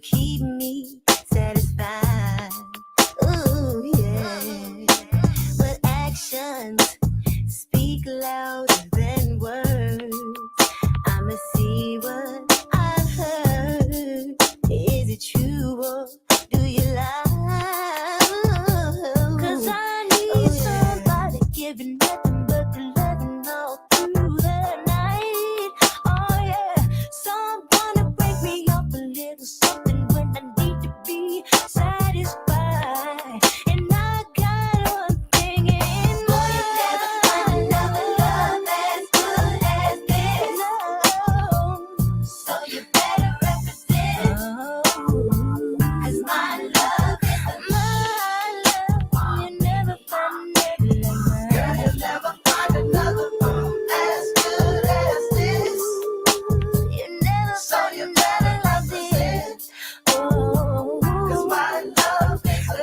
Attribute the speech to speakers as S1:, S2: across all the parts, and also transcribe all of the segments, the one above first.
S1: keep me satisfied. Ooh, yeah. But actions speak louder than words. I'ma see what I've heard. Is it true or do you lie? 'Cause I need somebody giving nothing but the loving all through the night. Oh yeah, someone to break me up a little something when I need to be satisfied. And I got one thing in mind. Boy, you never find another love as good as this. No. So you better represent. Oh. 'Cause my love is my love. You never find another like mine. Girl, you'll never find another one as good as this. You never so find you better represent. Oh, 'cause my love is love.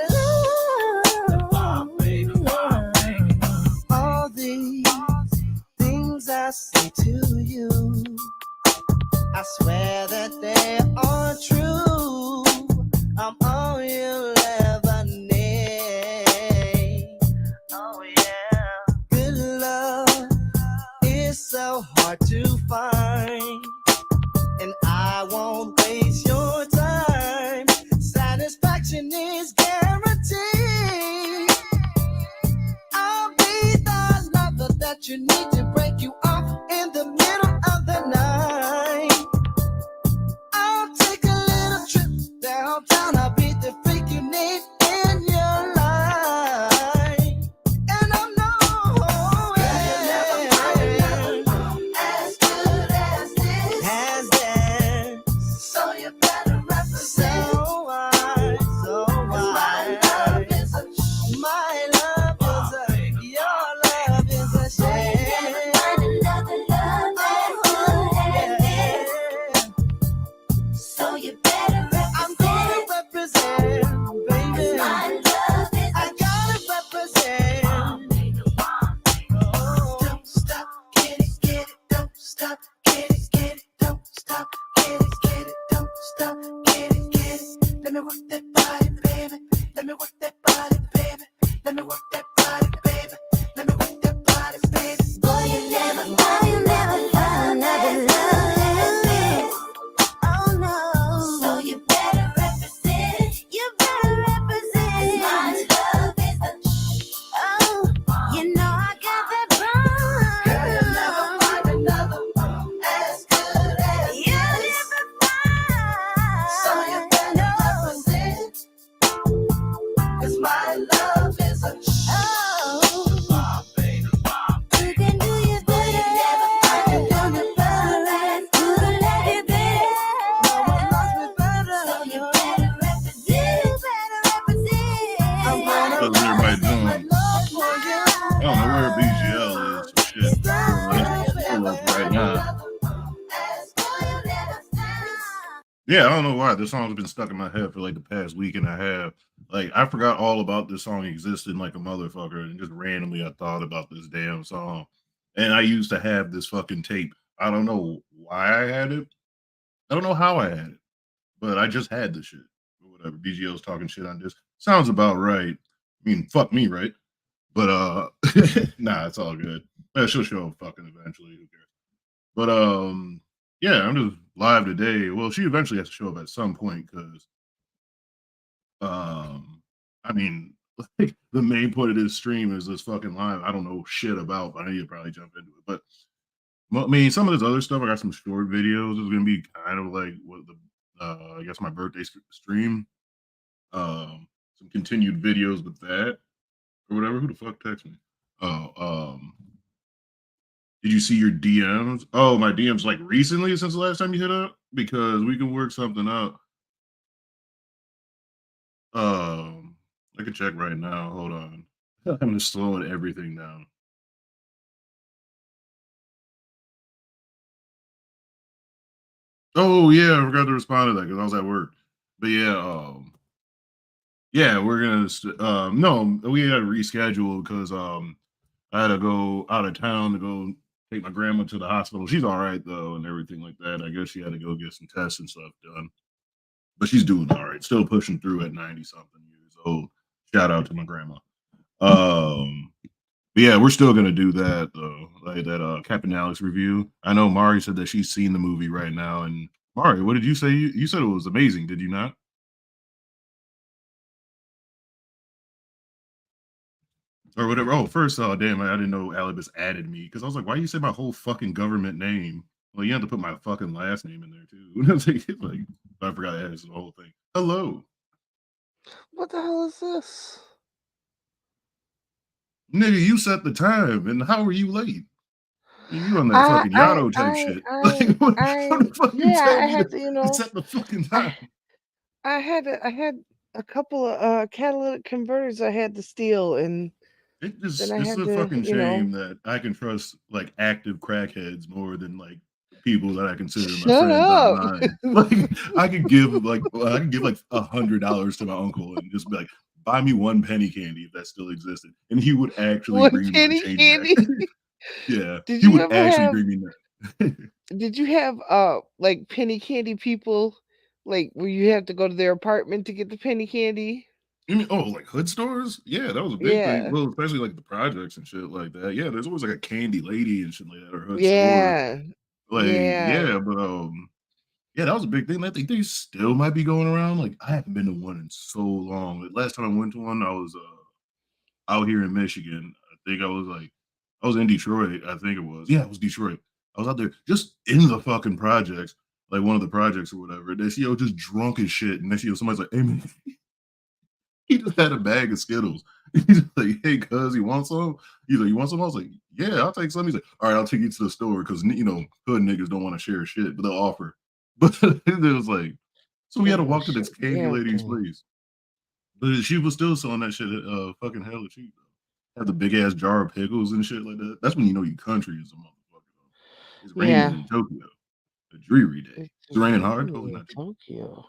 S1: All these things I say to you, I swear that they are true. I'm all you'll ever need. Oh yeah. Good love is so hard to find, and I won't waste your time. Satisfaction is guaranteed. I'll be the lover that you need to break you off in the middle of the night. I'll take a little trip downtown. I'll be the freak you need in your life. And I know you'll never find another one as good as this. As this. So you better represent. So wise. My love is a your love is a shame. You'll never find another love as good as this. So you better represent. I'm gonna represent, baby. My love is I gotta represent. Oh. Don't stop, get it, don't stop, get it, don't stop, get it, don't stop, get it. Let me work that body, baby. Let me work that body, baby. Let me work that body, baby. Let me work that body, baby. Boy, you never find another love as this. Oh no. So you better represent. You better represent. My love is the oh, you know I got that wrong. Girl, you'll never find another one as good as you this. Never find. So you better represent. 'Cause my love is a oh, baby. You can do your better. You never find another love as good as you better. No one loves me better. So you better represent. You better represent. I'm gonna
S2: How's everybody doing?
S1: my love for you.
S2: I don't know where BGL is. So shit. Let's pull up right now. Yeah, I don't know why this song's been stuck in my head for like the past week and a half. Like I forgot all about this song existed like a motherfucker, and just randomly I thought about this damn song. And I used to have this fucking tape. I don't know why I had it. I don't know how I had it, but I just had this shit or whatever. BGL's talking shit on this. Sounds about right. I mean, fuck me, right? But nah, it's all good. She'll show up fucking eventually. Who cares? But yeah, I'm just live today. Well, she eventually has to show up at some point because I mean, like the main point of this stream is this fucking live. I don't know shit about, but I need to probably jump into it. But I mean, some of this other stuff, I got some short videos. It's gonna be kind of like what the I guess my birthday stream. Some continued videos with that or whatever. Who the fuck texted me? Oh, did you see your DMs? Oh, my DMs like recently since the last time you hit up? Because we can work something out. I can check right now. Hold on. I'm just slowing everything down. Oh yeah, I forgot to respond to that because I was at work. But yeah, we're gonna no, we had to reschedule because I had to go out of town to go take my grandma to the hospital. She's all right though, and everything like that. I guess she had to go get some tests and stuff done. but she's doing all right. Still pushing through at 90 something years old. Shout out to my grandma. Um, but yeah, we're still gonna do that though, like that Captain Alex review. I know Mari said that she's seen the movie right now, and Mari, what did you say? You said it was amazing, did you not? Or whatever. Oh, first, damn, I didn't know Alibis added me because I was like, why you say my whole fucking government name? Well, you have to put my fucking last name in there too. Like, I forgot to add the whole thing. Hello,
S3: What the hell is this?
S2: nigga, you set the time, and how are you late? You on that
S3: I
S2: fucking
S3: I
S2: Yano type
S3: I
S2: shit. Like,
S3: I
S2: what
S3: I
S2: the fuck you
S3: yeah,
S2: tell
S3: I
S2: me
S3: had
S2: to set the fucking
S3: I
S2: time?
S3: I had a couple of catalytic converters I had to steal, and then I
S2: It's
S3: had
S2: a
S3: to,
S2: fucking shame that I can trust like active crackheads more than like people that I consider my
S3: shut
S2: friends
S3: up.
S2: online. Like I could give like $100 to my uncle and just be like, buy me one penny candy if that still existed, and he would actually
S3: One
S2: bring me my
S3: penny
S2: change back.
S3: candy.
S2: Yeah,
S3: Did
S2: he
S3: you
S2: would
S3: ever
S2: actually
S3: have
S2: bring me that.
S3: did you have like penny candy people, like where you have to go to their apartment to get the penny candy?
S2: You mean, oh, like hood stores? Yeah, that was a big thing.
S3: Yeah.
S2: Well, especially like the projects and shit like that. Yeah, there's always like a candy lady and shit like that, or hood stores.
S3: Yeah.
S2: Like,
S3: Yeah.
S2: yeah, but yeah, that was a big thing. I think they still might be going around. Like, I haven't been to one in so long. The last time I went to one, I was out here in Michigan. I think I was in Detroit. I think it was. Yeah, it was Detroit. I was out there just in the fucking projects, like one of the projects or whatever. And this just drunk as shit. And then somebody's like, "Hey man," he just had a bag of Skittles. He's like, "Hey, cuz, you want some?" He's like, "You want some?" I was like, "Yeah, I'll take some." He's like, "All right, I'll take you to the store because hood niggas don't want to share shit, but they'll offer." But it was like, so we
S3: They
S2: had to
S3: don't
S2: walk to
S3: share
S2: this
S3: a
S2: candy
S3: damn
S2: lady's
S3: thing.
S2: place, but she was still selling that shit at fucking hella cheap. Though. Had the big ass jar of pickles and shit like that. That's when you know you country is a motherfucker. Though. It's raining
S3: Yeah.
S2: in Tokyo, a dreary day.
S3: It's
S2: Is it raining hard? Oh,
S3: raining in
S2: not too bad.
S3: Tokyo.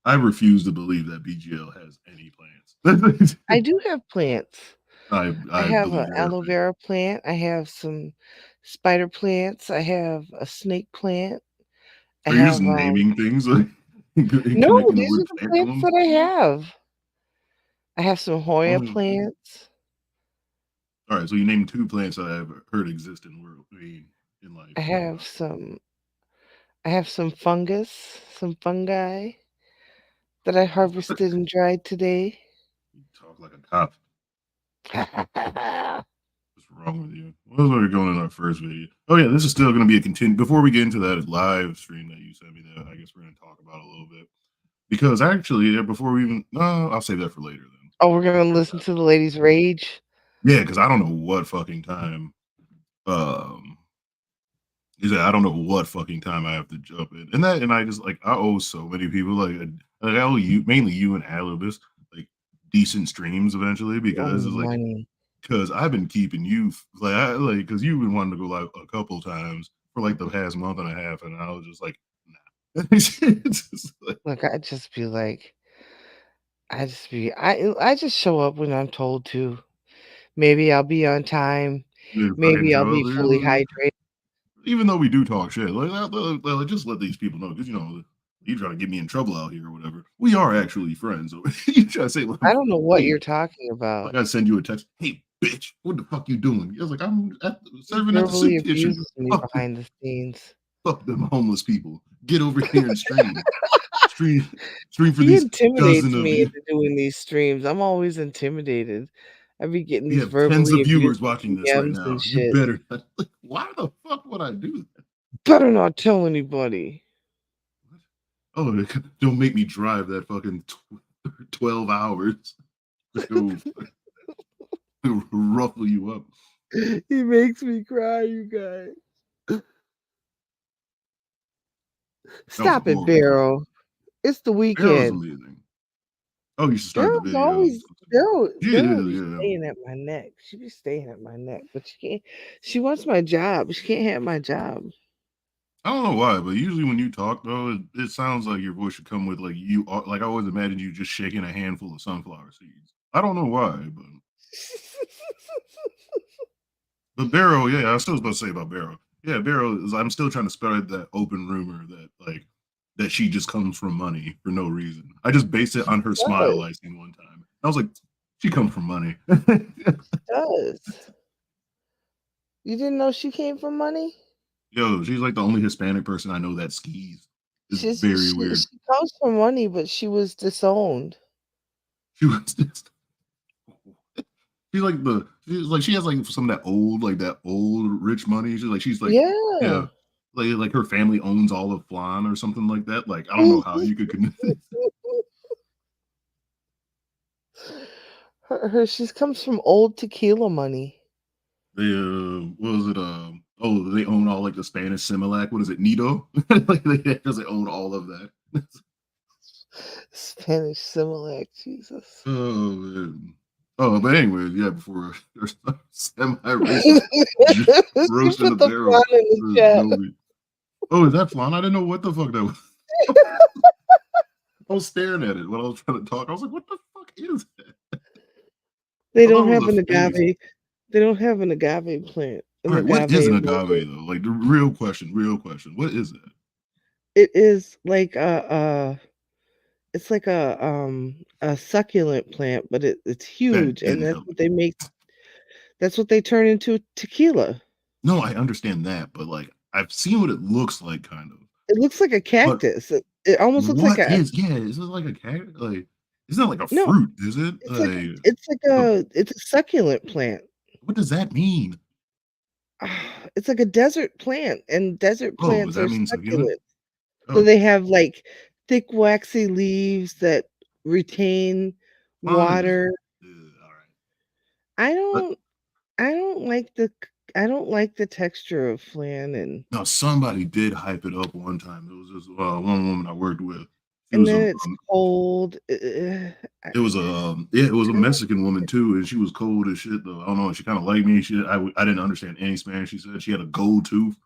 S2: I refuse to believe that BGL has any plants.
S3: I do have plants. I
S2: I
S3: have
S2: believe
S3: an aloe
S2: everything.
S3: vera plant. I have some spider plants. I have a snake plant. I
S2: Are you just
S3: have
S2: naming things like and
S3: no,
S2: connecting the
S3: these
S2: word
S3: are the
S2: plant to
S3: plants
S2: them?
S3: that I have. I have some Hoya
S2: Only
S3: plants.
S2: all right. So you named two plants that I've heard exist in the world. I mean, in life.
S3: I have some fungus, some fungi that I harvested and dried today.
S2: You talk like a cop. What's wrong with you? What was we going in our first video? Oh yeah, this is still going to be a continue. Before we get into that live stream that you sent me, that I guess we're going to talk about a little bit because actually, before we even, no, I'll save that for later then.
S3: Oh, we're gonna listen to the lady's rage.
S2: Yeah, because I don't know what fucking time. Um, He said, I don't know what fucking time I have to jump in. And I just like, I owe so many people, I owe you, mainly you and Alibis, like decent streams eventually
S3: You owe
S2: because
S3: me
S2: it's like,
S3: money.
S2: because I've been keeping you, because you've been wanting to go like a couple times for like the past month and a half. And I was just like, nah. It's just like,
S3: Look, I just show up when I'm told to. Maybe I'll be on time.
S2: dude, fucking
S3: Maybe I'll
S2: show
S3: be
S2: up there.
S3: fully hydrated.
S2: Even though we do talk shit, just let these people know because you trying to get me in trouble out here or whatever. We are actually friends. So you try to say, like,
S3: I don't know what
S2: hey,
S3: you're talking
S2: like
S3: about.
S2: I send you a text, hey bitch, what the fuck you doing? I was like, I'm
S3: He
S2: serving at the
S3: verbally
S2: soup kitchen.
S3: abuses me behind the scenes.
S2: Fuck them homeless people. Get over here and stream, stream for
S3: He
S2: these dozen
S3: intimidates
S2: of
S3: me
S2: you.
S3: into doing these streams. I'm always intimidated. I be getting
S2: We
S3: these
S2: have tens
S3: verbally
S2: of viewers
S3: abusive
S2: watching this right
S3: DMs and
S2: now. You
S3: shit.
S2: better not. Like, why the fuck would I do that?
S3: Better not tell anybody.
S2: What? Oh, don't make me drive that fucking 12 hours to go ruffle you up.
S3: He makes me cry, you guys.
S2: That was a
S3: Stop it,
S2: horrible time.
S3: Barrow. It's the
S2: Arrow was
S3: weekend.
S2: amazing. Oh, you should start the
S3: Daryl's
S2: video.
S3: always Daryl be
S2: Yeah.
S3: staying at my neck. She be staying at my neck, but she can't. She wants my job. She can't have my job.
S2: I don't know why, but usually when you talk though, it sounds like your voice should come with like you are like I always imagine you just shaking a handful of sunflower seeds. I don't know why, but Barrow, yeah, I was still supposed to say about Barrow. Yeah, Barrow is I'm still trying to spread that open rumor that like that she just comes from money for no reason. I just based it on her smile
S3: Does.
S2: I seen one time. I was like, she comes from money.
S3: Does. You didn't know she came from money?
S2: Yo, she's like the only Hispanic person I know that skis. It's very weird.
S3: She comes from money, but she was disowned.
S2: She was just she has like some of that old rich money. She's like yeah,
S3: Yeah.
S2: like her family owns all of Flan or something like that. Like I don't know how you could
S3: She comes from old tequila money.
S2: they what was it oh they own all like the Spanish Similac. What is it, Nito? Like they own all of that.
S3: Spanish Similac, Jesus.
S2: Oh man. Oh, but anyways, yeah, before there's semi-racist
S3: She
S2: roast in the
S3: put the
S2: barrel
S3: fun in the
S2: for
S3: chat.
S2: Jovi. Oh, is that flan? I didn't know what the fuck that was. I was staring at it when I was trying to talk. I was like, what the fuck is that?
S3: They
S2: I thought
S3: don't
S2: it was
S3: have
S2: a
S3: an
S2: face.
S3: agave. They don't have an agave plant.
S2: All
S3: An
S2: right, what is an
S3: agave orchard.
S2: agave though? Like the real question, real question. What is it?
S3: It is like it's like a succulent plant, but it's
S2: That
S3: huge, and
S2: didn't
S3: that's
S2: help me.
S3: what they make. That's what they turn into tequila.
S2: No, I understand that, but like I've seen what it looks like kind of.
S3: It looks like a
S2: But
S3: cactus. It almost looks like
S2: what
S3: a
S2: is is it like a cat like it's not like a
S3: no.
S2: fruit, is it? Like the
S3: It's a succulent plant.
S2: what does that mean?
S3: It's like a desert plant, and desert
S2: Oh, does
S3: plants
S2: that
S3: are
S2: mean succulent?
S3: succulent. So
S2: Oh,
S3: they have like thick, waxy leaves that retain
S2: flan is
S3: water.
S2: all right.
S3: I
S2: But
S3: don't I don't like I don't like the texture of flan
S2: no, somebody did hype it up one time. It was this one woman I worked with. She
S3: and
S2: was
S3: then it's cold.
S2: it was a
S3: I don't
S2: Mexican woman too, and she was cold as shit though. I don't know. She kind of liked me. I didn't understand any Spanish. She said she had a gold tooth,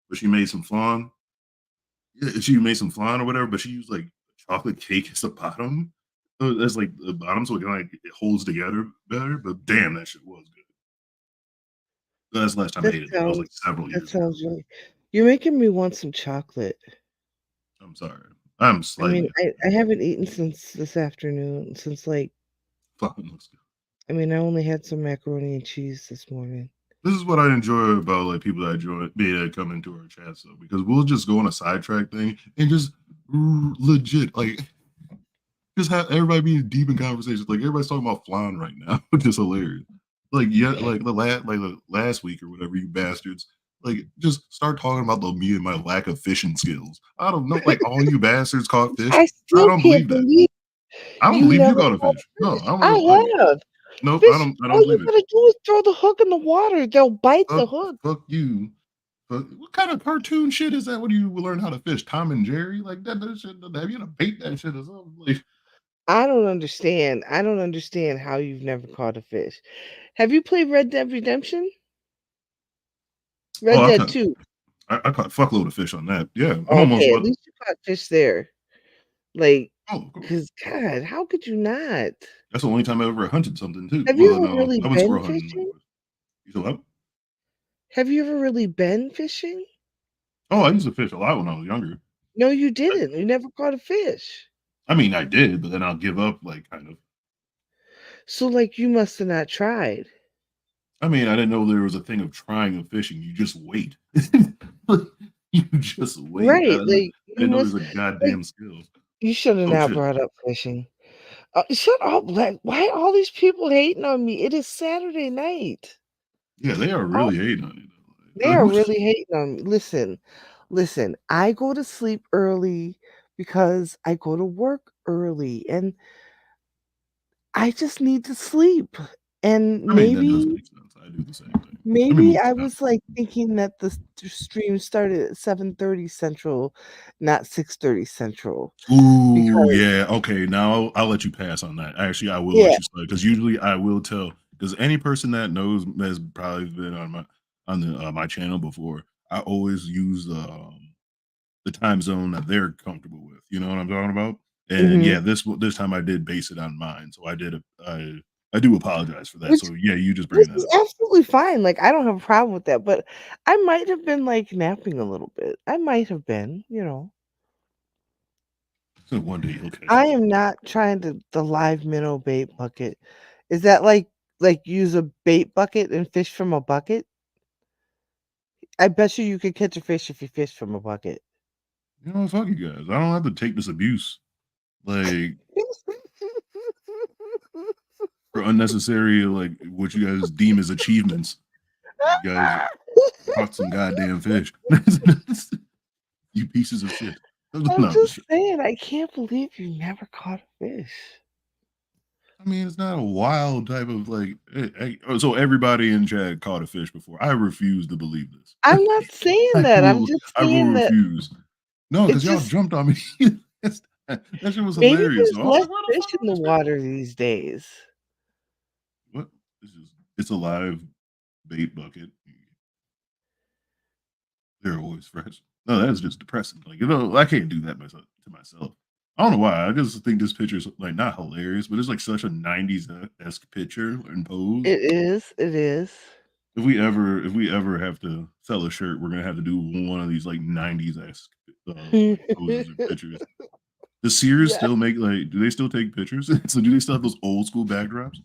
S2: but she made some flan. Yeah, she made some flan or whatever, but she used like chocolate cake as the bottom. That's like the bottom, so it holds together better. But damn, that shit was good. That's the last time I
S3: that
S2: ate it. That was like
S3: sounds
S2: several
S3: that
S2: years ago.
S3: sounds really you're making me want some chocolate.
S2: I'm sorry. I'm
S3: I mean,
S2: slightly
S3: I haven't eaten since this afternoon, since like
S2: flan looks good.
S3: I mean, I only had some macaroni and cheese this morning.
S2: This is what I enjoy about like people that join that come into our chats though, because we'll just go on a sidetrack thing and just legit like just have everybody be deep in conversations. Like everybody's talking about flan right now, which is hilarious. Like yeah, like the last week or whatever, you bastards. Like just start talking about me and my lack of fishing skills. I don't know, like all you bastards caught fish.
S3: I
S2: I
S3: still
S2: don't
S3: can't
S2: believe that.
S3: believe
S2: I don't
S3: you
S2: believe you
S3: never
S2: caught a
S3: caught
S2: fish.
S3: a
S2: No,
S3: fish.
S2: I don't really like.
S3: I have.
S2: Nope,
S3: Fish,
S2: I
S3: all
S2: don't
S3: you
S2: believe it.
S3: gotta do is throw the hook in the water. They'll bite the hook.
S2: Fuck you. What kind of cartoon shit is that? When you learn how to fish, Tom and Jerry, like that shit. Have you to bait that shit or something? Like,
S3: I don't understand. I don't understand how you've never caught a fish. Have you played Red Dead Redemption?
S2: oh,
S3: Red Dead 2.
S2: I caught a fuckload of fish on that. Yeah, I'm almost.
S3: Okay, at least you caught fish there. Like,
S2: Oh, cool.
S3: cause God, how could you not?
S2: That's the only time I ever hunted something too.
S3: Have you
S2: Well,
S3: ever
S2: no,
S3: really
S2: I went
S3: been
S2: squirrel hunting.
S3: fishing?
S2: Anyways. You still up?
S3: Have you ever really been fishing?
S2: Oh, I used to fish a lot when I was younger.
S3: No, you
S2: I,
S3: didn't. You never caught a fish.
S2: I mean, I did, but then I'll give up. Like, kind of.
S3: So, like, you must have not tried.
S2: I mean, I didn't know there was a thing of trying of fishing. You just wait. You just wait.
S3: Right? Like,
S2: I
S3: you
S2: didn't know
S3: must
S2: there's a
S3: like
S2: goddamn skill.
S3: you should have
S2: Oh
S3: not
S2: shit.
S3: brought up fishing. Shut up! Like, why all these people hating on me? It is Saturday night.
S2: Yeah, they are
S3: All
S2: really hating on you
S3: They
S2: though.
S3: are
S2: Who's
S3: really hating on me. Listen, I go to sleep early because I go to work early and I just need to sleep. And
S2: I mean, that does make sense. I do the same thing. Let me
S3: maybe
S2: move
S3: I
S2: this down.
S3: was like thinking that the stream started at 7:30 Central, not 6:30 Central.
S2: Ooh,
S3: Because
S2: yeah. Okay, now I'll let you pass on that. Actually, I will
S3: yeah,
S2: let you start because usually I will tell. Because any person that knows has probably been on the my channel before. I always use the time zone that they're comfortable with. You know what I'm talking about? And
S3: mhm.
S2: yeah, this time I did base it on mine, so I did. I do apologize for that.
S3: Which
S2: So yeah, you just bring
S3: which
S2: that
S3: is
S2: up.
S3: absolutely fine. Like I don't have a problem with that, but I might have been like napping a little bit. I might have been.
S2: One day you'll catch
S3: I
S2: me.
S3: am not trying the live minnow bait bucket. Is that like use a bait bucket and fish from a bucket? I bet you could catch a fish if you fish from a bucket.
S2: You know, fuck you guys. I don't have to take this abuse like for unnecessary like what you guys deem as achievements. You guys caught some goddamn fish. You pieces of shit.
S3: I'm
S2: No,
S3: just saying, I can't believe you never caught a fish.
S2: I mean, it's not a wild type of like. So everybody in chat caught a fish before. I refuse to believe this.
S3: I'm not saying
S2: I
S3: that. I'm
S2: will.
S3: just
S2: I will
S3: saying that
S2: refuse. No,
S3: it's
S2: because y'all
S3: just
S2: jumped on me. That shit was
S3: maybe
S2: hilarious.
S3: there's
S2: So I was
S3: less
S2: like, "Where the
S3: fish
S2: fuck
S3: in
S2: are
S3: the
S2: these fish?"
S3: water these days.
S2: What? It's a live bait bucket. They're always fresh. No, that's just depressing. Like, I can't do that myself to myself. I don't know why. I just think this picture is like not hilarious, but it's like such a 90s esque picture and pose.
S3: It is. It is.
S2: If we ever have to sell a shirt, we're gonna have to do one of these like 90s esque like poses and pictures. Does Sears
S3: Yeah.
S2: still make like? Do they still take pictures? So do they still have those old school backdrops?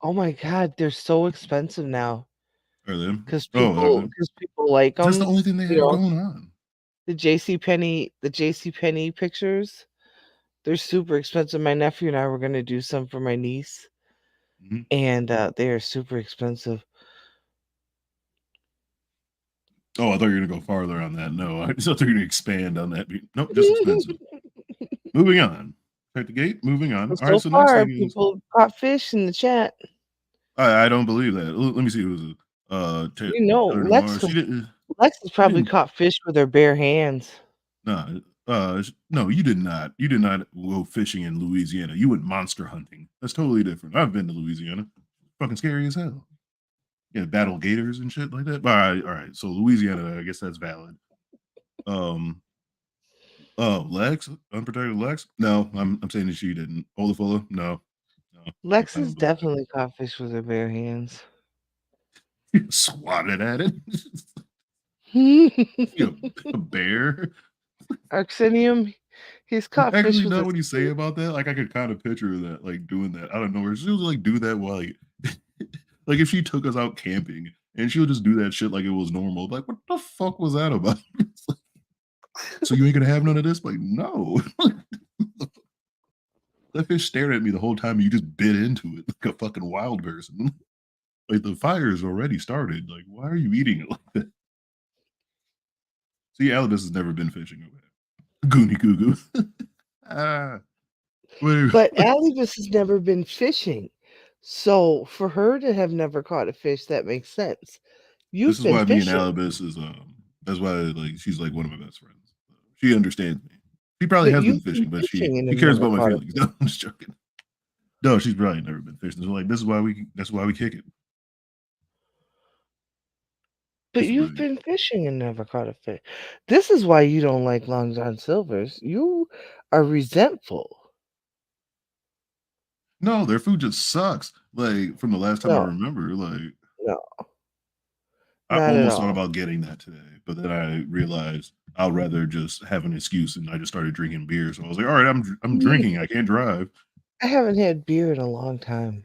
S3: Oh my God, they're so expensive now
S2: Are them?
S3: because
S2: Oh,
S3: people like
S2: that's the
S3: them.
S2: only thing they
S3: You
S2: have
S3: know,
S2: going on.
S3: the JC Penney pictures. They're super expensive. My nephew and I were gonna do some for my niece,
S2: Mhm.
S3: and they are super expensive.
S2: Oh, I thought you were gonna go farther on that. No, I just thought you were gonna expand on that. Nope, just expensive. Moving on. Check the gate. Moving on.
S3: But
S2: All right.
S3: so
S2: So next
S3: far,
S2: thing is
S3: people caught fish in the chat.
S2: I don't believe that. Let me see who's it.
S3: You know,
S2: Taylor Demar. She didn't.
S3: Lex has
S2: She
S3: probably
S2: didn't.
S3: caught fish with her bare hands.
S2: Nah. No, you did not. You did not go fishing in Louisiana. You went monster hunting. That's totally different. I've been to Louisiana. Fucking scary as hell. Yeah, battle gators and shit like that. All right. So Louisiana, I guess that's valid. Um. Oh, Lex, unprotected Lex. No, I'm saying that she didn't. Olafula, no, no,
S3: Lex
S2: I
S3: has
S2: don't believe that.
S3: definitely caught fish with her bare hands.
S2: Swatted at it. You a bear.
S3: Arxenium, he's caught fish
S2: Actually,
S3: with
S2: now
S3: his
S2: when you say
S3: teeth.
S2: about that, like I could kind of picture that, like doing that out of nowhere. She would like do that while like, like if she took us out camping and she would just do that shit like it was normal. Like, what the fuck was that about? It's like, so you ain't gonna have none of this? Like, no. That fish stared at me the whole time. And you just bit into it like a fucking wild person. Like the fire's already started. Like, why are you eating it like that? See, Alibis has never been fishing over there. Goonie goo goo. Ah, wait,
S3: But Alibis has never been fishing. So for her to have never caught a fish, that makes sense.
S2: this
S3: You've
S2: is
S3: been
S2: why me and
S3: fishing,
S2: Alibis is that's why like she's like one of my best friends. She understands me. She probably
S3: but
S2: has been
S3: you've been
S2: fishing, but she
S3: fishing and
S2: she
S3: have
S2: cares
S3: never
S2: about my
S3: caught a
S2: feelings.
S3: fish.
S2: No, I'm just joking. No, she's probably never been fishing. So like this is why we kick it.
S3: But
S2: It's
S3: you've
S2: like
S3: been fishing and never caught a fish. This is why you don't like Long John Silver's. You are resentful.
S2: no, their food just sucks. Like from the last time I
S3: No,
S2: remember, like
S3: no,
S2: I
S3: not at
S2: almost thought
S3: all.
S2: about getting that today, but then I realized I'd rather just have an excuse, and I just started drinking beer. So I was like, "All right, I'm drinking. I can't drive."
S3: I haven't had beer in a long time.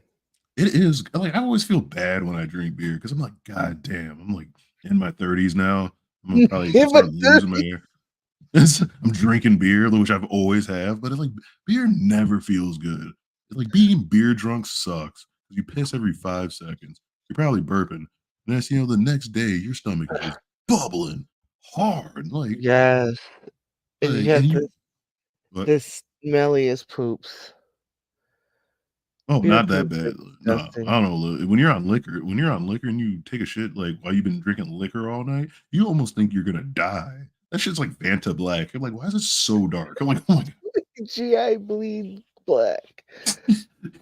S2: It is like I always feel bad when I drink beer because I'm like, God damn, I'm like in my 30s now. I'm gonna probably
S3: Yeah, but
S2: start losing my hair. I'm drinking beer, which I've always have, but it's like beer never feels good. It's like being beer drunk sucks because you piss every 5 seconds. You're probably burping, and that's the next day your stomach is just bubbling hard,
S3: yes, and you
S2: and
S3: have
S2: you but
S3: this smelliest poops.
S2: oh,
S3: Beer
S2: not that
S3: poops are
S2: bad. No, I
S3: disgusting.
S2: don't know. When you're on liquor and you take a shit like while you've been drinking liquor all night, you almost think you're gonna die. That shit's like Fanta Black. I'm like, why is it so dark? I'm like, oh my god.
S3: GI bleed black.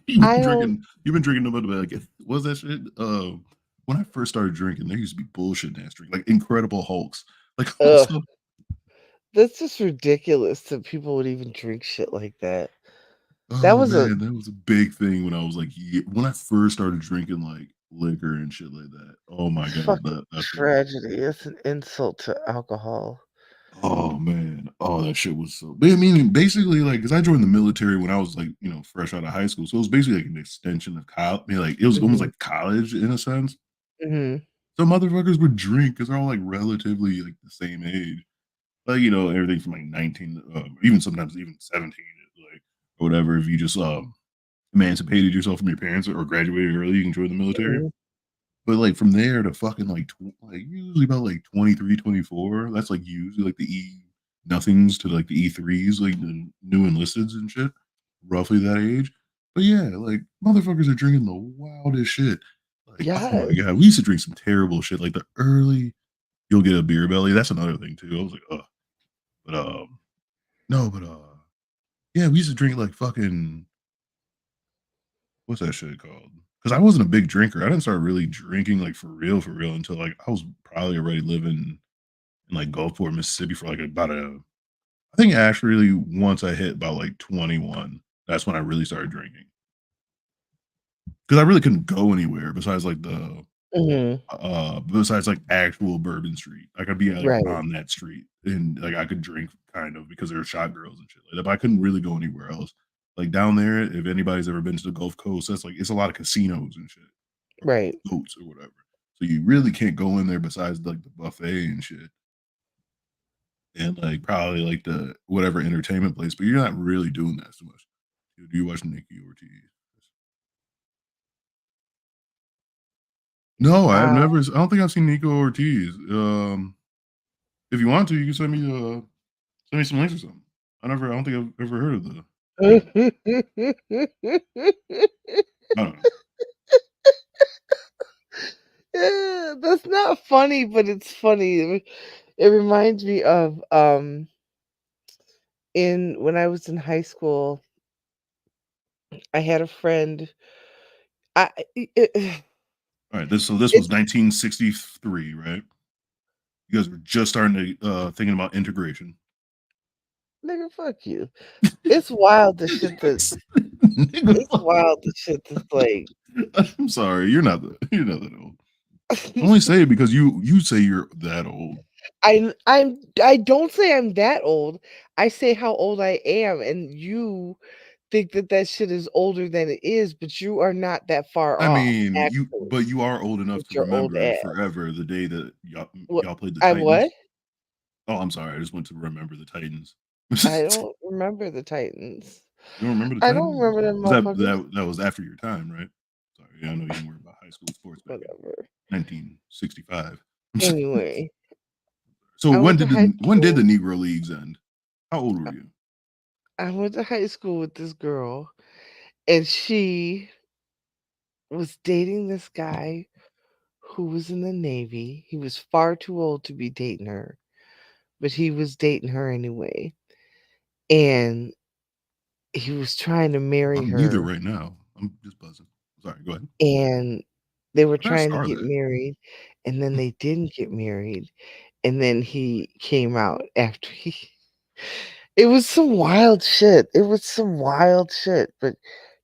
S2: You've
S3: I
S2: been
S3: don't.
S2: drinking. You've been drinking about like what's that shit? When I first started drinking, there used to be bullshit ass drink like Incredible Hulks. Like
S3: Ugh,
S2: also,
S3: that's just ridiculous that people would even drink shit like that. That
S2: oh
S3: was a
S2: man, that was a big thing when I was like, when I first started drinking like liquor and shit like that. Oh my god,
S3: fucking
S2: that feeling.
S3: tragedy. It's an insult to alcohol.
S2: Oh man, oh that shit was so. But I mean, basically, like, because I joined the military when I was like, fresh out of high school, so it was basically like an extension of college. I mean, like, it was almost
S3: Mhm,
S2: like college in a sense.
S3: mhm,
S2: So motherfuckers would drink because they're all like relatively like the same age, like everything from like 19, even sometimes even 17, like or whatever. If you just emancipated yourself from your parents or graduated early, you can join the military.
S3: mhm.
S2: But, like, from there to fucking, like, usually about, like, 23, 24. That's, like, usually, like, the E nothings to, like, the E3s, like, the new enlisteds and shit, roughly that age. But, yeah, like, motherfuckers are drinking the wildest shit. Like, oh my
S3: Yes.
S2: god, we used to drink some terrible shit, like, the early you'll get a beer belly, that's another thing too. I was like, "Ugh." But, no, but, yeah, we used to drink, like, fucking what's that shit called? Because I wasn't a big drinker. I didn't start really drinking, like, for real, until, like, I was probably already living in, like, Gulfport, Mississippi for, like, about a I think actually once I hit about, like, 21, that's when I really started drinking. Because I really couldn't go anywhere besides, like,
S3: Mhm.
S2: besides, like, actual Bourbon Street. I could be, like,
S3: Right,
S2: on that street, and, like, I could drink kind of because there were shot girls and shit like that, but I couldn't really go anywhere else. Like, down there, if anybody's ever been to the Gulf Coast, that's, like it's a lot of casinos and shit, or
S3: right,
S2: boats or whatever. So you really can't go in there besides, like, the buffet and shit, and, like, probably, like, the whatever entertainment place, but you're not really doing that so much. Do you watch Nicki Ortiz? No, I've
S3: uh,
S2: never I don't think I've seen Nico Ortiz. If you want to, you can send me some links or something. I don't think I've ever heard of the singer. I don't know.
S3: Yeah, that's not funny, but it's funny. It reminds me of, in when I was in high school, I had a friend. I
S2: Alright, this was
S3: it's
S2: 1963, right? You guys were just starting to, thinking about integration.
S3: nigga, fuck you. It's wild the shit that
S2: Nigga,
S3: it's
S2: fuck you.
S3: wild the shit that's like
S2: I'm sorry, you're not that old. Only say it because you say you're that old.
S3: I don't say I'm that old. I say how old I am, and you think that that shit is older than it is, but you are not that far
S2: I
S3: off,
S2: mean,
S3: actually,
S2: but you are old enough
S3: with
S2: to
S3: your old
S2: remember
S3: ass.
S2: forever the day that
S3: What
S2: y'all played the
S3: I what?
S2: Titans. Oh, I'm sorry, I just went to remember the Titans.
S3: I don't remember the Titans.
S2: You don't remember the
S3: I don't
S2: Titans?
S3: remember them
S2: Was
S3: motherfuckers.
S2: that was after your time, right? Sorry, yeah, I know you didn't worry about high school sports back in
S3: Whatever.
S2: 1965.
S3: Anyway,
S2: So
S3: I went to high
S2: when did the
S3: school.
S2: Negro Leagues end? How old were you?
S3: I went to high school with this girl, and she was dating this guy who was in the Navy. He was far too old to be dating her, but he was dating her anyway. And he was trying to marry
S2: I'm neither
S3: her,
S2: right now. I'm just buzzing. Sorry, go ahead.
S3: and they were
S2: Where did I
S3: trying to
S2: start
S3: get
S2: that?
S3: married, and then they didn't get married. And then he came out after he it was some wild shit. It was some wild shit. But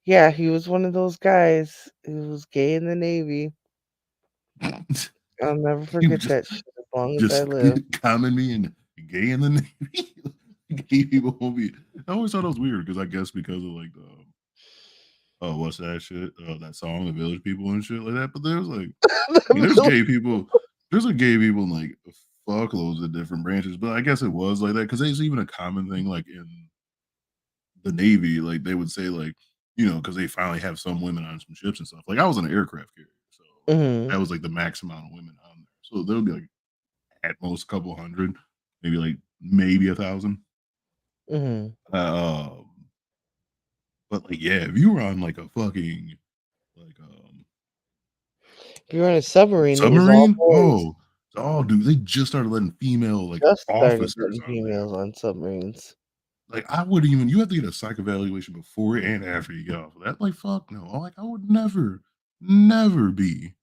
S3: yeah, he was one of those guys who was gay in the Navy. I'll never
S2: You
S3: forget that shit as long as I
S2: just
S3: live.
S2: comment me and gay in the Navy. Gay people won't be. I always thought it was weird because I guess because of like the oh what's that shit that song the Village People and shit like that. But there's like I mean, there's gay people. There's like gay people in like fuckloads of different branches, but I guess it was like that because it's even a common thing like in the Navy. Like they would say like because they finally have some women on some ships and stuff. Like I was in an aircraft carrier, so
S3: Mhm,
S2: that was like the max amount of women on there. So there would be like at most a couple hundred, maybe 1,000.
S3: mhm.
S2: Um, but like yeah, if you were on like a fucking like
S3: If you're on a submarine, it was all
S2: submarine,
S3: boys.
S2: dude, they just started letting female like
S3: Just started
S2: officers
S3: letting
S2: on there.
S3: females on submarines.
S2: Like, I wouldn't even you have to get a psych evaluation before and after you get off of that. Like, fuck no. Like, I would never be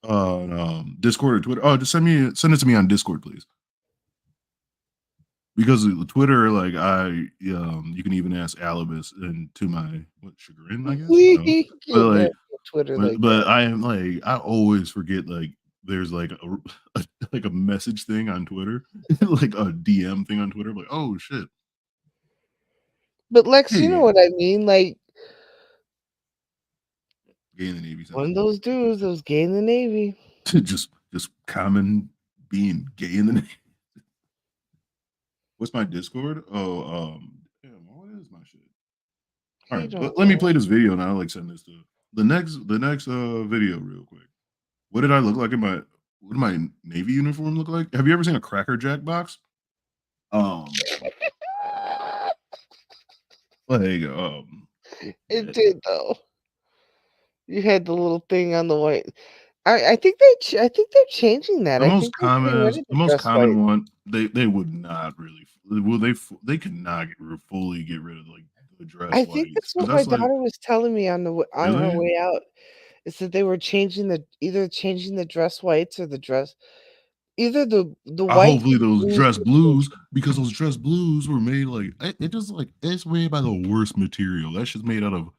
S2: on Discord or Twitter. Oh, just send it to me on Discord, please. Because of Twitter, like you can even ask Alibis and to my what chagrin, I guess. No.
S3: You
S2: But
S3: can't
S2: like
S3: mess with Twitter like
S2: but
S3: that.
S2: I am like I always forget like there's like a like a message thing on Twitter, like a DM thing on Twitter. I'm like, oh shit,
S3: But Lex, you know
S2: hey,
S3: what I mean? Like
S2: gay in the Navy
S3: one
S2: sounds
S3: of those dudes that was gay in the Navy.
S2: just common being gay in the Navy. What's my Discord? Oh, damn, what is my shit? All
S3: He
S2: right,
S3: don't
S2: let me
S3: know.
S2: play this video and I'll like send this to the next video real quick. What did I look like in my what did my Navy uniform look like? Have you ever seen a Cracker Jack box? Um, like
S3: It
S2: yeah,
S3: did though. You had the little thing on the white. I think they're changing that.
S2: the
S3: I
S2: most
S3: think they're getting rid
S2: common
S3: of
S2: the
S3: the
S2: most
S3: dress white.
S2: common one they would not really they could not fully get rid of like the dress
S3: I think
S2: whites
S3: that's
S2: because
S3: what my
S2: that's like
S3: daughter was telling me on her
S2: really.
S3: way out. Is that they were changing either changing the dress whites or the dress either the whites or
S2: Hopefully
S3: the
S2: those
S3: blues
S2: dress
S3: were
S2: blues
S3: changing.
S2: because those dress blues were made like it just like it's made by the worst material. That's just made out of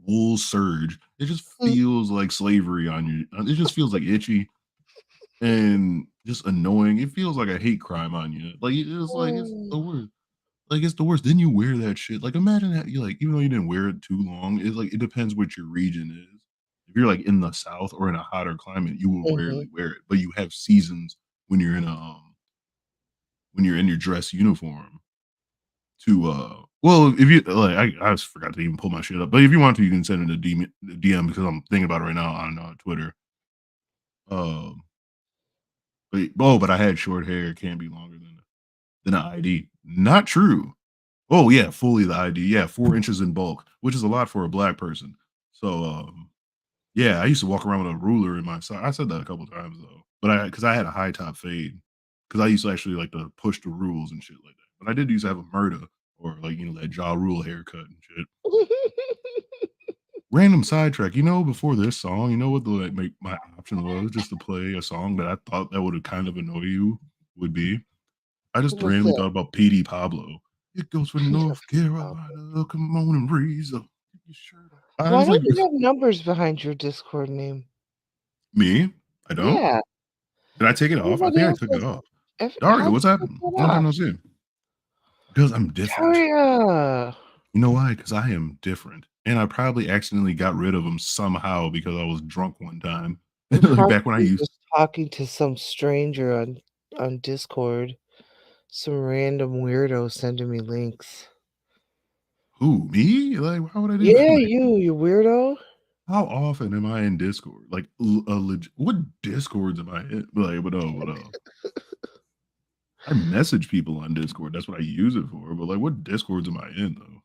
S2: wool serge. It just feels like slavery on you. It just feels like itchy and just annoying. It feels like a hate crime on you. It's the
S3: Mm.
S2: worst. Like it's the worst. Then you wear that shit. Like imagine that you like even though you didn't wear it too long, it's like it depends what your region is. If you're like in the south or in a hotter climate, you will
S3: Mhm.
S2: rarely wear it. But you have seasons when you're in a when you're in your dress uniform to well if you like I just forgot to even pull my shit up. But if you want to, you can send it a DM because I'm thinking about it right now on Twitter. Um but I had short hair, it can't be longer than an ID. Not true. Oh yeah, fully the ID. Yeah, 4 inches in bulk, which is a lot for a black person. So yeah, I used to walk around with a ruler in my sock. I said that a couple times though, but I because I had a high top fade because I used to actually like to push the rules and shit like that. But I did used to have a murder or like that jaw rule haircut and shit. Random sidetrack. Before this song, what the like my option was just to play a song that I thought that would kind of annoy you would be. I just
S3: What's
S2: randomly
S3: that?
S2: thought about PD Pablo. It goes for
S3: Peter
S2: North
S3: Pan.
S2: Carolina. Come on and breeze up. Take your shirt off. I
S3: Why
S2: just like
S3: don't you have numbers behind your Discord name?
S2: me. I don't.
S3: Yeah,
S2: Did I take it off? I
S3: everybody
S2: think I
S3: else
S2: took it
S3: has.
S2: off.
S3: How
S2: Dario,
S3: did
S2: what's
S3: you
S2: happening?
S3: take that
S2: Long time
S3: off?
S2: no see. Because I'm different.
S3: Daria!
S2: You know why? Because I am different. And I probably accidentally got rid of them somehow because I was drunk one time.
S3: You're
S2: Like back when I
S3: probably
S2: used
S3: just talking to some stranger on Discord, some random weirdo sending me links.
S2: who? Me? Like, why would I do
S3: Yeah,
S2: that?
S3: you weirdo.
S2: How often am I in Discord? Like, what Discords am I in? Like, what? I message people on Discord. That's what I use it for. But like, what Discords am I in though?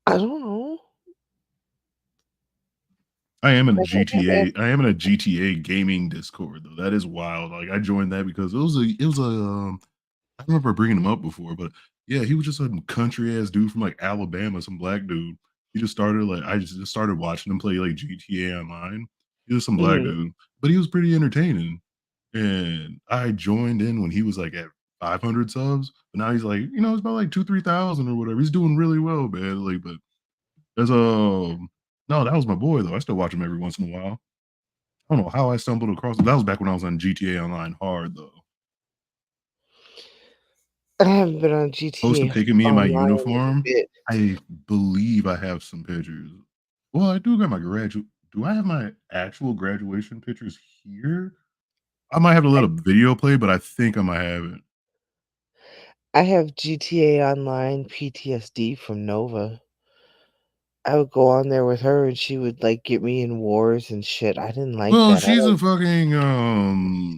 S3: I don't know.
S2: I am in a
S3: Like I have
S2: GTA. I am in a GTA gaming Discord though. That is wild. Like I joined that because it was a. I remember bringing him up before, but yeah, he was just a country ass dude from like Alabama, some black dude. He just started like I just started watching him play like GTA online. He was some black
S3: mhm.
S2: dude, but he was pretty entertaining. And I joined in when he was like at 500 subs, but now he's like, it's about like 2, 3,000 or whatever. He's doing really well, man. Like, but there's no, that was my boy though. I still watch him every once in a while. I don't know how I stumbled across it. That was back when I was on GTA Online hard though.
S3: I haven't been on
S2: Post a
S3: GTA
S2: pic of me in my
S3: online in a
S2: uniform.
S3: bit.
S2: I believe I have some pictures. Well, I do got my graduate. Do I have my actual graduation pictures here? I might have to let a video play, but I think I might have it.
S3: I have GTA Online PTSD from Nova. I would go on there with her and she would like get me in wars and shit. I didn't like
S2: Well,
S3: that. I
S2: she's
S3: like
S2: a fucking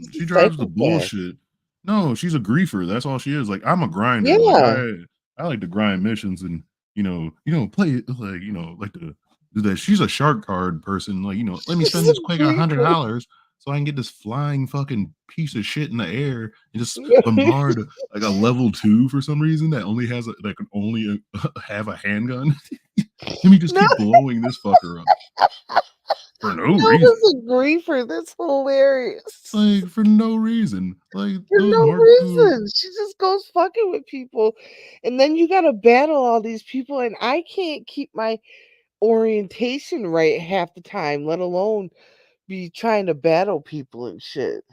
S3: she's a
S2: she drives the
S3: psychopath.
S2: bullshit. No, she's a griefer. That's all she is. Like I'm a grinder. Like
S3: Yeah.
S2: I like to grind missions and play it like like to do that. She's a shark card person. Like let me
S3: She's
S2: spend
S3: a
S2: this quick
S3: griefer.
S2: $100 so I can get this flying fucking piece of shit in the air and just bombard like a level 2 for some reason that only has that can only have a handgun. Let me just
S3: No,
S2: keep blowing this fucker up for no reason.
S3: Nova's a griefer. That's hilarious.
S2: Like, for no reason. Like,
S3: For
S2: those
S3: no
S2: Mark II.
S3: reason. She just goes fucking with people. And then you gotta battle all these people, and I can't keep my orientation right half the time, let alone be trying to battle people and shit.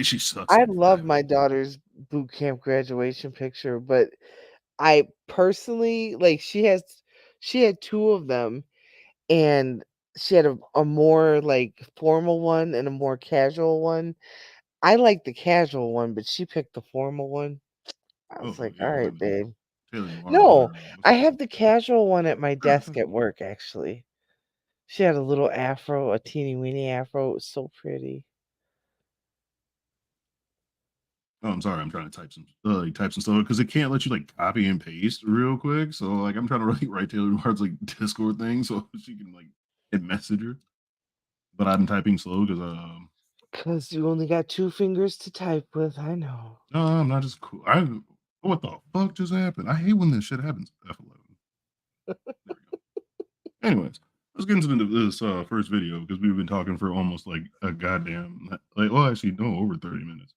S2: She sucks
S3: I
S2: at
S3: love my
S2: battling.
S3: daughter's boot camp graduation picture, but I personally like she had two of them, and she had a more like formal one and a more casual one. I like the casual one, but she picked the formal one. I
S2: Oh
S3: was like,
S2: yeah,
S3: all
S2: what
S3: right,
S2: is it?
S3: babe.
S2: Taylor Noir
S3: No,
S2: pattern. What's
S3: I have the casual one at my desk
S2: that?
S3: at work, actually. She had a little afro, a teeny weeny afro. It was so pretty.
S2: Oh, I'm sorry. I'm trying to type some stuff because it can't let you like copy and paste real quick. So like I'm trying to like write Taylor Noir's like Discord thing so she can like hit message her. But I'm typing slow because
S3: 'Cause you only got 2 fingers to type with, I know.
S2: no, I'm not just cool. I what the fuck just happened? I hate when this shit happens. F11. There we go. Anyways, let's get into this first video because we've been talking for almost like a goddamn like well actually no over 30 minutes.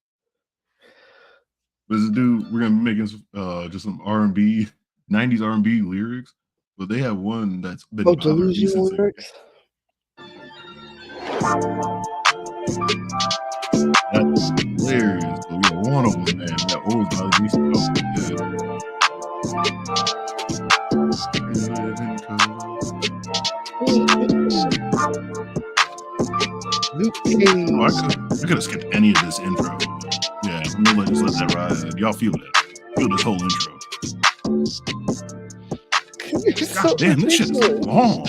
S2: But this dude, we're gonna be making just some R&B, 90s R&B lyrics, but they have one that's been
S3: Oh,
S2: bothering me
S3: delusional
S2: since it
S3: lyrics?
S2: that's hilarious. So yeah, one of them, man, that always bothers me. Oh, yeah. We live in color.
S3: Luke
S2: Oh, I
S3: Cage.
S2: could have skipped any of this intro, but yeah, I'm gonna just let that ride. Y'all feel that. Feel this whole intro.
S3: You're so
S2: God damn, this shit is
S3: ridiculous.
S2: long.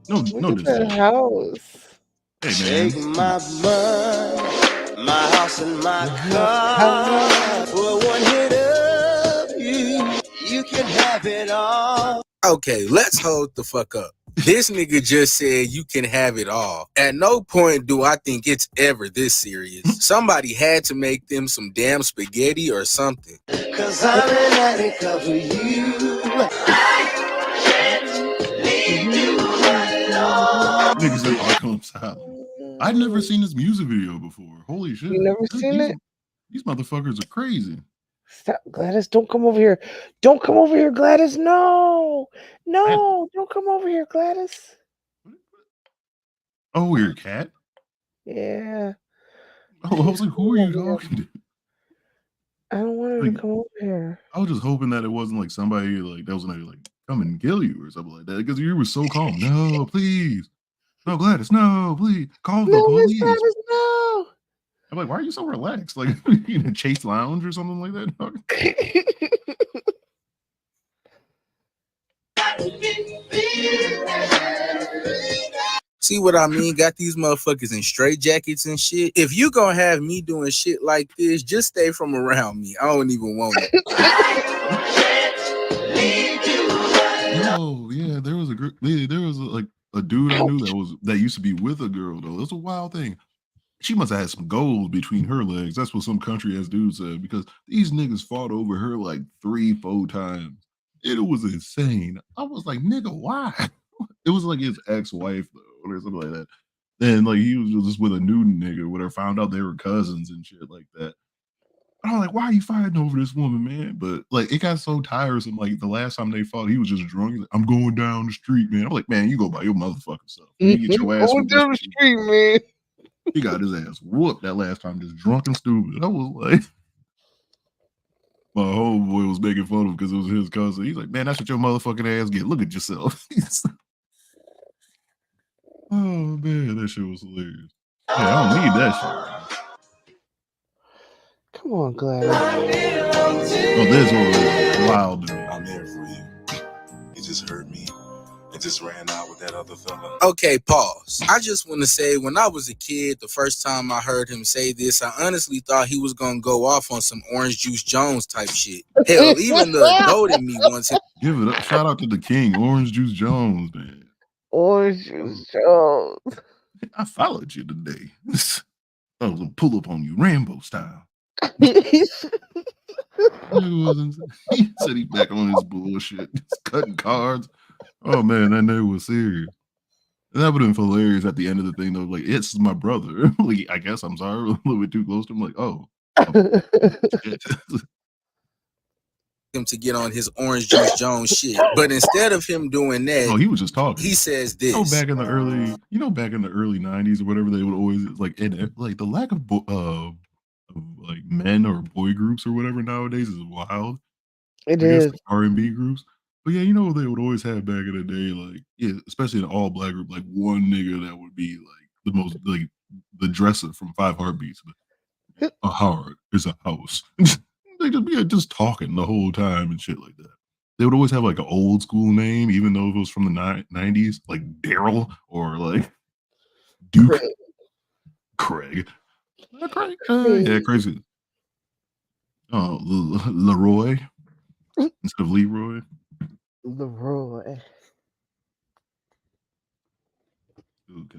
S3: Look
S2: No
S3: at that
S2: disrespect.
S3: house.
S2: Hey
S1: Take
S2: man,
S1: my money, my house and my
S3: My
S1: car.
S3: car.
S1: For one hit of you can have it all.
S4: Okay, let's hold the fuck up. This nigga just said you can have it all. At no point do I think it's ever this serious. Somebody had to make them some damn spaghetti or something.
S1: Cause I'm an addict of you.
S2: nigga said Arkham Asylum. I'd never seen this music video before. Holy shit!
S3: You never seen it?
S2: These motherfuckers are crazy.
S3: Stop, Gladys, don't come over here. Don't come over here, Gladys. No.
S2: I,
S3: No, don't come over here, Gladys.
S2: oh, you're a cat.
S3: Yeah.
S2: Oh, I was
S3: She's
S2: like, who
S3: coming
S2: are you
S3: over here.
S2: talking to?
S3: I don't want her
S2: Like,
S3: to come over here.
S2: I was just hoping that it wasn't like somebody like that was gonna like come and kill you or something like that because you were so calm. No, please, no, Gladys, no, please, call the
S3: No, Miss
S2: police.
S3: Gladys, no.
S2: I'm like, why are you so relaxed? Like in a Chase Lounge or something like that?
S4: See what I mean? Got these motherfuckers in straight jackets and shit. If you gonna have me doing shit like this, just stay from around me. I don't even want it.
S2: No, yeah, there was a there was like a dude I knew that used to be with a girl though. That's a wild thing. She must have had some gold between her legs. That's what some country ass dude said because these niggas fought over her like 3-4 times. It was insane. I was like, nigga, why? It was like his ex-wife though, or something like that. Then like he was just with a new nigga, whatever. Found out they were cousins and shit like that. I'm like, why are you fighting over this woman, man? But like, it got so tiresome. Like the last time they fought, he was just drunk. He's like, I'm going down the street, man. I'm like, man, you go by your motherfucking self. You get your ass
S3: Going
S2: whooped. That's
S3: down the
S2: what you.
S3: street, man.
S2: He got his ass whooped that last time, just drunk and stupid. I was like, my homeboy was making fun of him because it was his cousin. He's like, man, that's what your motherfucking ass get. Look at yourself. Oh man, that shit was hilarious. Yeah, I don't need that shit.
S3: Come on, Gladys.
S2: Oh, this was wild to me.
S5: I'm there for you. You just heard me. I just ran out with that other fella.
S4: Okay, pause. I just want to say, when I was a kid, the first time I heard him say this, I honestly thought he was gonna go off on some Orange Juice Jones type shit. Hell, even the adult in me wants him.
S2: Give it up. Shout out to the king, Orange Juice Jones, man.
S3: Orange Juice Jones.
S2: I followed you today. I was gonna pull up on you, Rambo style. He said he back on his bullshit, just cutting cards. Oh man, that nigga was serious. And that would have been hilarious at the end of the thing though. Like, it's my brother. Like, I guess I'm sorry, a little bit too close to him. Like, oh shit.
S4: him to get on his Orange Juice Jones shit. But instead of him doing that,
S2: he was just talking.
S4: He says this.
S2: Back in the early 90s or whatever, they would always like the lack of like men or boy groups or whatever nowadays is wild.
S3: It
S2: I guess
S3: is.
S2: like R&B groups. But yeah, they would always have back in the day, like, yeah, especially in an all black group, like one nigga that would be like the most, like the dresser from 5 Heartbeats. But a heart is a house. They just be just talking the whole time and shit like that. They would always have like an old school name, even though it was from the 90s, like Daryl or like Duke. Craig. Craig. Yeah, crazy. Oh, Leroy instead of Leroy.
S3: Leroy.
S2: Okay.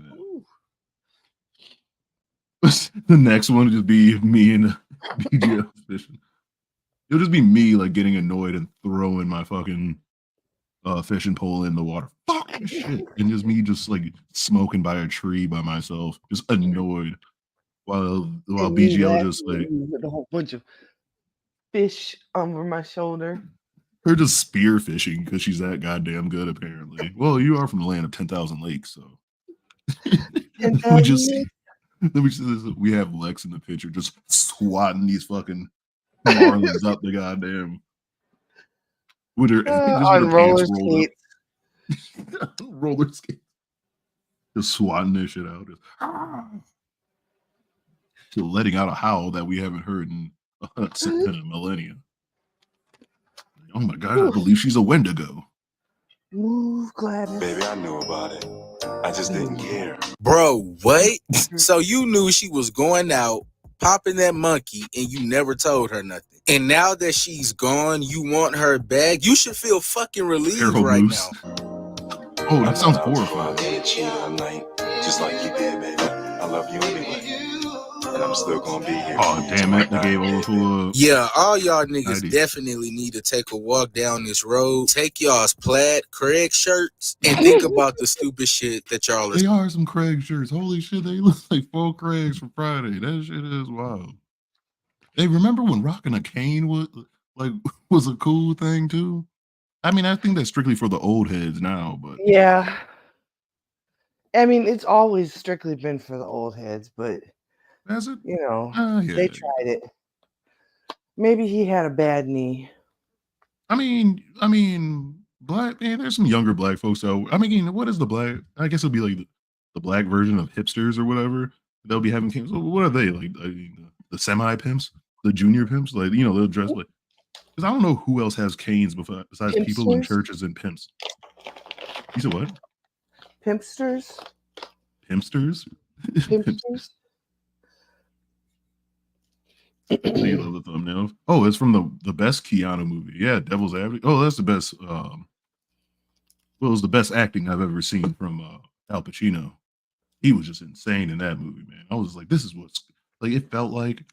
S2: The next one would just be me and BGL fishing. It'll just be me like getting annoyed and throwing my fucking fishing pole in the water. Fuck this shit. And just me just like smoking by a tree by myself, just annoyed. While BGL just like
S3: with a whole bunch of fish over my shoulder.
S2: Her just spear fishing because she's that goddamn good, apparently. Well, you are from the land of 10,000 lakes, so we have Lex in the picture just swatting these fucking marlins up the goddamn with her
S3: on roller skates.
S2: Roller skates. Just swatting this shit out. Just letting out a howl that we haven't heard in a millennia. Oh my god, I believe she's a Wendigo.
S3: Move, Gladys.
S5: Baby, I knew about it. I just didn't care.
S4: Bro, what? So you knew she was going out, popping that monkey, and you never told her nothing. And now that she's gone, you want her back? You should feel fucking relieved right now.
S2: Oh, that sounds horrifying.
S5: Just like you did, baby. I love you anyway. And I'm still gonna be here.
S2: Oh, damn it. They gave over to
S4: Yeah, all y'all niggas
S2: 90.
S4: definitely need to take a walk down this road. Take y'all's plaid Craig shirts and think about the stupid shit that y'all are.
S2: They are some Craig shirts. Holy shit, they look like full Craigs from Friday. That shit is wild. Hey, remember when rocking a cane was a cool thing too? I mean, I think that's strictly for the old heads now, but
S3: yeah. I mean, it's always strictly been for the old heads, but
S2: has it?
S3: Yeah. They tried it. Maybe he had a bad knee.
S2: I mean, black man. There's some younger black folks. So I mean, what is the black? I guess it'll be like the black version of hipsters or whatever. They'll be having canes. What are they like? The semi pimps, the junior pimps. Like they'll dress like. Because I don't know who else has canes besides
S3: Pimpsters?
S2: people in churches and pimps. You said what?
S3: Pimpsters?
S2: Pimpsters?
S3: Pimpsters?
S2: You love the thumbnail. Oh, it's from the best Keanu movie. Yeah, Devil's Advocate. Oh, that's the best. Well, it was the best acting I've ever seen from Al Pacino. He was just insane in that movie, man. I was like, this is what's like. It felt like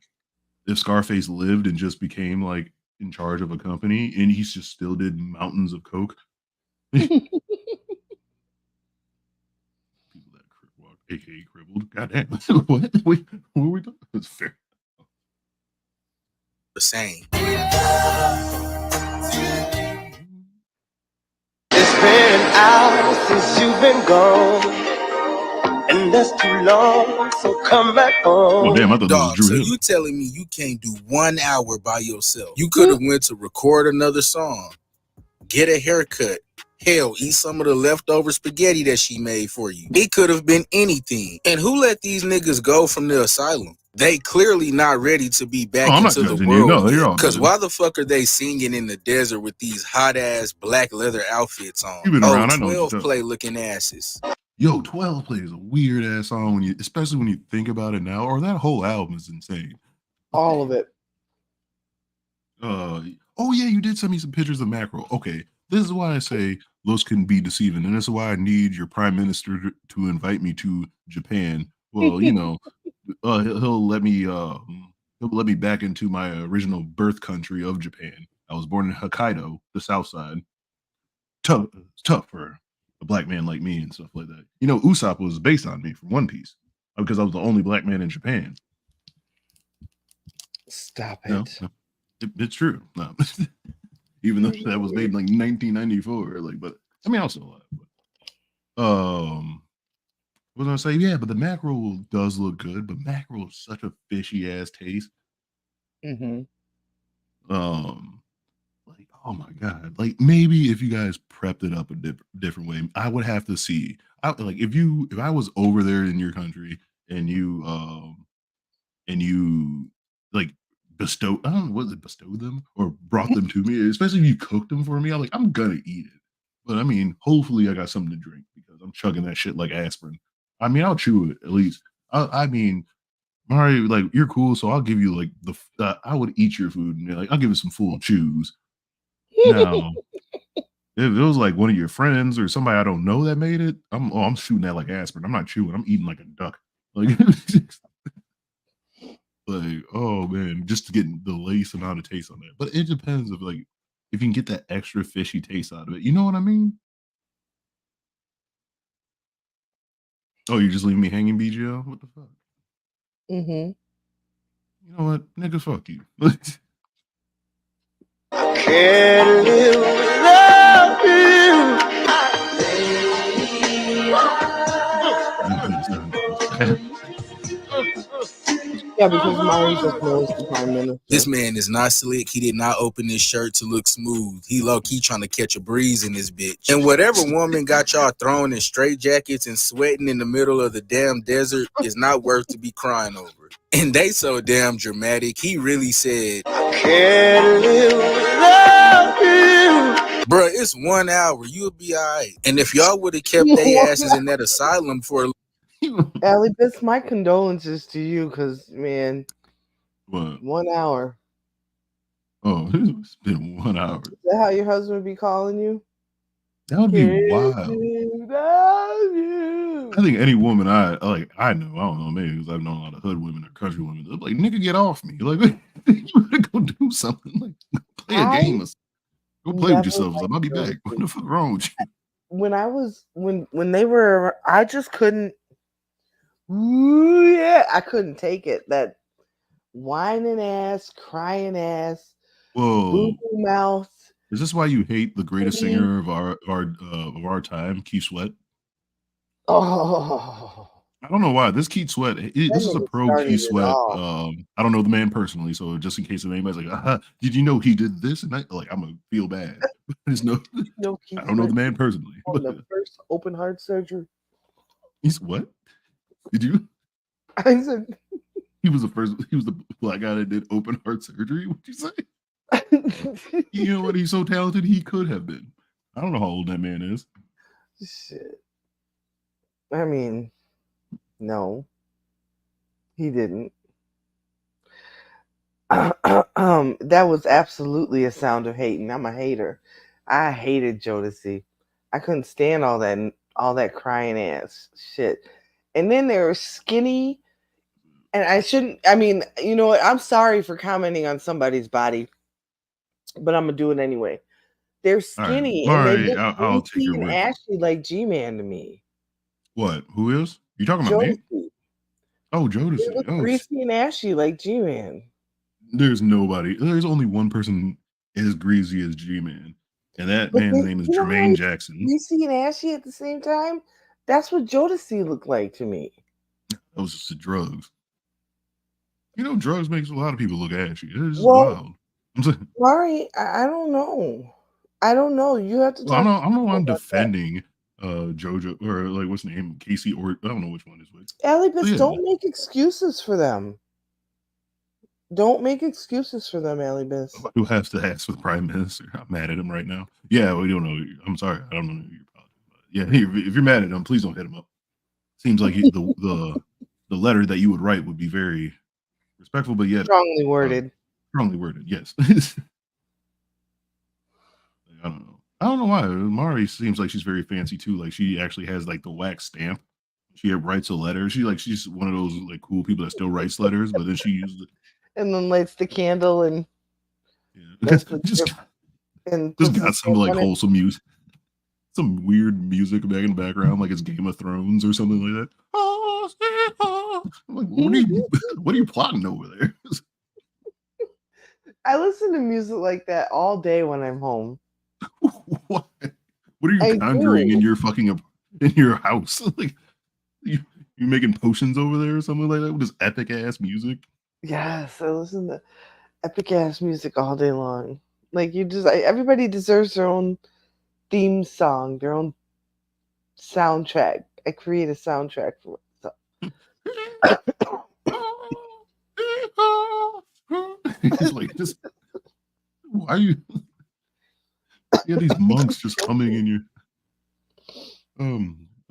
S2: if Scarface lived and just became like in charge of a company, and he just still did mountains of coke. People that walk, aka crippled. Goddamn, what were we talking? It's fair.
S4: The same.
S6: It's been an hour since you've been gone, and that's too long, so come back home.
S2: Oh, damn, I thought that was
S4: Dog,
S2: Drew
S4: so
S2: Hill.
S4: you telling me you can't do 1 hour by yourself? You could have went to record another song, get a haircut, hell, eat some of the leftover spaghetti that she made for you. It could have been anything. And who let these niggas go from the asylum? They clearly not ready to be back into the world.
S2: No, you're all
S4: because
S2: good.
S4: why the fuck are they singing in the desert with these hot ass black leather outfits on?
S2: You've been around, I know what you're
S4: 12
S2: talking
S4: play looking asses.
S2: Yo, 12 Play is a weird ass song especially when you think about it now. Or that whole album is insane.
S3: All of it.
S2: Oh yeah, you did send me some pictures of mackerel. Okay, this is why I say those can be deceiving, and this is why I need your prime minister to invite me to Japan. Well, he'll let me back into my original birth country of Japan. I was born in Hokkaido, the south side. Tough for a black man like me and stuff like that. Usopp was based on me from One Piece because I was the only black man in Japan.
S3: Stop it.
S2: No, it's true. No. even though that was made in like 1994. Like, but I mean, I'll still laugh. What was I gonna say? Yeah, but the mackerel does look good, but mackerel is such a fishy ass taste.
S3: Mm-hmm.
S2: Like, oh my god, like maybe if you guys prepped it up a different way, I would have to see. Like if I was over there in your country and you like bestow, I don't know, was it bestow them or brought them to me, especially if you cooked them for me, I'm gonna eat it. But I mean, hopefully I got something to drink because I'm chugging that shit like aspirin. I mean, I'll chew it at least. I mean, Mari, like you're cool, so I'll give you like I would eat your food and like I'll give it some full chews. Now, if it was like one of your friends or somebody I don't know that made it, I'm shooting that like aspirin. I'm not chewing. I'm eating like a duck. Like, like oh man, just to get the least amount of taste on that. But it depends if like if you can get that extra fishy taste out of it. You know what I mean? Oh, you just leaving me hanging, BGL? What the fuck?
S3: Mm-hmm.
S2: You know what, nigga? Fuck you.
S6: Can't live without you.
S3: Yeah, because Mari just knows the prime minister.
S4: This man is not slick. He did not open his shirt to look smooth. He low-key trying to catch a breeze in this bitch. And whatever woman got y'all thrown in straight jackets and sweating in the middle of the damn desert is not worth to be crying over. And they so damn dramatic. He really said,
S6: Can't live without you.
S4: bruh, it's 1 hour. You'll be all right. And if y'all would have kept their asses in that asylum for
S3: Allie, Biss, my condolences to you, because man,
S2: What?
S3: 1 hour.
S2: Oh, it's been 1 hour.
S3: Is that how your husband would be calling you?
S2: That would be
S3: Can't
S2: wild.
S3: live without you.
S2: I think any woman I know, I don't know, maybe because I've known a lot of hood women or country women. They're like, nigga, get off me. Like, you wanna go do something? Like, play a game or go play with yourself. I'll be back. What the fuck wrong with you?
S3: When I was when they were, I just couldn't. Ooh, yeah, I couldn't take it. That whining ass, crying ass,
S2: Whoa.
S3: boo boo mouth.
S2: Is this why you hate the greatest singer of our time, Keith Sweat?
S3: Oh,
S2: I don't know why. This Keith Sweat, this is a pro Keith Sweat. I don't know the man personally, so just in case if anybody's like, did you know he did this? And I'm gonna feel bad. There's no,
S3: Keith
S2: I don't know the man personally.
S3: on the first open heart surgery.
S2: He's what? Did you?
S3: I said
S2: he was the black guy that did open heart surgery. What'd you say? You know what? He's so talented, he could have been. I don't know how old that man is.
S3: Shit. I mean, no, he didn't. That was absolutely a sound of hating. I'm a hater. I hated Jodeci. I couldn't stand all that crying ass shit. And then they were skinny, and I shouldn't. I mean, you know what? I'm sorry for commenting on somebody's body, but I'm gonna do it anyway. They're skinny,
S2: all right.
S3: and they look
S2: I'll take your
S3: and
S2: word.
S3: Ashley like G-Man to me.
S2: What? Who is? You talking about me? Oh, Jodeci.
S3: They look greasy and ashy like G-Man.
S2: There's nobody. There's only one person as greasy as G-Man, and that man's name is Jermaine Jackson.
S3: Greasy and ashy at the same time. That's what Jodeci looked like to me.
S2: That was just the drugs. You know, drugs makes a lot of people look ashy. It's just wild.
S3: Mari, I don't know. I don't know. You have to talk.
S2: I'm defending JoJo or like what's the name? Casey, or I don't know which one is which.
S3: Allie, but don't make excuses for them. Don't make excuses for them, Allie Biss.
S2: Who has to ask for the prime minister? I'm mad at him right now. Yeah, we don't know. I'm sorry. I don't know your problem. But yeah, if you're mad at him, please don't hit him up. Seems like the letter that you would write would be very respectful, but yet
S3: strongly worded.
S2: Strongly worded, yes. I don't know. I don't know why. Mari seems like she's very fancy too. Like she actually has like the wax stamp. She writes a letter. She's one of those like cool people that still writes letters, but then she uses it.
S3: And then lights the candle and
S2: just got some like wholesome music, some weird music back in the background, like it's Game of Thrones or something like that. I'm like, what are you plotting over there?
S3: I listen to music like that all day when I'm home.
S2: What? What are you
S3: I
S2: conjuring
S3: do.
S2: in your fucking in your house? Like you making potions over there or something like that with this epic ass music?
S3: Yes, I listen to epic ass music all day long. Like everybody deserves their own theme song, their own soundtrack. I create a soundtrack for myself.
S2: It's like just why are you have these monks just humming in your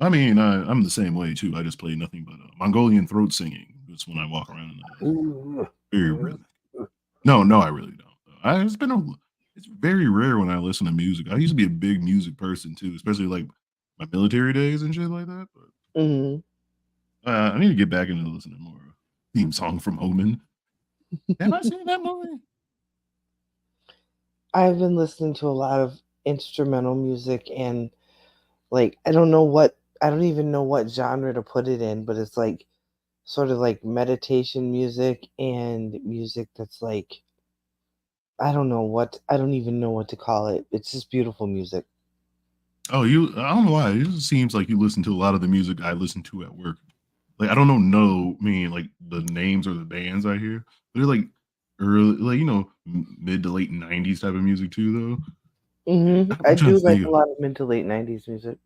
S2: I mean I'm the same way too. I just play nothing but Mongolian throat singing. That's when I walk around in the house.
S3: Ooh.
S2: Very rhythmic. No, I really don't. It's very rare when I listen to music. I used to be a big music person too, especially like my military days and shit like that. But
S3: Mhm.
S2: I need to get back into listening more. Theme song from Omen. Have I seen that movie?
S3: I've been listening to a lot of instrumental music and like I don't even know what genre to put it in, but it's like sort of like meditation music and music that's like I don't even know what to call it. It's just beautiful music.
S2: Oh, I don't know why. It just seems like you listen to a lot of the music I listen to at work. Like I don't mean like the names or the bands I hear, but they're like early, like mid to late '90s type of music too, though.
S3: I
S2: I'm trying
S3: do
S2: to
S3: like
S2: think
S3: a
S2: of
S3: lot of mid to late 90s music.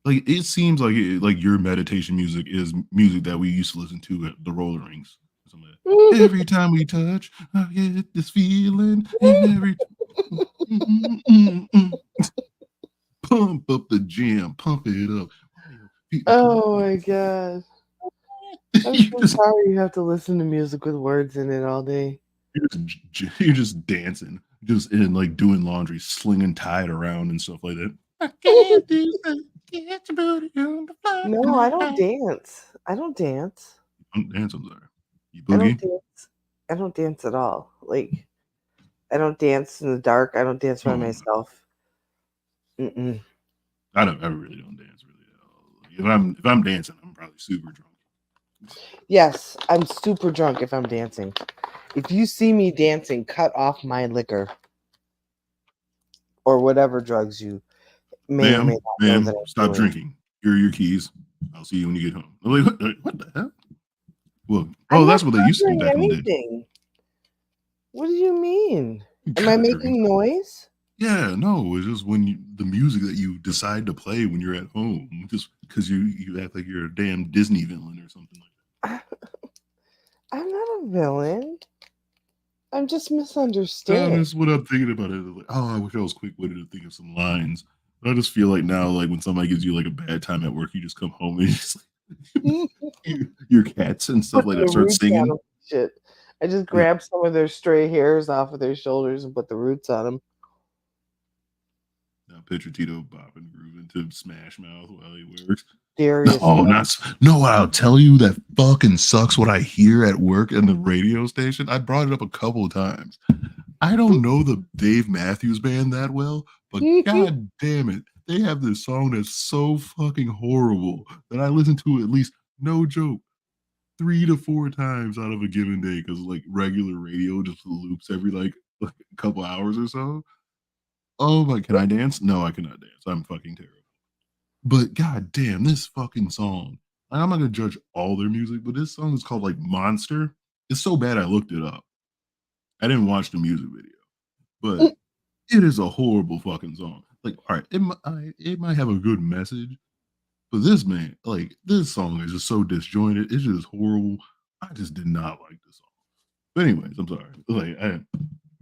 S2: like it seems like like your meditation music is music that we used to listen to at the roller rinks. Or something like that. Every time we touch, I get this feeling, and every pump up the gym, pump it up. Why your feet are
S3: Oh
S2: pumping?
S3: my god. I'm
S2: You
S3: so
S2: just
S3: sorry you have to listen to music with words in it all day.
S2: you're just dancing, just in like doing laundry, slinging Tide around and stuff like that. I can't do that. Get your booty on the floor
S3: No, I don't
S2: tonight.
S3: dance. I don't dance.
S2: Don't dance, I'm sorry. You
S3: I don't
S2: boogie?
S3: dance. I don't dance at all. Like I don't dance in the dark. I don't dance by
S2: Oh,
S3: myself. Mm-mm.
S2: I really don't dance really at all. If I'm dancing, I'm probably super drunk.
S3: Yes, I'm super drunk if I'm dancing. If you see me dancing, cut off my liquor or whatever drugs you may or may not know that I'm
S2: Stop
S3: doing.
S2: drinking. Here are your keys. I'll see you when you get home. I'm like, what the hell? Well,
S3: I'm
S2: oh,
S3: not
S2: that's what they used to do
S3: conjuring
S2: back in the day.
S3: anything. What do you mean? Am I
S2: Conjuring.
S3: making noise?
S2: Yeah, no, it's just when the music that you decide to play when you're at home, just because you act like you're a damn Disney villain or something like
S3: I'm not a villain. I'm just
S2: that.
S3: misunderstood.
S2: That's what I'm thinking about it. Like, oh, I wish I was quick witted to think of some lines. But I just feel like now, like when somebody gives you like a bad time at work, you just come home and you just your cats and stuff
S3: Put
S2: like
S3: the
S2: that start
S3: roots on
S2: singing.
S3: them. Shit. I just
S2: Yeah,
S3: grab some of their stray hairs off of their shoulders and put the roots on them.
S2: now picture Tito bopping grooving to Smash Mouth while he works.
S3: Darius
S2: No,
S3: Rucker.
S2: not no. I'll tell you that fucking sucks. What I hear at work in the radio station, I brought it up a couple of times. I don't know the Dave Matthews Band that well, but god damn it, they have this song that's so fucking horrible that I listen to at least, no joke, 3 to 4 times out of a given day because like regular radio just loops every like a couple hours or so. Oh my, can I dance? No, I cannot dance. I'm fucking terrible. But god damn, this fucking song. I'm not gonna judge all their music, but this song is called like Monster. It's so bad I looked it up. I didn't watch the music video, but it is a horrible fucking song. Like, all right, it might have a good message, but this man, like, this song is just so disjointed. It's just horrible. I just did not like this song. But anyways, I'm sorry. Like,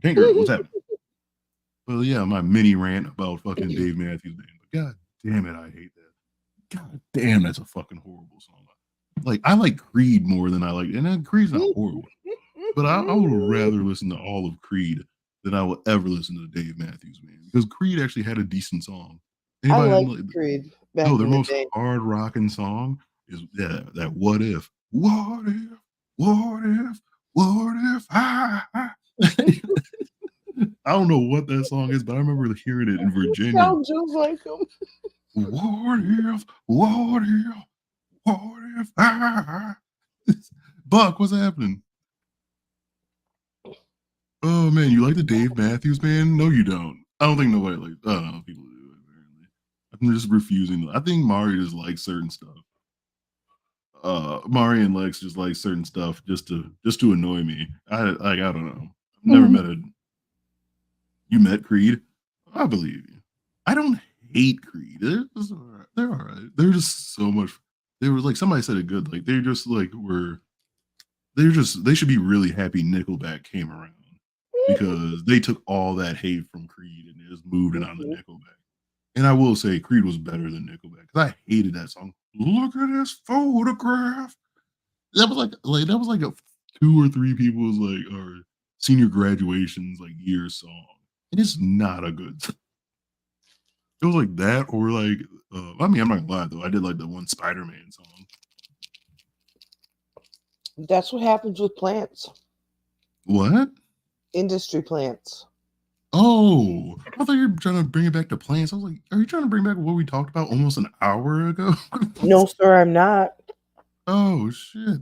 S2: Kangaroo, what's happening? Well, yeah, my mini rant about fucking Dave Matthews Band. But god damn it, I hate that. God damn, that's a fucking horrible song. Like, I like Creed more than I like, and then Creed's not horrible, but I would rather listen to all of Creed than I will ever listen to Dave Matthews Band because Creed actually had a decent song.
S3: I
S2: Anybody
S3: liked
S2: like
S3: Creed
S2: no,
S3: back
S2: their
S3: in the
S2: most
S3: day.
S2: hard rocking song is that what if, what if, what if, what if I I don't know what that song is, but I remember hearing it in Virginia.
S3: Sound just like him.
S2: What if, what if, what if I Buck, what's happening? Oh man, you like the Dave Matthews Band? No, you don't. I don't think nobody like. I don't know. People do apparently. I'm just refusing. I think Mari just likes certain stuff. Mari and Lex just like certain stuff just to annoy me. I don't know. I've never met a. You met Creed? I believe you. I don't hate Creed. They're all right. They're just so much. They were like somebody said it good. Like they just like were. They should be really happy Nickelback came around because they took all that hate from Creed and they just moved it on to Nickelback. And I will say Creed was better than Nickelback because I hated that song. Look at this photograph. That was like a 2 or 3 people's like or senior graduations like year song. And it's not a good song. It was like that or like I mean I'm not gonna lie though. I did like the one Spider-Man song.
S3: That's what happens with plants.
S2: What?
S3: Industry plants.
S2: Oh, I thought you were trying to bring it back to plants. I was like, are you trying to bring back what we talked about almost an hour ago?
S3: No, sir, I'm not.
S2: Oh shit.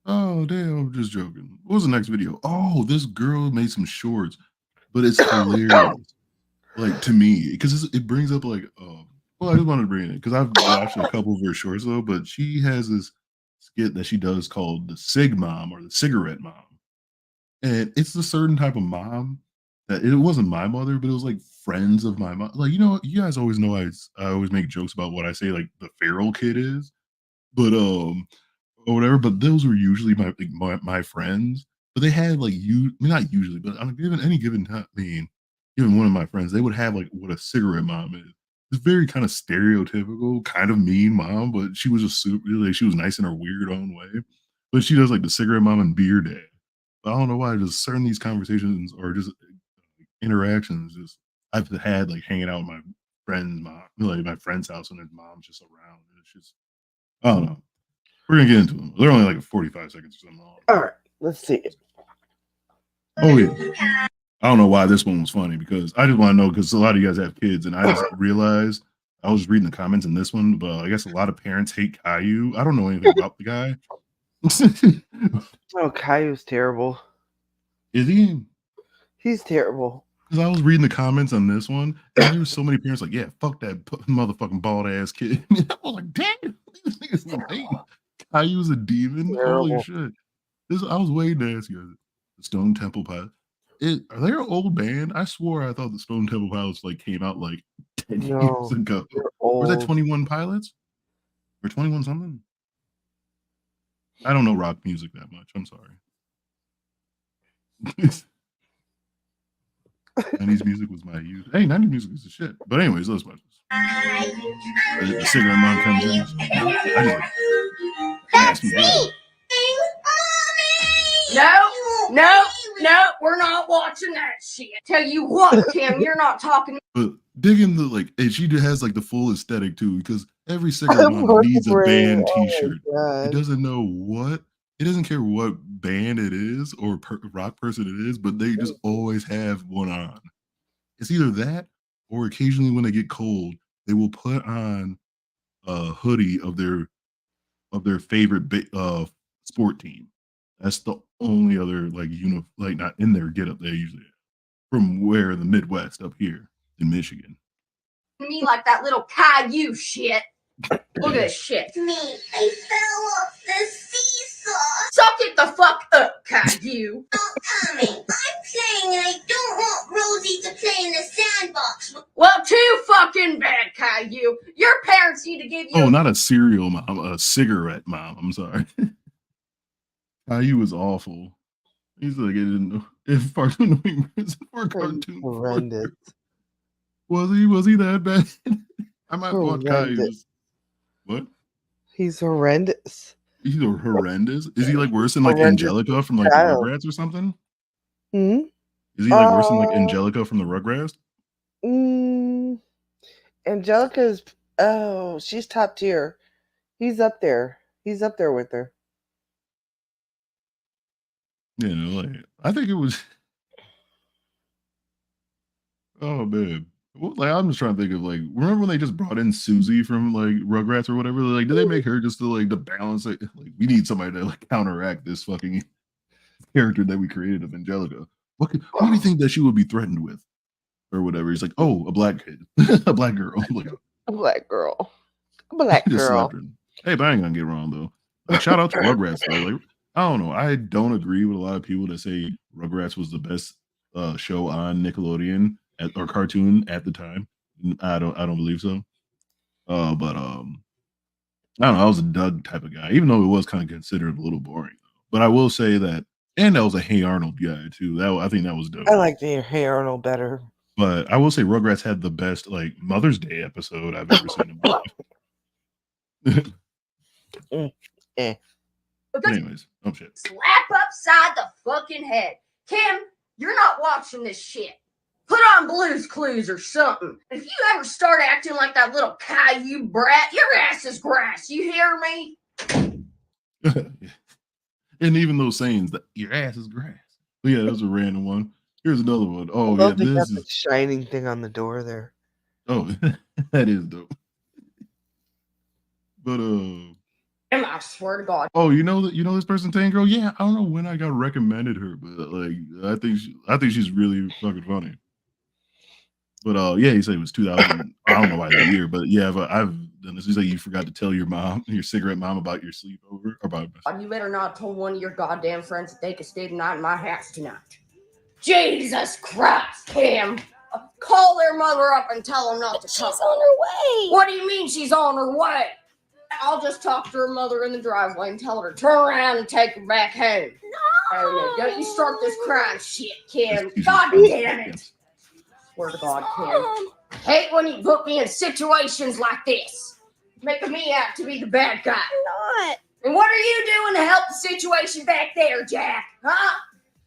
S2: Oh damn, I'm just joking. What was the next video? Oh, this girl made some shorts, but it's hilarious. Like to me, because it brings up like, well, I just wanted to bring it in because I've watched a couple of her shorts though, but she has this skit that she does called the Sig Mom or the Cigarette Mom. And it's a certain type of mom that it wasn't my mother, but it was like friends of my mom. Like, you know, you guys always know I always make jokes about what I say, like the feral kid is, but or whatever. But those were usually my friends. But they had like not usually, but on a given any given time, I mean, given one of my friends, they would have like what a cigarette mom is. It's very kind of stereotypical, kind of mean mom, but she was just super. Like, she was nice in her weird own way. But she does like the cigarette mom and beer dad. I don't know why. Just certain these conversations or just interactions. Just I've had like hanging out with my friend's mom, like my friend's house, and his mom's just around. And it's just I don't know. We're gonna get into them. They're only like 45 seconds or something long.
S3: All right, let's see.
S2: Oh yeah. I don't know why this one was funny because I just want to know because a lot of you guys have kids, and I just realized I was reading the comments in this one, but I guess a lot of parents hate Caillou. I don't know anything about the guy.
S3: Oh, Caillou's terrible.
S2: Is he?
S3: He's terrible.
S2: Because I was reading the comments on this one, and there were so many parents like, "Yeah, fuck that motherfucking bald ass kid." I was like, "Damn, these niggas hate Caillou's a demon."
S3: Terrible.
S2: Holy shit! I was waiting to ask you guys. The Stone Temple Pilots. Are they an old band? I swore I thought the Stone Temple Pilots like came out like 10 years ago.
S3: They're
S2: Or was that
S3: old.
S2: 21 Pilots? Or 21 something? I don't know rock music that much. I'm sorry. 90s music was my youth. Hey, 90s music is the shit. But anyways, let's watch this. The cigarette mom comes in. I just like,
S7: That's me. No, we're not watching that shit. Tell you what, Tim, you're not talking.
S2: But digging the like, and she has like the full aesthetic too, because every cigarette mom needs a band T-shirt. It doesn't know what, it doesn't care what band it is or rock person it is, but they just always have one on. It's either that or occasionally when they get cold, they will put on a hoodie of their favorite sport team. That's the only other like like not in their get up they usually have. From where in the Midwest up here in Michigan.
S7: Me like that little Caillou shit. Look at this shit. Me, I fell off the seesaw. Suck it the fuck up, Caillou. Oh, Tommy, I'm playing and I don't want Rosie to play in the sandbox. Well, too fucking bad, Caillou. Your parents need to give you.
S2: Oh, not a cereal mom, a cigarette mom. I'm sorry. Caillou was awful. He's like it's far too for a cartoon.
S3: Horrendous.
S2: Was he that bad? I might watch Caillou. What?
S3: He's horrendous.
S2: He's horrendous. Is he like worse than like Angelica from like the Rugrats or something?
S3: Hmm?
S2: Is he like worse than like Angelica from the Rugrats?
S3: Angelica's she's top tier. He's up there. He's up there with her.
S2: Yeah, like I think it was. Oh man, well, like I'm just trying to think of like remember when they just brought in Susie from like Rugrats or whatever? Like, did they make her just to like the balance? Like we need somebody to like counteract this fucking character that we created of Angelica. What do you think that she would be threatened with, or whatever? He's like, oh, a black kid, a black girl. Like,
S3: A black girl. A black
S2: just
S3: girl.
S2: slapped her. Hey, but I ain't gonna get wrong though. Like, shout out to Rugrats though. Like, I don't know. I don't agree with a lot of people that say Rugrats was the best show on Nickelodeon or cartoon at the time. I don't believe so. But I don't know. I was a Doug type of guy, even though it was kind of considered a little boring. But I will say that, and that was a Hey Arnold guy too. I think that was dope.
S3: I like the Hey Arnold better.
S2: But I will say Rugrats had the best like Mother's Day episode I've ever seen in my life.
S3: Eh.
S2: But anyways, oh shit.
S7: Slap upside the fucking head. Kim, you're not watching this shit. Put on Blue's Clues or something. If you ever start acting like that little Caillou brat, your ass is grass. You hear me?
S2: And even those sayings that your ass is grass. But yeah, that's a random one. Here's another one. Oh
S3: I love
S2: yeah,
S3: they got
S2: this
S3: the
S2: is
S3: shining thing on the door there.
S2: oh that is dope. But
S7: I swear to God.
S2: oh, you know this person Tango? Yeah, I don't know when I got recommended her, but like I think she's really fucking funny. But yeah, he said it was 2000. I don't know why the year, but yeah, but I've done this. He said you forgot to tell your mom, your cigarette mom, about your sleepover or about.
S7: You better not tell one of your goddamn friends that they could stay the night in my house tonight. Jesus Christ, Kim. Call their mother up and tell them not to come.
S1: She's on her way.
S7: What do you mean she's on her way? I'll just talk to her mother in the driveway and tell her to turn around and take her back home. No, don't you start this crying shit, Kim. God damn it. Swear to God, Kim. Hate when you put me in situations like this. Making me out to be the bad guy.
S1: Not.
S7: And what are you doing to help the situation back there, Jack? Huh?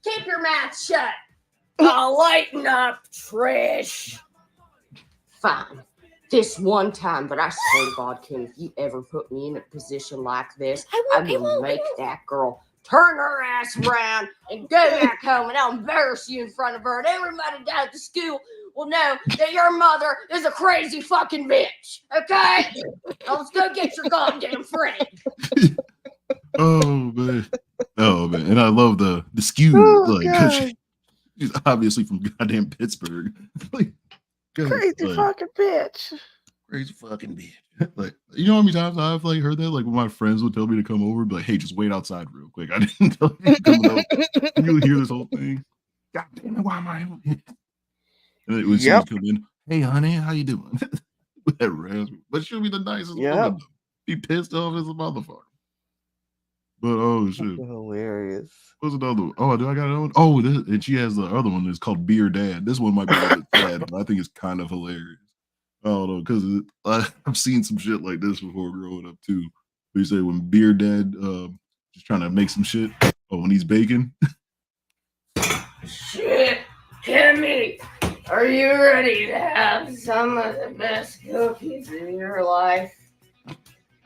S7: Keep your mouth shut. I'll lighten up, Trish. Fine. This one time, but I swear to God, Kim, if you ever put me in a position like this, I will make that girl turn her ass around and go back home, and I'll embarrass you in front of her, and everybody down at the school will know that your mother is a crazy fucking bitch. Okay? Now let's go get your goddamn friend.
S2: Oh man, and I love the skew, like 'cause she's obviously from goddamn Pittsburgh. Like,
S3: Crazy fucking bitch.
S2: Crazy fucking bitch. Like, you know how many times I've like heard that? Like when my friends would tell me to come over, be like, hey, just wait outside real quick. I didn't tell you to come over. You'll hear this whole thing. God damn it, why am I over here? And it would come in, hey honey, how you doing? With that raspberry. But she'll be the nicest woman. Be pissed off as a motherfucker. But oh shit.
S3: Hilarious.
S2: What's another one? Oh, do I got another one? Oh, and she has the other one that's called Beer Dad. This one might be a little bit sad, but I think it's kind of hilarious. I don't know, because I've seen some shit like this before growing up too. You say when Beer Dad just trying to make some shit, when he's baking.
S7: Shit, Kimmy, are you ready to have some of the best cookies in your life?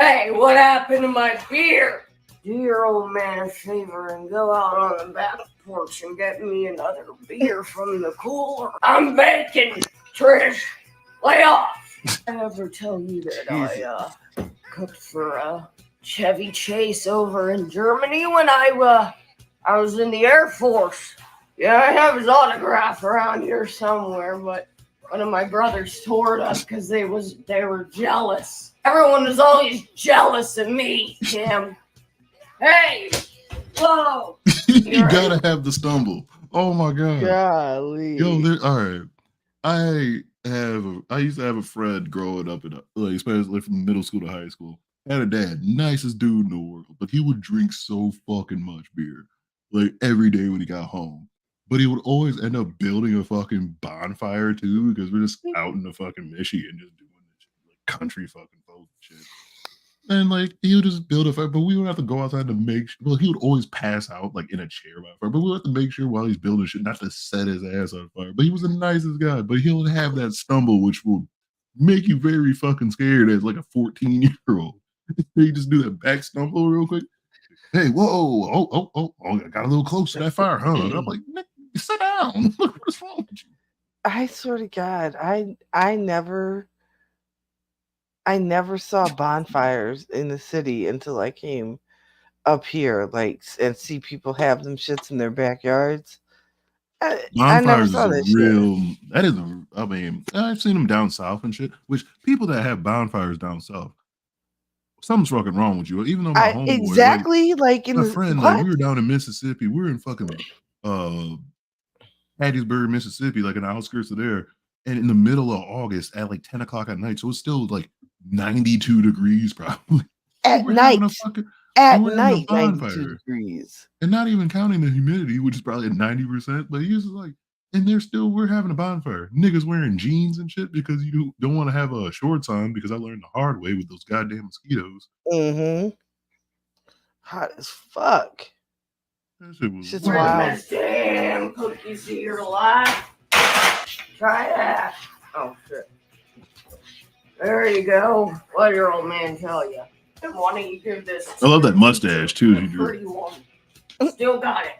S7: Hey, what happened to my beer? Do your old man a favor and go out on the back porch and get me another beer from the cooler. I'm baking, Trish. Lay off. I ever tell you that I cooked for Chevy Chase over in Germany when I was in the Air Force. Yeah, I have his autograph around here somewhere, but one of my brothers tore it up because they were jealous. Everyone was always jealous of me, Kim. Hey, whoa!
S2: You gotta have the stumble. Oh my god.
S3: Golly.
S2: Yo, all right. I used to have a friend growing up especially from middle school to high school. Had a dad, nicest dude in the world, but he would drink so fucking much beer, like every day when he got home. But he would always end up building a fucking bonfire too, because we're just out in the fucking Michigan just doing this shit, like country fucking folk shit. And like he would just build a fire, but we would have to go outside to make sure. Well, he would always pass out like in a chair by fire, but we would have to make sure while he's building shit not to set his ass on fire. But he was the nicest guy. But he'll have that stumble, which will make you very fucking scared as like a 14-year-old. He just do that back stumble real quick. Hey, whoa, I got a little close to that fire, huh? And I'm like, sit down. Look, what's wrong with you?
S3: I swear to God, I never saw bonfires in the city until I came up here, and see people have them shits in their backyards. I never
S2: Bonfires is
S3: saw
S2: a
S3: that shit.
S2: real. That is a. I mean, I've seen them down south and shit. Which people that have bonfires down south, something's fucking wrong with you. Even though my homeboy,
S3: Exactly, like in
S2: my
S3: the
S2: friend,
S3: what?
S2: like we were down in Mississippi. We were in fucking Hattiesburg, Mississippi, like in the outskirts of there. And in the middle of August at like 10 o'clock at night. So it's still like 92 degrees probably.
S3: At
S2: We're having
S3: night.
S2: a fucking
S3: At
S2: we're having a
S3: night, 92
S2: bonfire.
S3: degrees.
S2: And not even counting the humidity, which is probably at 90%, but he's like, and we're having a bonfire. Niggas wearing jeans and shit because you don't want to have shorts on because I learned the hard way with those goddamn mosquitoes.
S3: Mm-hmm. Hot as fuck.
S2: That shit was
S3: Shit's
S2: wild.
S3: wild.
S7: Damn cookies here alive. Try that. Oh shit. There you go. What did your old man tell you? Why don't you give this?
S2: I love that mustache too. He drew.
S7: Pretty woman. Still got it.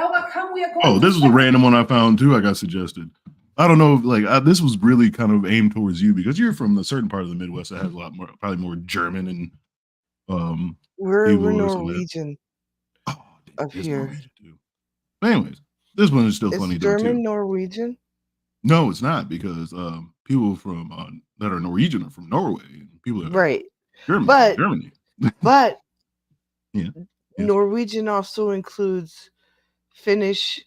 S8: Laura, come, we are going.
S2: Oh, this was a random one I found too. I got suggested. I don't know, like this was really kind of aimed towards you because you're from a certain part of the Midwest that has a lot more, probably more German and
S3: We're
S2: evil or something.
S3: Norwegian
S2: Oh,
S3: up
S2: it's
S3: here.
S2: Norwegian too. But anyways, this one is still
S3: It's
S2: funny though
S3: German
S2: too.
S3: Norwegian.
S2: No, it's not because people from that are Norwegian are from Norway. And people that are
S3: Right.
S2: German
S3: But-
S2: from Germany.
S3: But
S2: Yeah.
S3: Norwegian also includes Finnish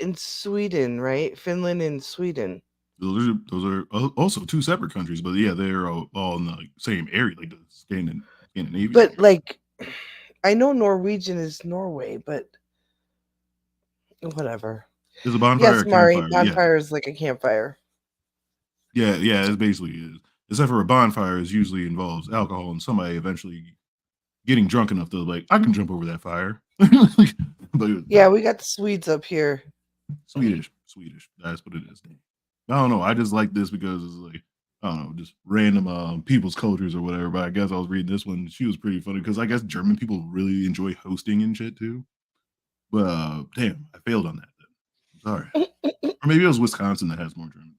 S3: and Sweden, right? Finland and Sweden.
S2: Those are also two separate countries, but yeah, they're all in the same area, like the Scandinavian.
S3: But like, I know Norwegian is Norway, but whatever.
S2: Is a bonfire
S3: Yes,
S2: a
S3: Mari,
S2: campfire?
S3: bonfire is like a campfire.
S2: Yeah, it basically is. Except for a bonfire is usually involves alcohol and somebody eventually getting drunk enough to like, I can jump over that fire. But
S3: Yeah, we got the Swedes up here.
S2: Swedish. That's what it is. I don't know. I just like this because it's like, I don't know, just random people's cultures or whatever. But I guess I was reading this one. She was pretty funny because I guess German people really enjoy hosting and shit too. But damn, I failed on that. I'm sorry. Or maybe it was Wisconsin that has more German.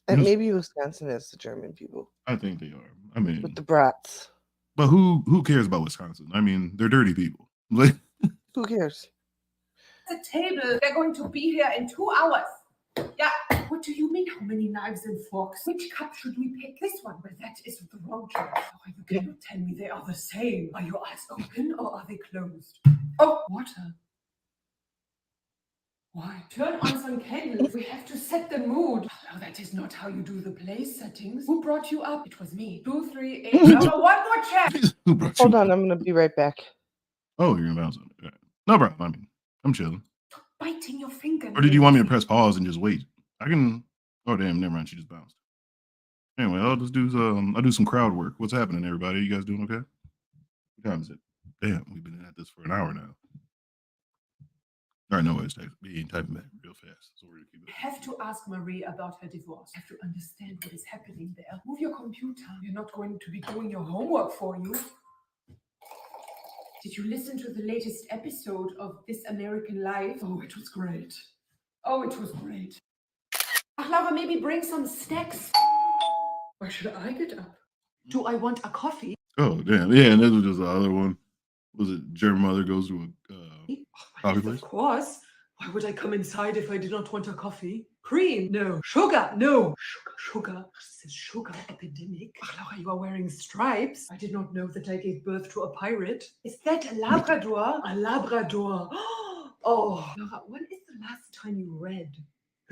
S3: And maybe Wisconsin has the German people
S2: I think they are. I mean,
S3: with the brats.
S2: but who cares about Wisconsin? I mean, they're dirty people. Like,
S3: Who cares?
S8: The table, they're going to be here in 2 hours. Yeah, what do you mean, how many knives and forks? Which cup should we pick? This one, but that is the wrong choice. Oh, you cannot tell me they are the same. Are your eyes open or are they closed? Oh, water. Why? Turn on some candles. We have to set the mood. Oh, that is not how you do the place settings. Who brought you up? It was me. 2, 3, 8. Number one more check.
S2: who brought you
S3: Hold
S2: up?
S3: on, I'm gonna be right back.
S2: Oh, you're gonna bounce on it. All right. No problem. I mean, I'm chilling.
S8: Biting your finger.
S2: Or did you want me to press pause and just wait? I can. Oh damn, never mind. She just bounced. Anyway, I'll do some crowd work. What's happening, everybody? You guys doing okay? What time is it? Damn, we've been at this for an hour now. All right, no worries. Typing back real fast. So we're gonna keep it.
S8: I have to ask Marie about her divorce. I have to understand what is happening there. Move your computer. We're not going to be doing your homework for you. Did you listen to the latest episode of This American Life? Oh, it was great. Oh, it was great. Laura, maybe bring some snacks. Why should I get up? Do I want a coffee?
S2: Oh damn, yeah. And this was just the other one. Was it German mother goes to a coffee
S8: Yes,
S2: place?
S8: of course. Why would I come inside if I did not want a coffee? Cream? No. Sugar? No. Sugar. This is sugar epidemic. Laura, you are wearing stripes. I did not know that I gave birth to a pirate. Is that a Labrador? A Labrador. Oh, Laura, when is the last time you read?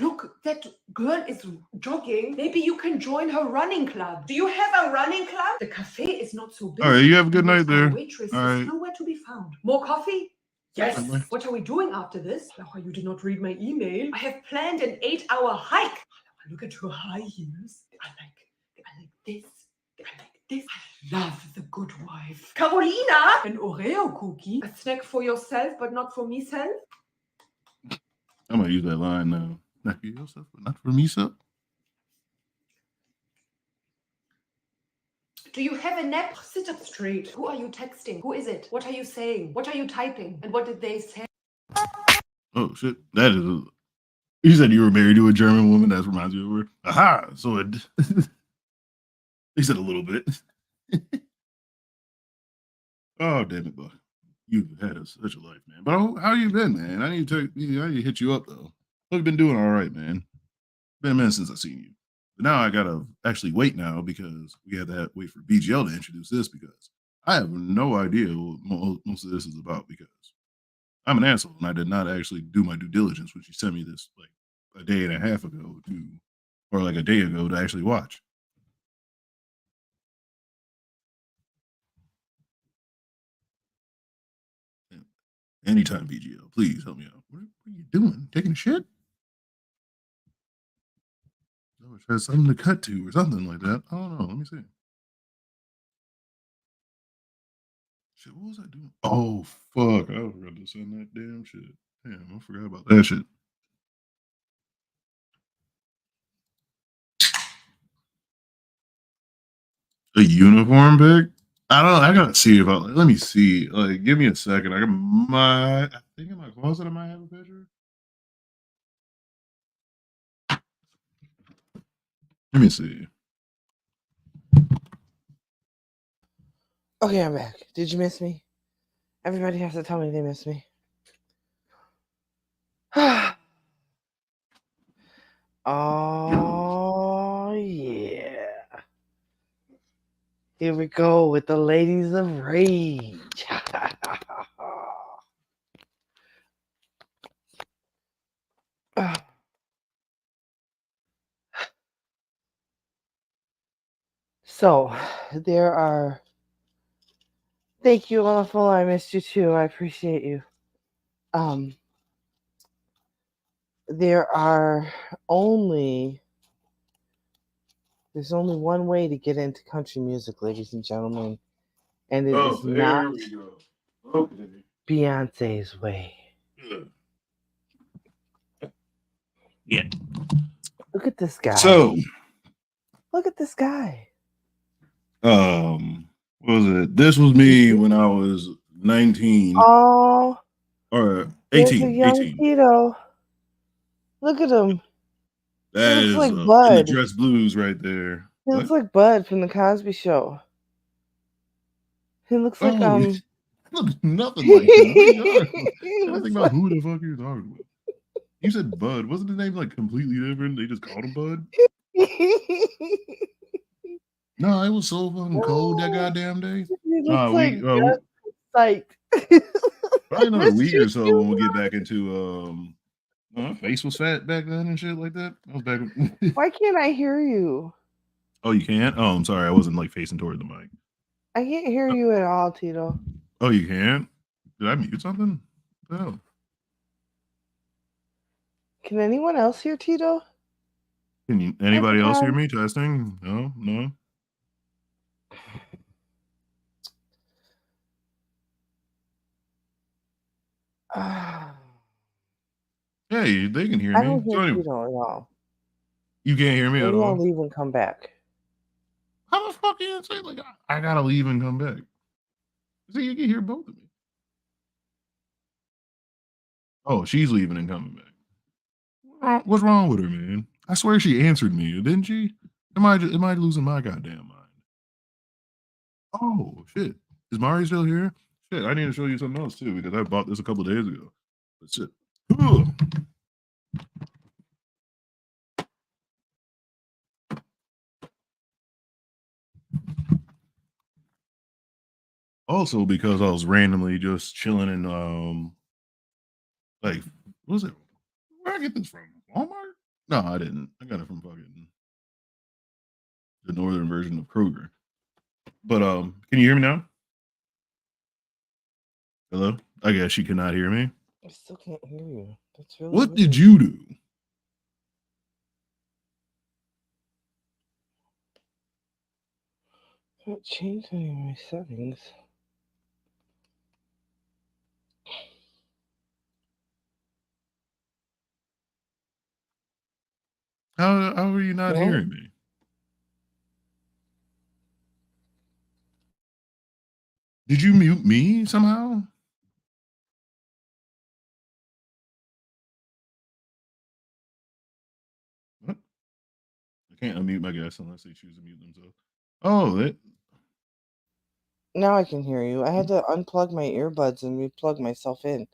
S8: Look, that girl is jogging. Maybe you can join her running club. Do you have a running club? The cafe is not so big.
S2: All right, you have a good night
S8: Our
S2: there.
S8: waitress
S2: All right.
S8: is nowhere to be found. More coffee? Yes.
S2: Bye-bye.
S8: What are we doing after this? Laura, you did not read my email. I have planned an 8-hour hike. Laura, look at your high heels. I like this. I like this. I love the good wife. Carolina! An Oreo cookie. A snack for yourself, but not for me self.
S2: I might use that line now. Not for yourself, but not for me, so.
S8: Do you have a nap? Sit up straight. Who are you texting? Who is it? What are you saying? What are you typing? And what did they say?
S2: Oh shit, that is. You said you were married to a German woman. That reminds me of her. Aha! So it. He said a little bit. Oh damn it, boy. You've had such a life, man. But how you been, man? I need to hit you up though. I've been doing all right, man. Been a minute since I've seen you. But now I gotta actually wait now because we had to wait for BGL to introduce this because I have no idea what most of this is about because I'm an asshole and I did not actually do my due diligence when she sent me this like a day and a half ago or like a day ago to actually watch. Anytime BGL, please help me out. What are you doing? Taking a shit? Oh, it has something to cut to or something like that. I don't know. Let me see. Shit, what was I doing? Oh fuck! I forgot to send that damn shit. Damn, I forgot about that shit. A uniform pick? I don't. I gotta see if I. Let me see. Like, give me a second. I think in my closet I might have a picture. Let me see.
S3: Okay, I'm back. Did you miss me? Everybody has to tell me they miss me. Oh, yeah. Here we go with the ladies of rage. So, there are. Thank you, Awful. I missed you too. I appreciate you. There are only. There's only one way to get into country music, ladies and gentlemen, and it is not
S2: we go. Okay.
S3: Beyonce's way.
S2: Yeah.
S3: Look at this guy.
S2: So,
S3: Look at this guy.
S2: what was it? This was me when I was 19
S3: Oh,
S2: or
S3: there's
S2: 18.
S3: a young
S2: 18.
S3: Tito. Look at him.
S2: That
S3: looks
S2: is
S3: like
S2: in the
S3: Bud.
S2: dress blues right there.
S3: He
S2: What?
S3: looks like Bud from the Cosby Show. He looks like
S2: He looks nothing like him. What are you talking about?
S3: he
S2: I
S3: looks
S2: think about
S3: like
S2: who the fuck you're talking about. You said Bud. Wasn't his name like completely different? They just called him Bud? No, it was so fucking cold that goddamn day.
S3: he looks like Gus Sight.
S2: Probably another week or so when we get
S3: Why
S2: back into my face was fat back then and shit like that. I was back.
S3: can't I hear you?
S2: Oh, you can't? Oh, I'm sorry. I wasn't like facing toward the mic.
S3: I can't hear you at all, Tito.
S2: Oh, you can't? Did I mute something? What the hell?
S3: Can anyone else hear Tito?
S2: Anybody else hear me? Testing? No. Hey, they can hear
S3: I
S2: me.
S3: don't hear
S2: So anyway,
S3: Tito at all.
S2: you can't hear me
S3: Maybe
S2: at
S3: I'll
S2: all.
S3: leave and come back.
S2: How the fuck you say like I gotta leave and come back? See, you can hear both of me. Oh, she's leaving and coming back. What's wrong with her, man? I swear she answered me, didn't she? Am I losing my goddamn mind? Oh shit. Is Mari still here? Shit, I need to show you something else too, because I bought this a couple days ago. But shit. Ugh. Also because I was randomly just chilling in like what was it? Where did I get this from? Walmart? No, I didn't. I got it from fucking the northern version of Kroger. But can you hear me now? Hello? I guess she cannot hear me.
S3: I still can't hear you. That's really
S2: What
S3: weird.
S2: did you do?
S3: I haven't changed any of my settings.
S2: How are you not
S3: What?
S2: hearing me? Did you mute me somehow? What? I can't unmute my guests unless they choose to mute themselves. Oh,
S3: Now I can hear you. I had to unplug my earbuds and replug myself in.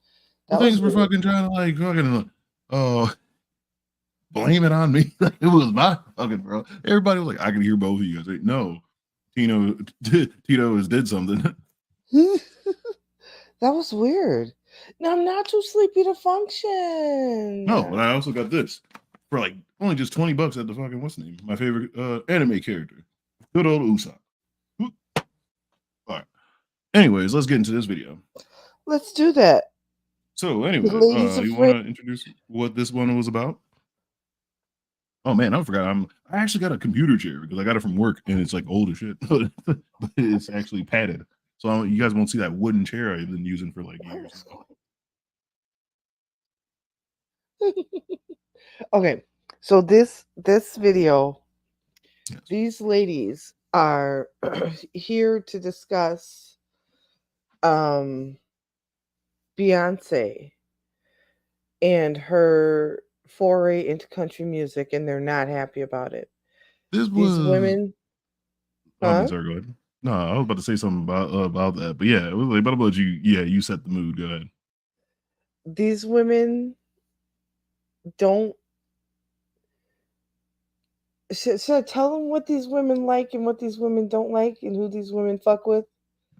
S2: Well,
S3: That was
S2: thanks for
S3: weird.
S2: fucking trying to like fucking blame it on me. Like, it was my fucking bro. Everybody was like, I can hear both of you guys. Like, no, Tito has did something.
S3: That was weird. Now I'm not too sleepy to function.
S2: No, but I also got this for like only just $20 at the fucking what's the name? My favorite anime character. Good old Usopp. All right. Anyways, let's get into this video.
S3: Let's do that.
S2: So
S3: The
S2: anyway,
S3: ladies
S2: you
S3: afraid.
S2: want to introduce what this one was about? Oh man, I forgot. I actually got a computer chair because I got it from work and it's like old as shit, but it's actually padded. So you guys won't see that wooden chair I've been using for like years.
S3: Okay, so this video,
S2: Yes.
S3: these ladies are here to discuss Beyonce and her foray into country music, and they're not happy about it.
S2: This
S3: These
S2: was.
S3: women,
S2: Oh, I mean,
S3: huh?
S2: sorry. Go ahead. No, I was about to say something about that, but yeah, it was like, but about you? Yeah, you set the mood. Go ahead.
S3: These women don't. Should I tell them what these women like and what these women don't like, and who these women fuck with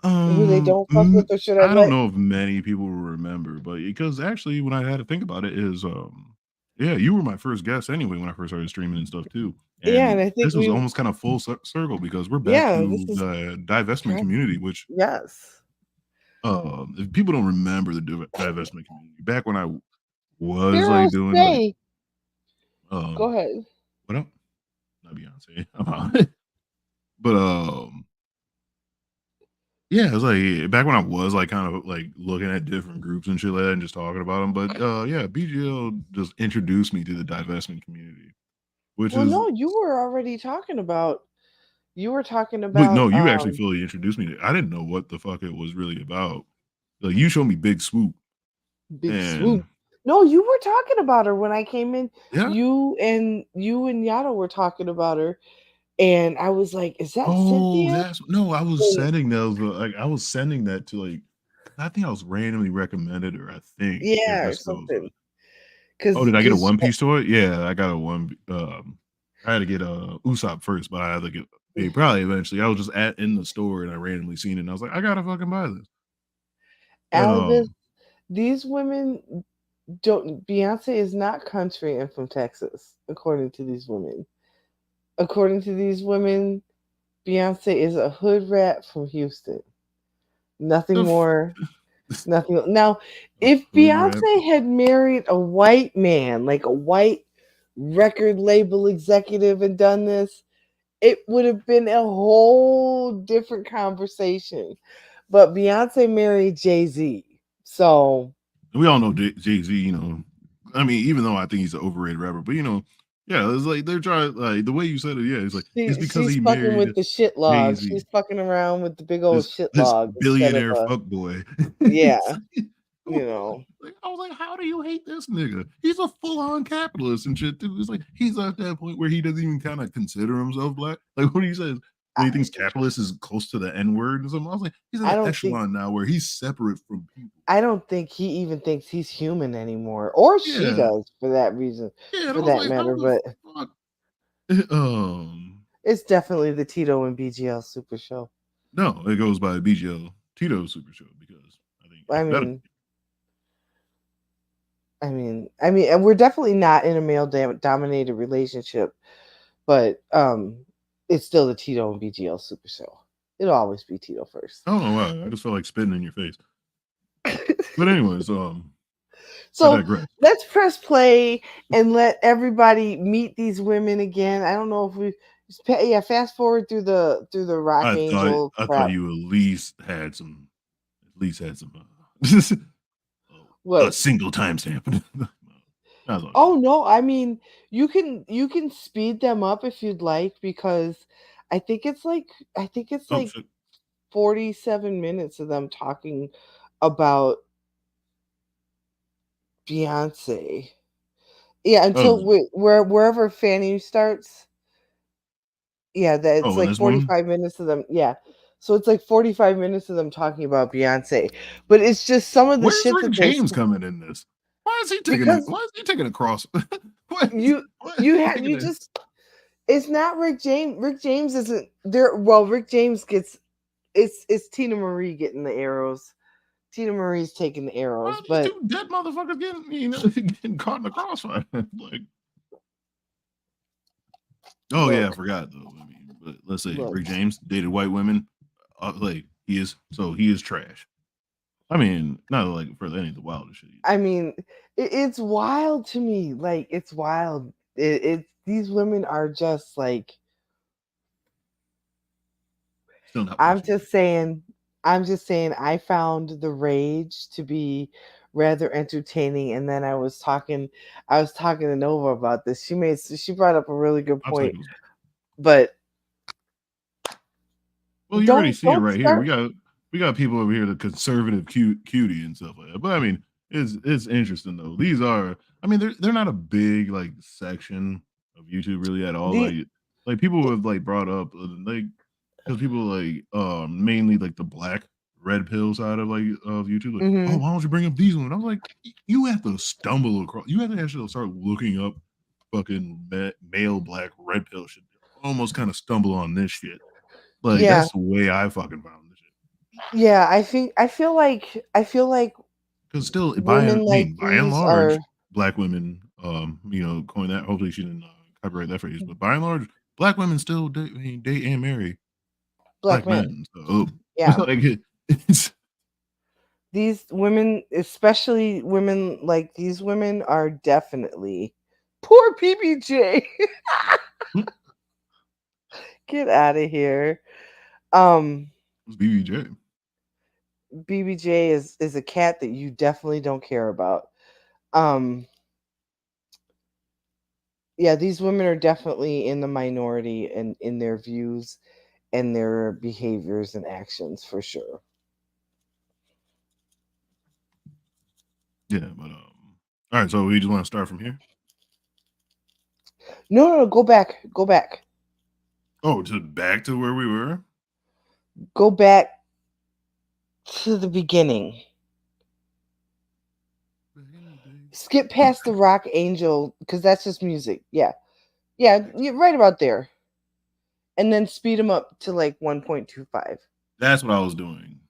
S3: and who they don't fuck with, or should I
S2: I don't
S3: let?
S2: know if many people will remember, but because actually, when I had to think about it, is yeah, you were my first guest anyway when I first started streaming and stuff too,
S3: Yeah, and
S2: and
S3: I think
S2: this was
S3: we.
S2: almost kind of full circle because we're back
S3: Yeah, this
S2: to
S3: is
S2: the divestment community, which
S3: yes.
S2: if people don't remember the divestment community, back when I was
S3: Hero
S2: like doing like
S3: say. Go
S2: um
S3: ahead.
S2: what up? Not Beyonce, I'm out. But yeah, it was like back when I was like kind of like looking at different groups and shit like that and just talking about them. But yeah, BGL just introduced me to the divestment community, which
S3: Well,
S2: is
S3: no, you were already talking about. You were talking
S2: but
S3: about
S2: no, you actually fully introduced me to. I didn't know what the fuck it was really about. Like you showed me Big Swoop,
S3: Big
S2: and
S3: Swoop. No, you were talking about her when I came in.
S2: yeah,
S3: You and Yato were talking about her, and I was like, "Is that
S2: oh,
S3: Cynthia?"
S2: that's no, I was
S3: And
S2: sending those. Like I was sending that to like, I think I was randomly recommended her. I think
S3: yeah, or
S2: just goes.
S3: something.
S2: Oh,
S3: Because
S2: did I get a One Piece toy? Yeah, I got a one. I had to get a Usopp first, but I had to get probably eventually. I was just in the store and I randomly seen it, and I was like, I gotta fucking buy this. But
S3: Alice, these women don't. Beyonce is not country and from Texas, according to these women. According to these women, Beyonce is a hood rat from Houston. Nothing more, nothing. Now, if
S2: hood rap.
S3: Beyonce had married a white man, like a white record label executive, and done this, it would have been a whole different conversation. But Beyonce married Jay-Z. So
S2: We all know Jay Z. You know, I mean, even though I think he's an overrated rapper, but you know, yeah, it's like they're trying. Like the way you said it, yeah, it's like it's because
S3: she's
S2: he
S3: fucking
S2: married
S3: with the shit
S2: Jay
S3: log.
S2: Z,
S3: She's fucking around with the big old shit
S2: this
S3: log instead of
S2: billionaire
S3: a
S2: fuck boy.
S3: yeah, you know.
S2: Like, I was like, how do you hate this nigga? He's a full-on capitalist and shit too. It's like he's at that point where he doesn't even kind of consider himself black. Like when he says
S3: I,
S2: when he thinks capitalist is close to the N-word and something, I was like, he's in
S3: I
S2: an
S3: don't think
S2: echelon now where he's separate from people.
S3: I don't think he even thinks he's human anymore, or she
S2: Yeah,
S3: does for that reason,
S2: yeah. And I
S3: for
S2: was
S3: that
S2: like, how
S3: matter.
S2: the
S3: But
S2: fuck?
S3: it's definitely the Tito and BGL Super Show.
S2: No, it goes by BGL Tito Supershow because I think
S3: I
S2: it's better.
S3: mean, and we're definitely not in a male dominated relationship, but it's still the Tito and BGL Super Show. It'll always be Tito first.
S2: I don't know why. I just felt like spitting in your face. But anyways, I
S3: So
S2: digress.
S3: let's press play and let everybody meet these women again. I don't know if we, yeah, fast forward through the Rock Angel
S2: I thought
S3: crap.
S2: you at least had some a
S3: What?
S2: single timestamp.
S3: Oh no, I mean you can speed them up if you'd like, because I think it's like
S2: Oh shit.
S3: 47 minutes of them talking about Beyonce. Yeah, until
S2: Oh,
S3: wherever Fanny starts. Yeah, that's
S2: oh, and
S3: like
S2: this woman?
S3: 45 minutes of them. Yeah. So it's like 45 minutes of them talking about Beyonce. But it's just some of the
S2: Where's
S3: shit
S2: Rick
S3: that they
S2: James coming in this? Why is he taking
S3: because
S2: Why is he taking a cross? Why is
S3: you you had
S2: taking
S3: you
S2: a-
S3: just it's not Rick James. Rick James isn't there. Well, Rick James gets it's Tina Marie getting the arrows. Tina Marie's taking the
S2: Why
S3: arrows,
S2: are these
S3: but
S2: two dead motherfuckers getting caught in the crossfire? Like, oh yeah, I
S3: look,
S2: forgot though. I mean, but let's say
S3: look.
S2: Rick James dated white women. Like he is trash. I mean, not like for any of the wildest shit.
S3: I mean, it's wild to me. Like it's wild. These women are just like
S2: Still not
S3: I'm
S2: watching.
S3: just saying. I'm just saying. I found the rage to be rather entertaining, and then I was talking to Nova about this. She brought up a really good
S2: I'll take
S3: point,
S2: it.
S3: but
S2: Well, you already see it
S3: don't
S2: right here. We
S3: start.
S2: got people over here, the conservative cutie and stuff like that. But I mean, it's interesting though. These are, I mean, they're not a big like section of YouTube really at all.
S3: The
S2: Like people have like brought up like because people like mainly like the black red pill side of like of YouTube. Like, oh,
S3: mhm.
S2: why don't you bring up these ones? I was like, you have to stumble across. You have to actually start looking up fucking male black red pill shit. Almost kind of stumble on this shit. Like
S3: Yeah,
S2: that's the way I fucking found this shit.
S3: yeah. I feel like
S2: Because still,
S3: women like
S2: by and
S3: these are
S2: large, black women, coin that. Hopefully, she didn't copyright that phrase. But by and large, black women still date and marry
S3: black
S2: black
S3: men.
S2: men. So,
S3: Yeah.
S2: like, it's
S3: These women, especially women like these women, are definitely poor PBJ. Get out of here.
S2: it's BBJ.
S3: BBJ is a cat that you definitely don't care about. Um, yeah, these women are definitely in the minority in their views and their behaviors and actions for sure.
S2: Yeah, but all right. So we just want to start from here.
S3: No, go back, go back,
S2: Oh, to back to where we were.
S3: go back to the beginning. Skip past the Rock Angel because that's just music. Yeah, you're right about there. And then speed them up to like 1.25.
S2: That's what I was doing.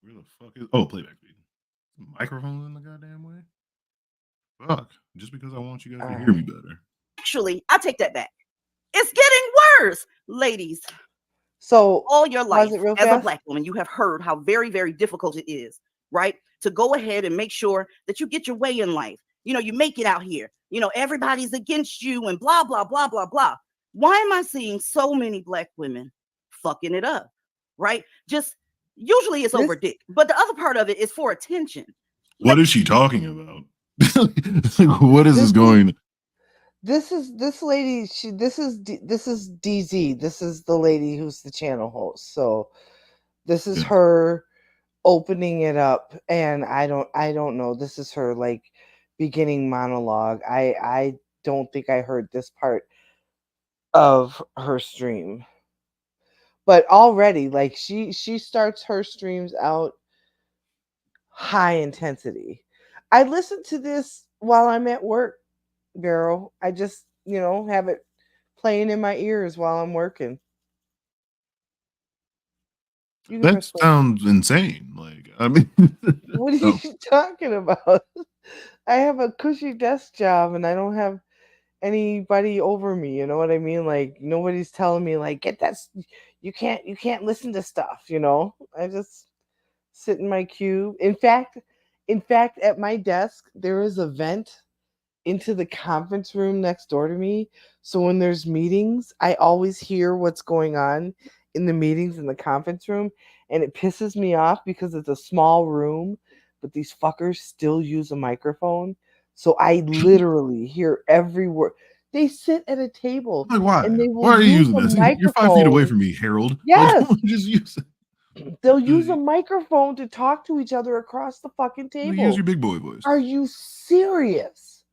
S2: Where the fuck is? Oh, playback speed. Microphones in the goddamn way. Fuck. Just because I want you guys to hear me better.
S9: Actually, I take that back. It's getting worse, ladies.
S3: So
S9: All your life,
S3: pause it real
S9: as a
S3: fast.
S9: black woman, you have heard how very, very difficult it is, right? To go ahead and make sure that you get your way in life. You know, you make it out here. You know, everybody's against you and blah, blah, blah, blah, blah. Why am I seeing so many black women fucking it up, right? Just usually it's over dick, but the other part of it is for attention.
S2: What is she talking about? What is this going?
S3: This lady. This is DZ. This is the lady who's the channel host. So this is her opening it up, and I don't know. This is her like beginning monologue. I don't think I heard this part of her stream, but already like she starts her streams out high intensity. I listen to this while I'm at work, girl. I just, have it playing in my ears while I'm working. You can
S2: That
S3: press play.
S2: sounds insane. Like, I mean,
S3: What are you talking about? I have a cushy desk job and I don't have anybody over me. You know what I mean? Like nobody's telling me like get that. You can't listen to stuff. I just sit in my cube. In fact, at my desk there is a vent into the conference room next door to me. So when there's meetings, I always hear what's going on in the meetings in the conference room, and it pisses me off because it's a small room, but these fuckers still use a microphone. So I literally hear every word. They sit at a table
S2: like, why?
S3: and they
S2: Why
S3: will
S2: are you
S3: use
S2: using
S3: a
S2: this? You're 5 feet away
S3: microphone.
S2: from me, Harold.
S3: Yes.
S2: Like, just use it.
S3: They'll use a microphone to talk to each other across the fucking table.
S2: Use your big boy voice.
S3: Are you serious?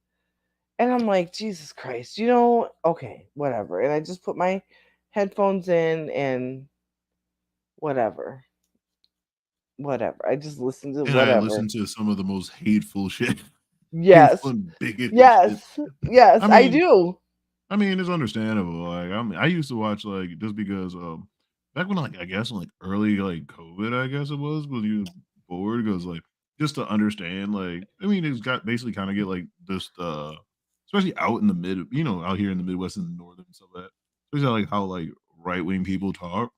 S3: And I'm like, Jesus Christ, okay, whatever. And I just put my headphones in and whatever. I just listen to
S2: And I
S3: whatever.
S2: listen to some of the most hateful shit.
S3: Yes.
S2: Hateful and bigoted shit.
S3: Yes. Yes,
S2: I
S3: I
S2: mean,
S3: do.
S2: I mean, it's understandable. Like, I used to watch like just because back when like I guess like early like COVID, I guess it was when you was bored because like just to understand like I mean it's got basically kind of get like this especially out in the mid out here in the Midwest and the northern and stuff like that. Especially like how like right wing people talk.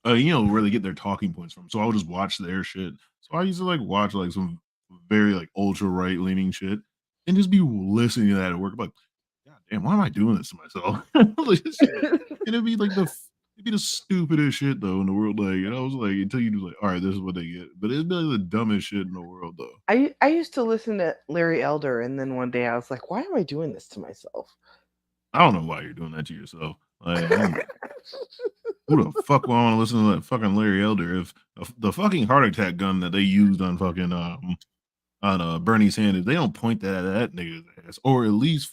S2: Where they get their talking points from. So I would just watch their shit. So I used to like watch like some very like ultra right leaning shit and just be listening to that at work. I'm like, God damn, why am I doing this to myself? Like, this shit- and it'd be the stupidest shit though in the world. Like, and I was like, until you just like, all right, this is what they get. But it'd be like the dumbest shit in the world though.
S3: I used to listen to Larry Elder, and then one day I was like, why am I doing this to myself?
S2: I don't know why you're doing that to yourself. Like, who the fuck would want to listen to that fucking Larry Elder if the fucking heart attack gun that they used on fucking on Bernie Sanders, they don't point that at that nigga's ass, or at least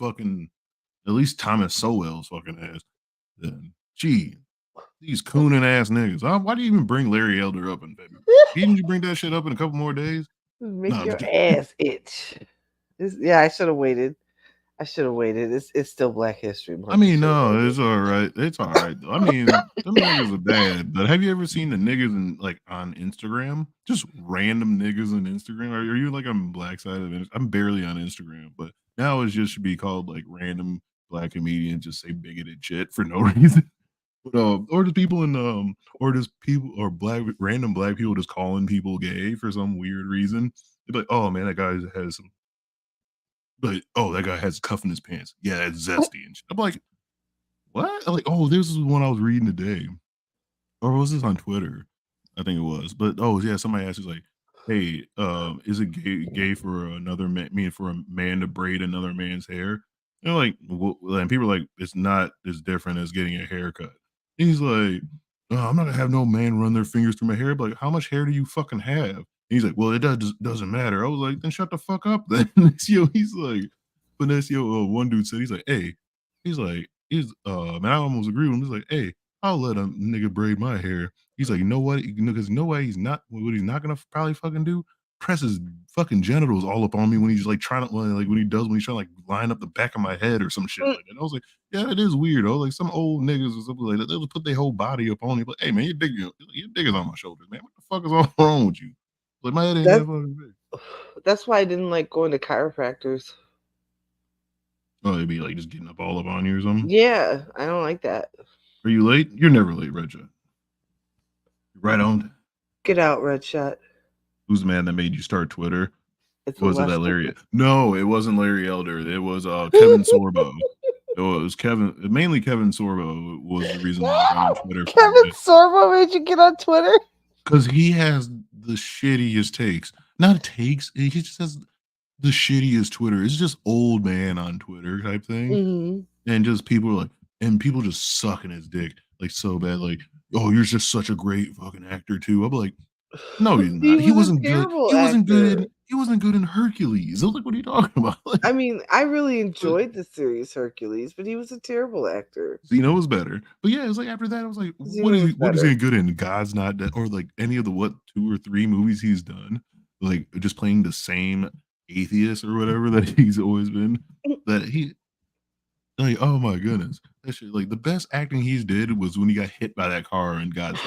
S2: Thomas Sowell's fucking ass. Then, gee, these cooning ass niggas. Why do you even bring Larry Elder up in February? Didn't you bring that shit up in a couple more days?
S3: Make
S2: No, I'm
S3: your
S2: just kidding.
S3: ass itch. Yeah, I should have waited. It's still Black History Month.
S2: I mean, no, it's all right. It's all right though. I mean, them niggas are bad. But have you ever seen the niggas like on Instagram? Just random niggas on Instagram. Are you like on black side of it? I'm barely on Instagram, but now it just should be called like random black comedians just say bigoted shit for no reason. But, or just people or just people or random black people just calling people gay for some weird reason. They're like, oh man, that guy has some. But oh, that guy has a cuff in his pants. Yeah, that's zesty and shit. I'm like, what? I'm like, oh, this is one I was reading today. Or was this on Twitter? I think it was. But oh yeah, somebody asked, like, hey, is it gay for another man, for a man to braid another man's hair? And like, and people are like, it's not as different as getting a haircut. And he's like, oh, I'm not gonna have no man run their fingers through my hair. But like, how much hair do you fucking have? And he's like, well, it doesn't matter. I was like, then shut the fuck up then. He's like, one dude said, he's like, hey, man, I almost agree with him. He's like, hey, I'll let a nigga braid my hair. He's like, you know what? Because you know what he's not gonna probably fucking do? Press his fucking genitals all up on me when he's like trying to when he's trying to like line up the back of my head or some shit like that. I was like, yeah, it is weird. Like some old niggas or something like that, they'll put their whole body up on you. But hey man, your dick is on my shoulders, man. What the fuck is all wrong with you? Like my head ain't that fucking big.
S3: That's why I didn't like going to chiropractors.
S2: Oh, they'd be like just getting up all up on you or something.
S3: Yeah, I don't like that.
S2: Are you late? You're never late, Red Shot. You're right on.
S3: Get out, Red Shot.
S2: Who's the man that made you start Twitter?
S3: Was
S2: it that Larry? No, it wasn't Larry Elder. It was Kevin Sorbo. It was mainly Kevin Sorbo was the reason why I got on Twitter.
S3: Kevin Sorbo made you get on Twitter?
S2: Because he has the shittiest takes. Not takes, he just has the shittiest Twitter. It's just old man on Twitter type thing.
S3: Mm-hmm.
S2: And just people just sucking his dick like so bad. Like, oh, you're just such a great fucking actor too. I'm like, no, he's not. He wasn't good. He wasn't good in Hercules. I was like, what are you talking about? Like,
S3: I mean, I really enjoyed the series Hercules, but he was a terrible actor.
S2: Zeno was better. But yeah, it was like after that, I was like, what is he good in? God's Not Dead, or like any of the 2 or 3 movies he's done, like just playing the same atheist or whatever that he's always been. That he like, oh my goodness. That shit, like the best acting he's did was when he got hit by that car and God's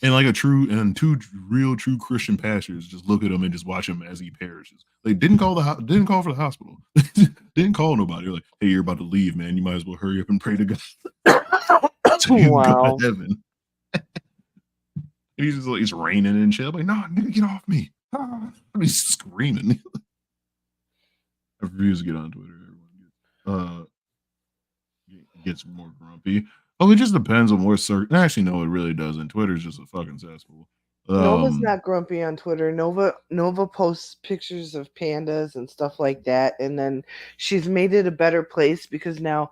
S2: And like two real true Christian pastors just look at him and just watch him as he perishes. Like didn't call for the hospital. Didn't call nobody. They're like, hey, you're about to leave, man. You might as well hurry up and pray to God. So you can go to heaven. And he's just like, it's raining and shit. I'm like, no, nigga, get off me. I'm screaming. I refuse to get on Twitter. Everyone gets more grumpy. Oh, it just depends on what actually, no, it really doesn't. Twitter's just a fucking cesspool.
S3: Nova's not grumpy on Twitter. Nova posts pictures of pandas and stuff like that, and then she's made it a better place because now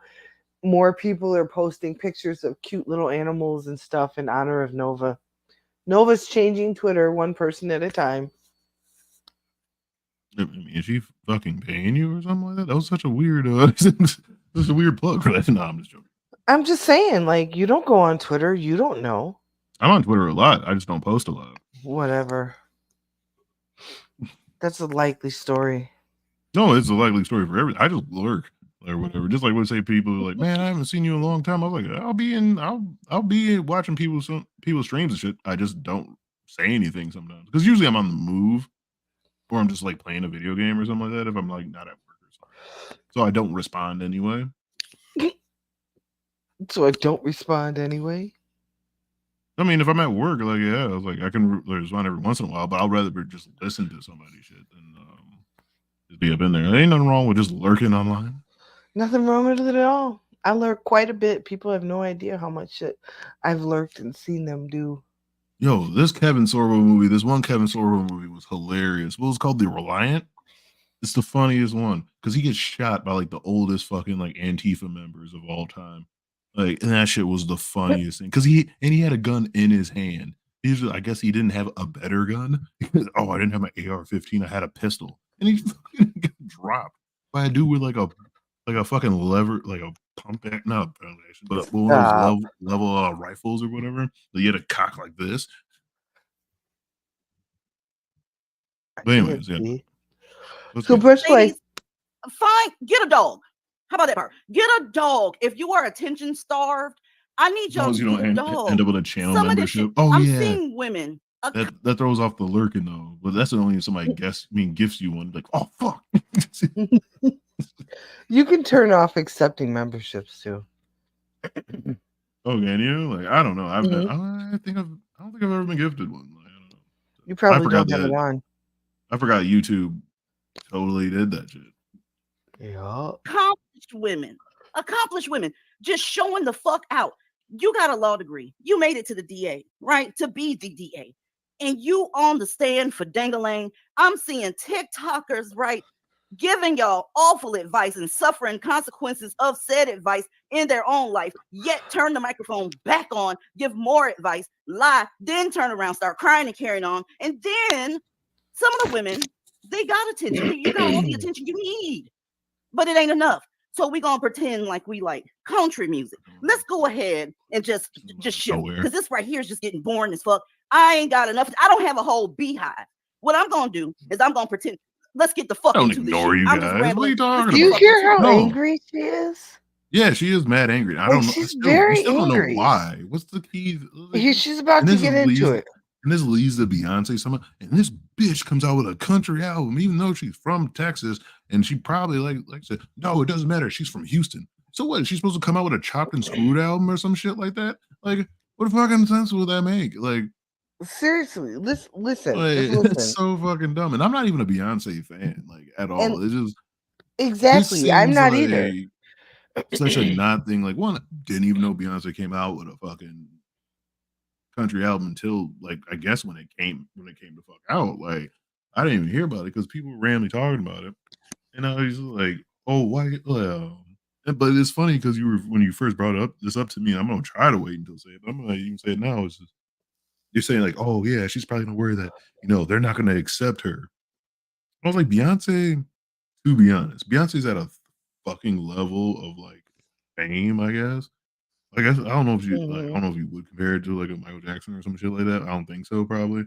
S3: more people are posting pictures of cute little animals and stuff in honor of Nova. Nova's changing Twitter one person at a time.
S2: I mean, is she fucking paying you or something like that? That was such a weird, such a weird plug for that. No, I'm just joking.
S3: I'm just saying, like, you don't go on Twitter. You don't know.
S2: I'm on Twitter a lot. I just don't post a lot.
S3: Whatever. That's a likely story.
S2: No, it's a likely story for everything. I just lurk or whatever. Just like when say people are like, man, I haven't seen you in a long time. I was like, I'll be watching people's streams and shit. I just don't say anything sometimes because usually I'm on the move or I'm just like playing a video game or something like that. If I'm like not at work or something, so I don't respond anyway.
S3: So I don't respond anyway.
S2: I mean, if I'm at work, like yeah, I was like I can respond every once in a while, but I'd rather just listen to somebody's shit than just be up in there. There ain't nothing wrong with just lurking online.
S3: Nothing wrong with it at all. I lurk quite a bit. People have no idea how much shit I've lurked and seen them do.
S2: Yo, this Kevin Sorbo movie, this one Kevin Sorbo movie was hilarious. What was it called? The Reliant? It's the funniest one because he gets shot by like the oldest fucking like Antifa members of all time. Like, and that shit was the funniest thing because he had a gun in his hand. I guess he didn't have a better gun. Oh, I didn't have my AR-15. I had a pistol, and he fucking got dropped by a dude with like a fucking lever, like a pump action, not a pump action, but one of those level rifles or whatever. That you had a cock like this. But anyways, yeah.
S3: So first, like,
S9: Ladies, fine, get a dog. How about that part? Get a dog. If you are attention starved, I need
S2: As
S9: y'all
S2: long
S9: to
S2: as you
S9: get a
S2: don't
S9: dog.
S2: end up with a channel
S9: Some of this shit,
S2: membership. Oh
S9: I'm
S2: yeah,
S9: seeing women.
S2: that throws off the lurking though. But that's only if somebody gifts you one. Like, oh fuck.
S3: you can turn off accepting memberships too.
S2: Oh, can you? Like, I don't know. I don't think I've ever been gifted one. Like, I don't know.
S3: You probably
S2: forgot
S3: don't have it on.
S2: I forgot YouTube totally did that shit.
S3: Yeah.
S9: Accomplished women, just showing the fuck out. You got a law degree. You made it to the DA, right? To be the DA. And you on the stand for dangling. I'm seeing TikTokers, right? Giving y'all awful advice and suffering consequences of said advice in their own life, yet turn the microphone back on, give more advice, lie, then turn around, start crying and carrying on. And then some of the women, they got attention. You got all the attention you need, but it ain't enough. So we gonna pretend like we like country music. Let's go ahead and just shift, because this right here is just getting boring as fuck. I ain't got enough. I don't have a whole beehive. What I'm gonna do is I'm gonna pretend. Let's get the fuck
S2: I don't
S9: into this
S2: ignore
S9: shit.
S2: you
S9: I'm
S2: guys.
S9: just rambling.
S2: What are you talking
S3: Do you
S2: about?
S3: hear how
S2: No.
S3: angry she is?
S2: Yeah, she is mad angry. I don't know.
S3: She's very
S2: still don't know
S3: angry.
S2: why. What's the key?
S3: She's about to get into it.
S2: And this leads to Beyonce summer. And this bitch comes out with a country album, even though she's from Texas. And she probably like I said, no, it doesn't matter. She's from Houston. So what? She's supposed to come out with a chopped and screwed album or some shit like that? Like, what fucking sense would that make? Like,
S3: seriously, listen.
S2: It's so fucking dumb. And I'm not even a Beyonce fan, like at all.
S3: And
S2: it's just
S3: exactly. I'm not either.
S2: Such a not thing. Like, one, didn't even know Beyonce came out with a fucking country album until like I guess when it came to fuck out. Like, I didn't even hear about it because people were randomly talking about it, and I was like, oh, why? But it's funny because when you first brought this up to me, I'm gonna try to wait until say it, but I'm gonna even say it now. It's just you're saying like, oh yeah, she's probably gonna worry that they're not gonna accept her. I was like, Beyonce. To be honest, Beyonce's at a fucking level of like fame, I guess. I don't know if you I don't know if you would compare it to like a Michael Jackson or some shit like that. I don't think so, probably.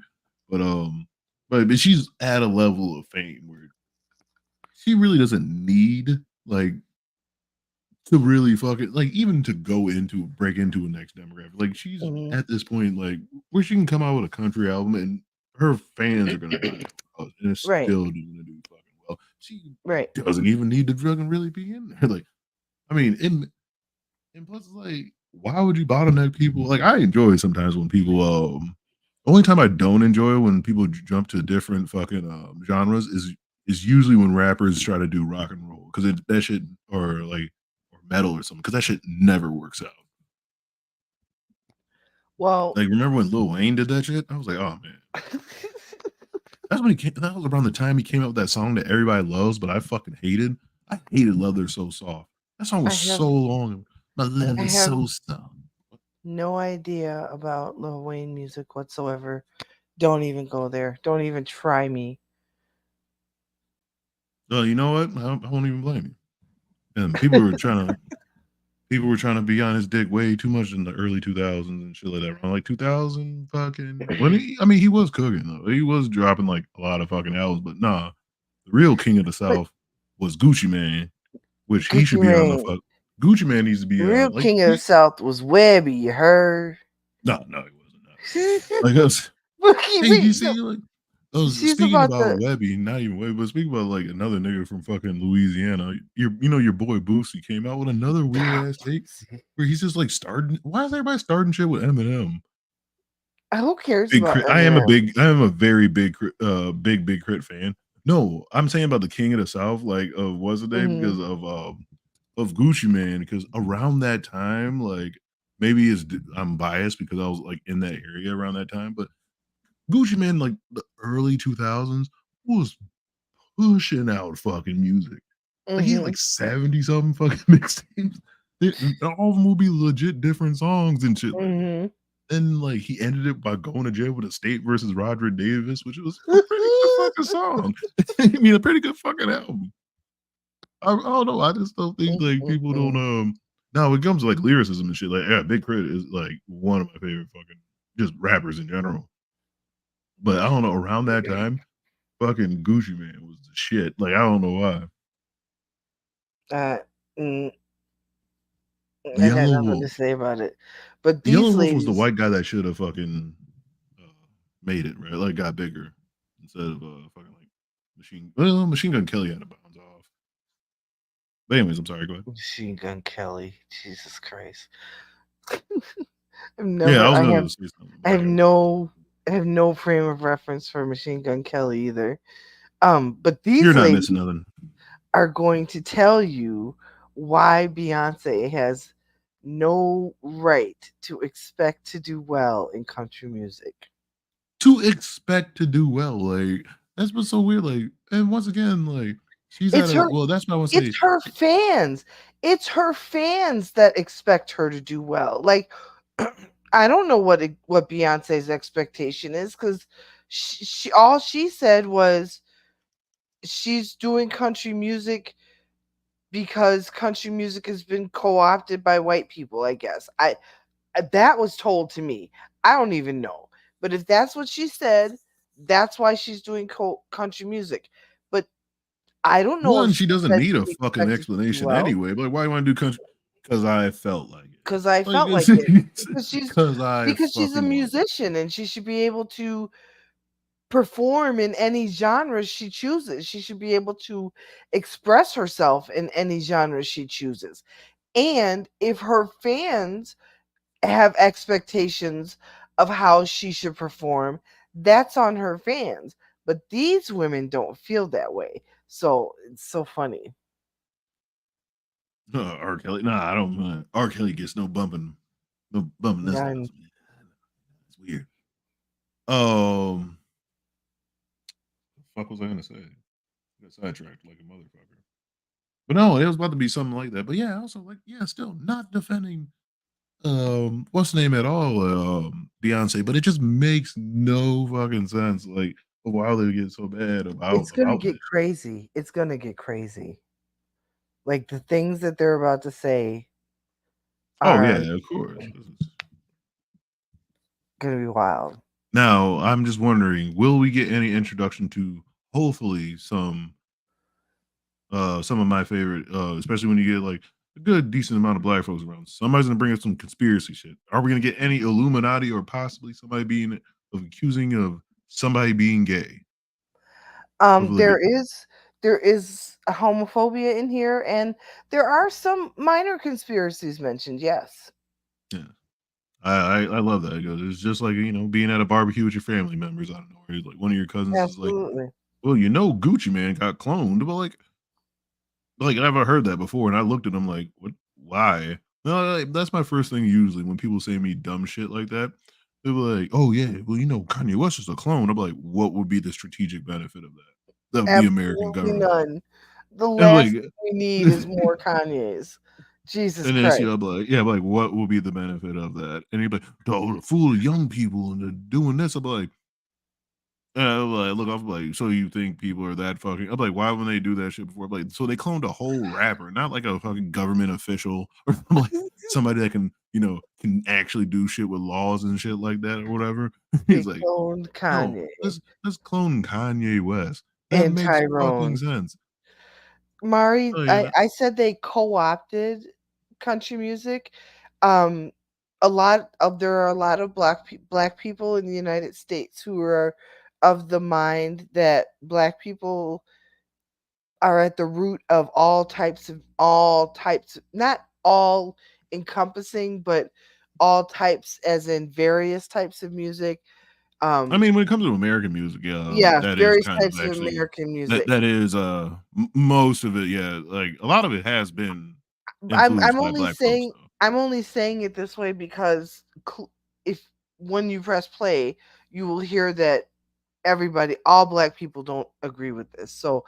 S2: But she's at a level of fame where she really doesn't need like to really fucking like even to break into a next demographic. Like she's at this point like where she can come out with a country album and her fans are gonna buy it, and it's still gonna do fucking well. She doesn't even need to fucking really be in there. Like, I mean, and plus, like, why would you bottleneck people? Like, I enjoy sometimes when people. Only time I don't enjoy when people jump to different fucking genres is usually when rappers try to do rock and roll because that shit or metal or something because that shit never works out.
S3: Well,
S2: like remember when Lil Wayne did that shit? I was like, oh man. That's when that was around the time he came out with that song that everybody loves, but I fucking hated. I hated Love They're So Soft. That song was so long. My love is so soft.
S3: No idea about Lil Wayne music whatsoever. Don't even go there. Don't even try me.
S2: You know what? I won't even blame you. And people were trying to people were trying to be on his dick way too much in the early 2000s and shit like that. Around like 2000 fucking when he was cooking though. He was dropping like a lot of fucking albums, but nah, the real king of the
S3: But
S2: South was Gucci Man, which he
S3: Gucci
S2: should be on the
S3: Mane,
S2: fuck. Gucci Man needs to be
S3: real
S2: like
S3: king of the South was Webby. You heard?
S2: no, he wasn't. No. Like us.
S3: Wait,
S2: Hey, do you
S3: wait,
S2: see
S3: no,
S2: like I was
S3: she's
S2: speaking
S3: about
S2: about
S3: to.
S2: Webby, not even Webby, but speaking about like another nigga from fucking Louisiana. Your boy Boosie came out with another weird ass take where he's just like starting. Why is everybody starting shit with Eminem?
S3: Who cares
S2: Big
S3: about
S2: crit.
S3: Eminem?
S2: I am a very big crit fan. No, I'm saying about the King of the South, like of what's the name
S3: Hmm.
S2: because of Gucci Man, because around that time, like maybe I'm biased because I was like in that area around that time, but Gucci Man, like the early 2000s, was pushing out fucking music. Like he had
S3: Hmm.
S2: like 70 something fucking mixtapes. All of them will be legit different songs and shit like that.
S3: Hmm.
S2: And like he ended it by going to jail with a State versus Roger Davis, which was a pretty good fucking song. I mean, a pretty good fucking album. I don't know. I just don't think like people don't now when it comes to like lyricism and shit, like yeah, Big Crit is like one of my favorite fucking just rappers in general. But I don't know, around that time, fucking Gucci Man was the shit. Like I don't know why.
S3: uh, mm, I got
S2: Yellow
S3: nothing to
S2: Wolf.
S3: say about it. But
S2: Yellow
S3: these
S2: Wolf was the
S3: ladies,
S2: white guy that should have fucking made it, right? Like got bigger instead of fucking like Machine Gun Kelly had to bounce off. But anyways, I'm sorry, go ahead.
S3: Machine Gun Kelly, Jesus Christ. I've
S2: Yeah, I
S3: never.
S2: was
S3: I
S2: gonna
S3: have.
S2: say something,
S3: I
S2: but I
S3: have
S2: gotta wait.
S3: no. I have no frame of reference for Machine Gun Kelly either. But
S2: You're
S3: these
S2: not
S3: ladies
S2: missing nothing.
S3: are going to tell you why Beyonce has no right to expect to do well in country music.
S2: To expect to do well, like that's what's so weird. Like, and once again, like she's at
S3: It's
S2: a
S3: her.
S2: well, that's what I want to
S3: It's
S2: say.
S3: her fans. It's her fans that expect her to do well. Like, I don't know what Beyonce's expectation is because she all she said was she's doing country music because country music has been co-opted by white people. I guess that was told to me. I don't even know, but if that's what she said, that's why she's doing country music. But I don't know if
S2: One,
S3: she
S2: she doesn't
S3: said
S2: need a
S3: she
S2: fucking
S3: expected to do
S2: explanation
S3: well.
S2: anyway. But like, why do you want to do country? Because I felt like it.
S3: Because I
S2: Like
S3: felt like it. Because she's
S2: because I
S3: because she's a
S2: fucking wanted to.
S3: musician and she should be able to perform in any genre she chooses. She should be able to express herself in any genre she chooses. And if her fans have expectations of how she should perform, that's on her fans. But these women don't feel that way. So it's so funny.
S2: R. Kelly. Nah, I don't. R. Kelly gets no bumping this
S3: I'm,
S2: house, man. It's weird. Um, fuck was I gonna say? I got sidetracked like a motherfucker. But no, it was about to be something like that. But yeah, also like yeah, still not defending what's the name at all, Beyonce, but it just makes no fucking sense. Like why they get so bad
S3: it's gonna
S2: about
S3: get
S2: that.
S3: crazy. It's gonna get crazy. Like the things that they're about to say
S2: Oh
S3: are
S2: yeah, of course.
S3: gonna be wild.
S2: Now I'm just wondering, will we get any introduction to hopefully some of my favorite, especially when you get like a good decent amount of black folks around. Somebody's gonna bring up some conspiracy shit. Are we gonna get any Illuminati or possibly somebody being of accusing of somebody being gay? Hopefully,
S3: There is a homophobia in here, and there are some minor conspiracies mentioned. Yes,
S2: yeah. I love that because it's just like being at a barbecue with your family members. I don't know where like one of your cousins is like,
S3: absolutely.
S2: well, Gucci Man got cloned, but like I never heard that before, and I looked at him like, what? Why? No, like, that's my first thing usually when people say me dumb shit like that. They're like, oh yeah, well Kanye West is a clone. I'm like, what would be the strategic benefit of that? Of the American
S3: Absolutely
S2: government?
S3: none. The
S2: And
S3: last
S2: like,
S3: thing we need is more Kanye's. Jesus
S2: and then
S3: Christ.
S2: I'm like, yeah, but like, what will be the benefit of that? And he'd be like, oh, to fool the young people and they're doing this. I'm like, Like, look, I'm like, so you think people are that fucking? I'm like, why would they do that shit before? I'm like, so they cloned a whole rapper, not like a fucking government official or like somebody that can actually do shit with laws and shit like that or whatever.
S3: They
S2: He's like,
S3: cloned
S2: no,
S3: Kanye
S2: let's clone Kanye West. That
S3: and
S2: makes fucking
S3: Tyrone.
S2: sense.
S3: Mari,
S2: Oh,
S3: I said they co-opted country music. Um, there are a lot of black people in the United States who are of the mind that black people are at the root of all types, not all encompassing, but all types, as in various types of music.
S2: I mean, when it comes to American music, yeah,
S3: Yeah,
S2: that is
S3: various
S2: kind of
S3: types of
S2: actually
S3: American music.
S2: that is most of it, yeah. Like a lot of it has been
S3: I'm
S2: influenced
S3: I'm
S2: by
S3: only
S2: black folks
S3: saying
S2: though.
S3: I'm only saying it this way because if when you press play, you will hear that all black people don't agree with this. So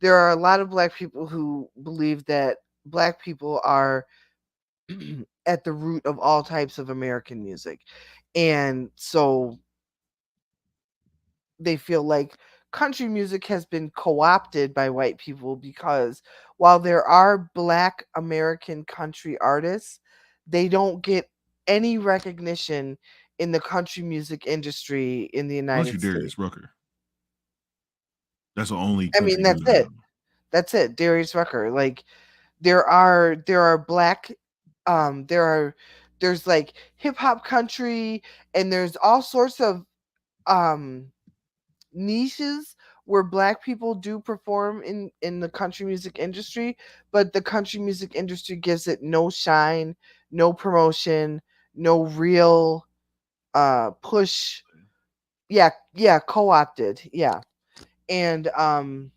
S3: there are a lot of black people who believe that black people are at the root of all types of American music. And so they feel like country music has been co-opted by white people because while there are black American country artists, they don't get any recognition in the country music industry in the
S2: Unless
S3: United
S2: you're
S3: States.
S2: Darius Rucker. That's the only
S3: I mean,
S2: country
S3: that's
S2: dude I
S3: it.
S2: know.
S3: That's it. Darius Rucker. Like there are black there are there's like hip hop country, and there's all sorts of um niches where black people do perform in the country music industry, but the country music industry gives it no shine, no promotion, no real push. Yeah, co-opted. Yeah. And so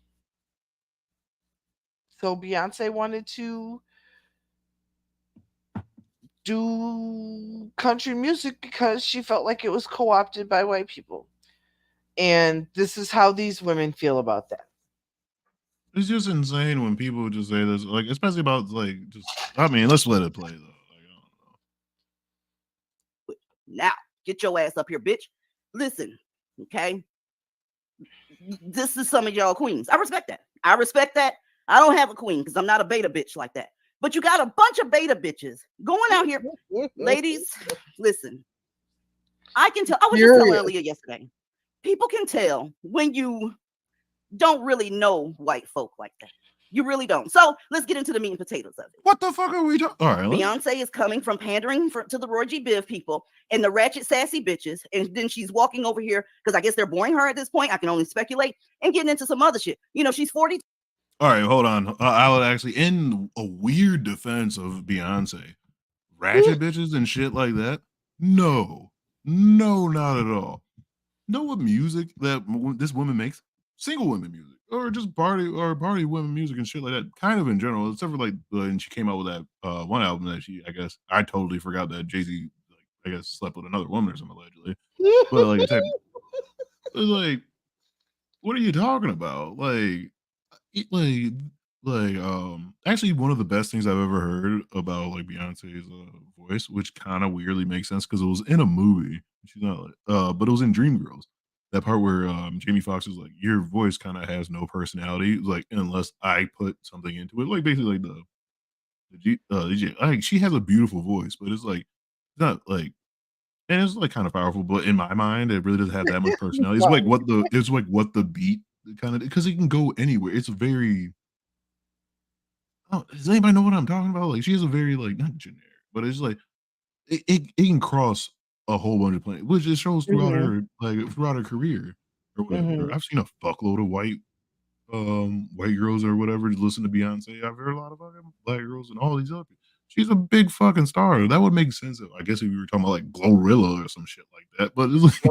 S3: Beyonce wanted to do country music because she felt like it was co-opted by white people. And this is how these women feel about that.
S2: It's just insane when people just say this, like especially about like just. I mean, let's let it play though. Like, I don't know.
S9: Now, get your ass up here, bitch. Listen, okay? This is some of y'all queens. I respect that. I don't have a queen because I'm not a beta bitch like that. But you got a bunch of beta bitches going out here. Ladies, listen. I can tell. I was just telling Aaliyah yesterday. People can tell when you don't really know white folk like that. You really don't. So let's get into the meat and potatoes of it.
S2: What the fuck are we talking? All right,
S9: Beyonce is coming from pandering to the Roy G. Biv people and the ratchet sassy bitches, and then she's walking over here because I guess they're boring her at this point. I can only speculate, and getting into some other shit. You know, she's 40.
S2: All right, hold on. I would actually, in a weird defense of Beyonce, ratchet bitches and shit like that. No, not at all. Know what music that this woman makes? Single women music, or just party women music and shit like that. Kind of in general, except for like when she came out with that one album that I totally forgot that Jay-Z I guess slept with another woman or something allegedly. But like I said, it's like, what are you talking about? Like actually one of the best things I've ever heard about like Beyonce's voice, which kind of weirdly makes sense because it was in a movie. She's not like but it was in Dreamgirls. That part where Jamie Foxx is like, your voice kind of has no personality, like unless I put something into it. Like basically like like she has a beautiful voice, but it's like it's not like, and it's like kind of powerful, but in my mind, it really doesn't have that much personality. It's like what the beat kind of, because it can go anywhere. It's very, oh, does anybody know what I'm talking about? Like she has a very like not generic, but it's like it can cross a whole bunch of planes, which it shows throughout
S3: Mhm.
S2: her career or whatever.
S3: Mhm.
S2: I've seen a fuckload of white girls or whatever just listen to Beyonce. I've heard a lot of fucking black girls and all these other people. She's a big fucking star. That would make sense if I guess if we were talking about like Glorilla or some shit like that. But it's like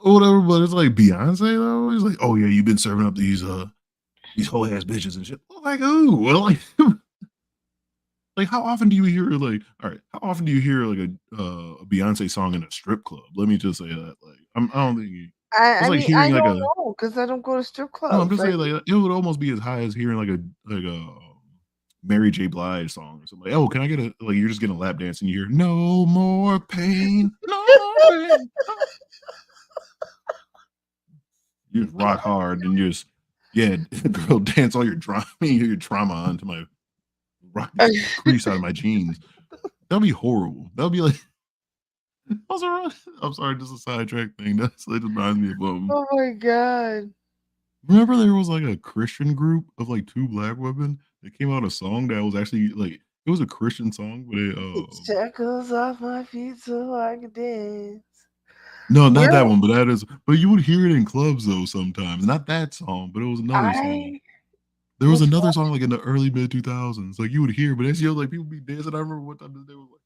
S2: whatever. But it's like Beyonce though. It's like, oh yeah, you've been serving up these whole ass bitches and shit. Like, oh, well, like, like how often do you hear like, all right, how often do you hear like a Beyonce song in a strip club? Let me just say that. Like, I don't think it's
S3: I
S2: like
S3: mean, I
S2: hearing like
S3: don't
S2: a.
S3: know because I don't go to strip
S2: No, I'm
S3: clubs.
S2: just saying like it would almost be as high as hearing like a Mary J. Blige song or something. Like, oh, can I get a like you're just getting a lap dance and you hear no more pain, no man. You just rock hard and just girl, dance all your trauma onto my rock the crease out of my jeans. That'd be horrible. That'd be like I'm sorry, just a sidetrack thing. That just reminds me of
S3: Oh my god.
S2: remember there was like a Christian group of like two black women that came out a song that was actually like it was a Christian song, but
S3: Shackles off my feet so I can dance.
S2: no, not
S3: Where
S2: that one, but you would hear it in clubs though sometimes. Not that song, but it was another song. There was
S3: Which
S2: another song like in the early mid 2000s, like you would hear, but it's just like people be dancing. I remember one time they were like,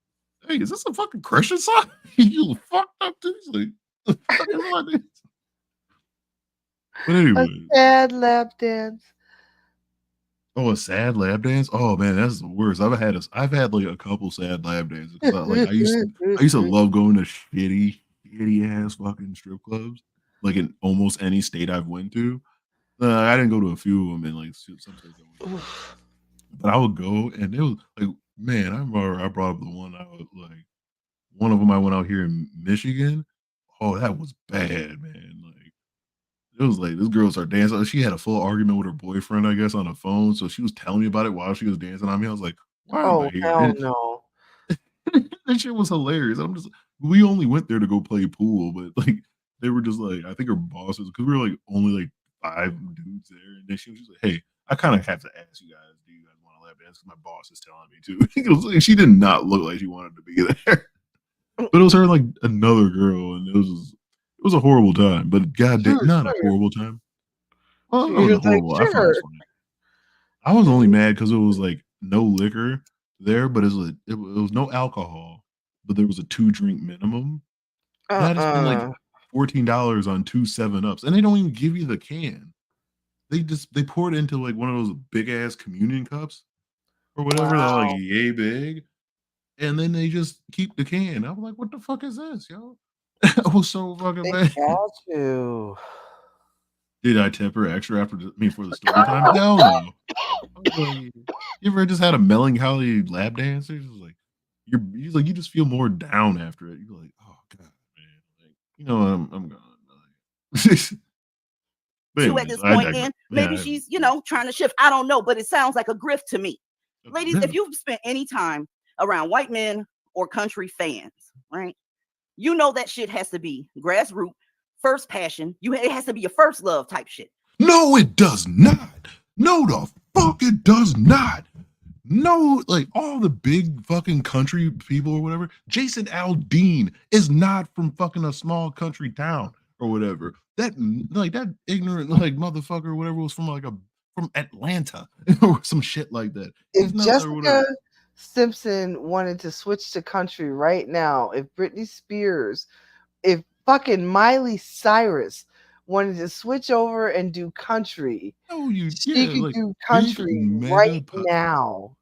S2: "Hey, is this a fucking Christian song?" You fucked up too. It's like, the fuck is all this? But
S3: a
S2: anyway,
S3: sad lap dance.
S2: oh, a sad lap dance. Oh man, that's the worst. I've had like a couple sad lap dances. I used to love going to shitty ass fucking strip clubs, like in almost any state I've went to. I didn't go to a few of them in like some states I went to, but I would go and it was like, man, I remember I brought up the one I was like, one of them I went out here in Michigan. Oh, that was bad, man. Like it was like this girl started dancing. She had a full argument with her boyfriend, I guess, on the phone. So she was telling me about it while she was dancing on me. I was like, why am I
S3: Oh
S2: here?
S3: hell no.
S2: That shit was hilarious. We only went there to go play pool, but like they were just like, I think her bosses, because we were like only like 5 dudes there, and then she was just like, hey, I kind of have to ask you guys, do you guys want to lap dance? Because my boss is telling me to. She did not look like she wanted to be there, but it was her and like another girl, and it was a horrible time. But god damn, not a horrible time. Well, it
S3: You're
S2: wasn't
S3: like,
S2: horrible. I thought it was
S3: sure.
S2: funny. I was only mad because it was like no liquor there, but it was no alcohol, but there was a 2-drink minimum. And I just spent like $14 on 2 7-Ups, and they don't even give you the can. They pour it into like one of those big ass communion cups or whatever. They're like yay big, and then they just keep the can. I was like, what the fuck is this, yo? I was so fucking
S3: They
S2: bad.
S3: got you.
S2: Did I tip her extra for the story time? Hell no. I was like, you ever just had a melancholy lap dance? It's just like you just feel more down after it. You're like, oh god, man, like I'm gone. But
S9: At
S2: anyways,
S9: this
S2: I
S9: point,
S2: digress.
S9: and maybe she's, trying to shift. I don't know, but it sounds like a grift to me. Ladies, if you've spent any time around white men or country fans, right? You know that shit has to be grassroots, first passion. It has to be your first love type shit.
S2: No, it does not. No, the fuck it does not. No, like all the big fucking country people or whatever. Jason Aldean is not from fucking a small country town or whatever. That ignorant like motherfucker or whatever was from Atlanta or some shit like that.
S3: If Jessica Simpson wanted to switch to country right now, if Britney Spears, if fucking Miley Cyrus wanted to switch over and do country, she could do country right now.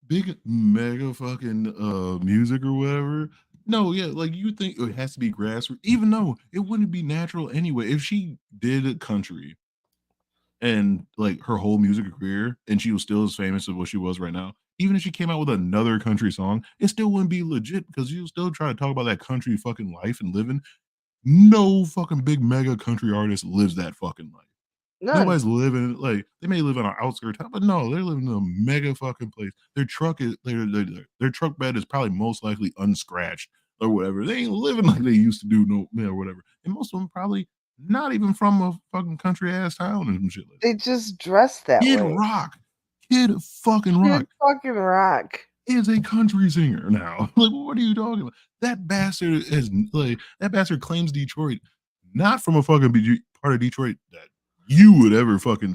S2: Big mega fucking music or whatever. No, yeah, like you think it has to be grassroots, even though it wouldn't be natural anyway. If she did country and like her whole music career and she was still as famous as what she was right now, even if she came out with another country song, it still wouldn't be legit because you still try to talk about that country fucking life and living. No fucking big mega country artist lives that fucking life.
S3: None.
S2: Nobody's living like they may live on an outskirts town, but no, they're living in a mega fucking place. Their truck bed is probably most likely unscratched or whatever. They ain't living like they used to do or whatever. And most of them probably not even from a fucking country ass town and shit like that.
S3: They just dress that
S2: Kid
S3: way.
S2: Rock. Kid fucking Rock is a country singer now. Like, what are you talking about? That bastard claims Detroit, not from a fucking part of Detroit that you would I've ever fucking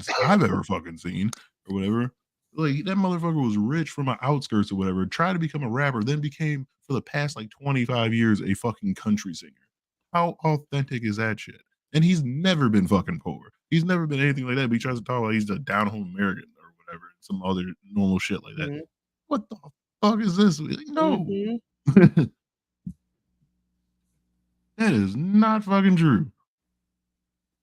S2: seen or whatever. Like that motherfucker was rich from an outskirts or whatever, tried to become a rapper, then became for the past like 25 years a fucking country singer. How authentic is that shit? And he's never been fucking poor. He's never been anything like that, but he tries to talk like he's a down-home American or whatever, some other normal shit like that. Mm-hmm. What the fuck is this? Like, no. Mm-hmm. That is not fucking true.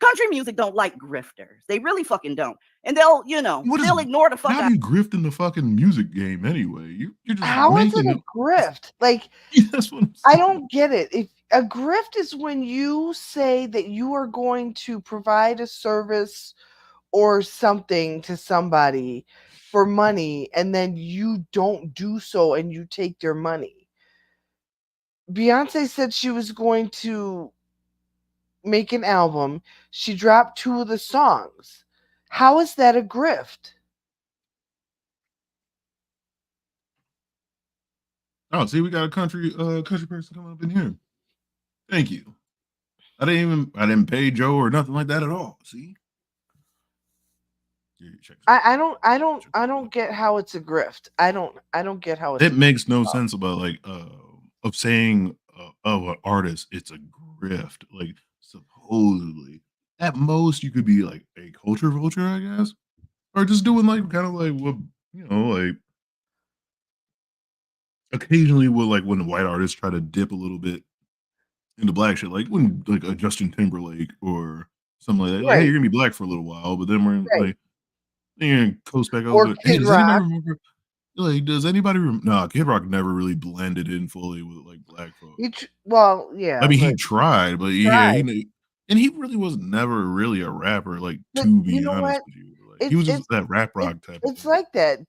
S9: Country music don't like grifters. They really fucking don't. And they'll ignore the fuck out.
S2: How do you grift in the fucking music game anyway? You're just
S3: how is it a grift? Like,
S2: that's what
S3: I don't get it. A grift is when you say that you are going to provide a service or something to somebody for money and then you don't do so and you take their money. Beyonce said she was going to make an album. She dropped 2 of the songs. How is that a grift?
S2: Oh, see, we got a country person coming up in here. Thank you. I didn't pay Joe or nothing like that at all. See? Yeah, check this out.
S3: I don't get how it's a grift. I don't get how it's
S2: It makes no sense about like of saying of an artist it's a grift. Like supposedly. At most you could be like a culture vulture, I guess. Or just doing like kind of like what like occasionally will like when the white artists try to dip a little bit into black shit, like when like a Justin Timberlake or something like that. Like, hey,
S3: right,
S2: you're gonna be black for a little while, but then we're
S3: right.
S2: like then you're gonna coast back
S3: Or
S2: over. Hey,
S3: Kid
S2: does anybody
S3: Rock.
S2: remember like does anybody no, Kid Rock never really blended in fully with like black folk.
S3: Well,
S2: I
S3: yeah,
S2: mean,
S3: but
S2: he tried, but yeah,
S3: tried.
S2: and he really was never really a rapper, like
S3: But
S2: to
S3: you
S2: be
S3: know
S2: honest
S3: what?
S2: with you. Like he
S3: It's
S2: was just
S3: it's
S2: that rap
S3: it,
S2: rock type of
S3: it's
S2: thing.
S3: like that.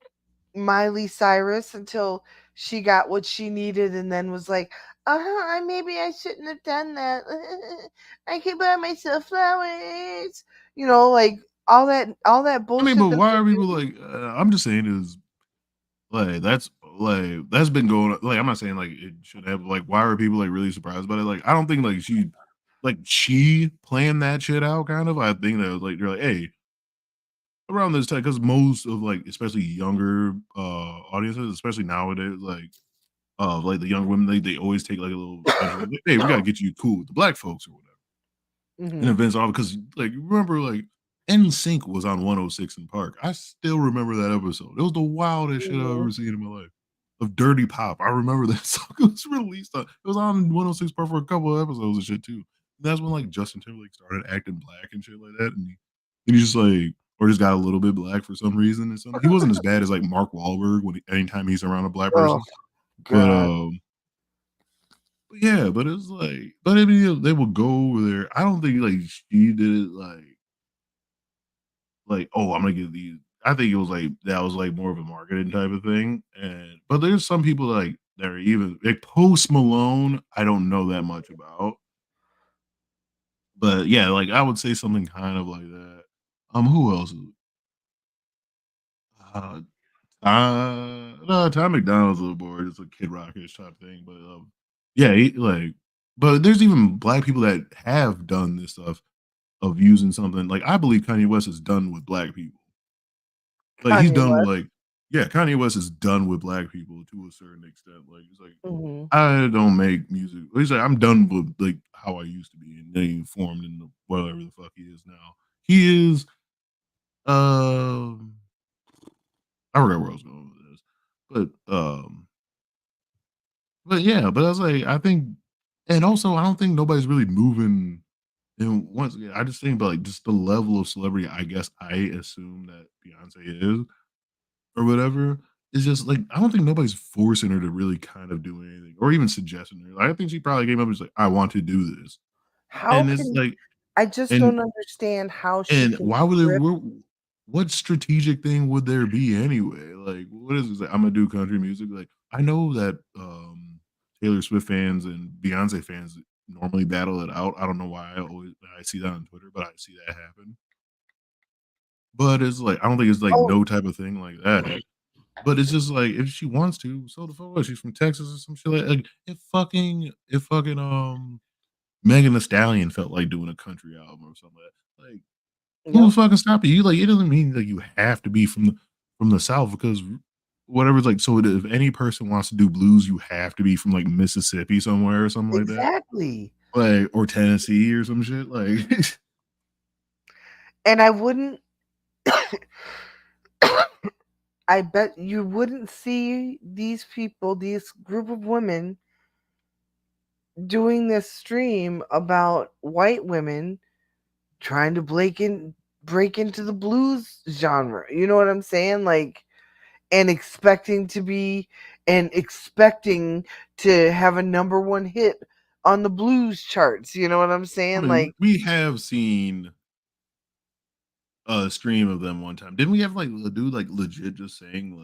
S3: Miley Cyrus until she got what she needed and then was like, maybe I shouldn't have done that. I can buy myself flowers. Like all that
S2: I mean,
S3: bullshit
S2: but
S3: that
S2: why
S3: they
S2: are people
S3: do.
S2: like? I'm just saying is that's been going on. Like I'm not saying like it should have. Like why are people like really surprised about it? Like I don't think she planned that shit out. Kind of. I think that like they're like, hey, around this time because most of like especially younger audiences, especially nowadays, like the young women, they always take like a little measure. Like, hey, we gotta get you cool with the black folks or whatever. And
S3: Mhm.
S2: events all because like you remember like NSYNC was on 106 in Park. I still remember that episode. It was the wildest shit I've
S3: Mhm.
S2: ever seen in my life. Of Dirty Pop. I remember that song. It was released on it was on 106 Park for a couple of episodes and shit too. And that's when like Justin Timberlake started acting black and shit like that. And he just like or just got a little bit black for some reason or something. He wasn't as bad as like Mark Wahlberg anytime he's around a black
S3: Oh
S2: person. But
S3: God.
S2: yeah, but it's like, but I mean, they will go over there. I don't think like she did it like oh, I'm gonna get these. I think it was like that was like more of a marketing type of thing. And but there's some people like that are even like Post Malone. I don't know that much about, but yeah, like I would say something kind of like that. Who else? Uh, no, Tom McDonald's a little bored. It's a Kid Rockish type thing, but yeah, but there's even black people that have done this stuff of using something like I believe Kanye West is done with black people. Like he's
S3: Kanye
S2: done
S3: West.
S2: like yeah, Kanye West is done with black people to a certain extent. Like it's like
S3: Mhm.
S2: I don't make music. He's like I'm done with like how I used to be and they formed into whatever the fuck he is now. He is um I forgot where I was going with this. But yeah, but I was like, I think, and also I don't think nobody's really moving. And once again, I just think about like just the level of celebrity. I guess I assume that Beyonce is or whatever. It's just like I don't think nobody's forcing her to really kind of do anything or even suggesting her. Like, I think she probably came up and was like, "I want to do this,"
S3: How
S2: and it's
S3: can
S2: like,
S3: I just
S2: and
S3: don't understand how she
S2: and
S3: can
S2: why would
S3: grip.
S2: what strategic thing would there be anyway? Like, what is this? Like, I'm gonna do country music. Like, I know that Taylor Swift fans and Beyonce fans normally battle it out. I don't know why I see that on Twitter, but I see that happen. But it's like I don't think it's like
S3: Oh,
S2: no type of thing like that. But it's just like if she wants to, so the fuck what? She's from Texas or some shit like if fucking Megan Thee Stallion felt like doing a country album or something like who
S3: yep,
S2: fucking stop you? Like, it doesn't mean like you have to be from the South because whatever's like. So if any person wants to do blues, you have to be from like Mississippi somewhere or something like that,
S3: exactly.
S2: like or Tennessee or some shit. Like,
S3: And I wouldn't I bet you wouldn't see these people, this group of women doing this stream about white women trying to break into the blues genre. You know what I'm saying? Like and expecting to have a number one hit on the blues charts. You know what I'm saying?
S2: I mean,
S3: Like,
S2: we have seen a stream of them one time. Didn't we have like a dude like legit just saying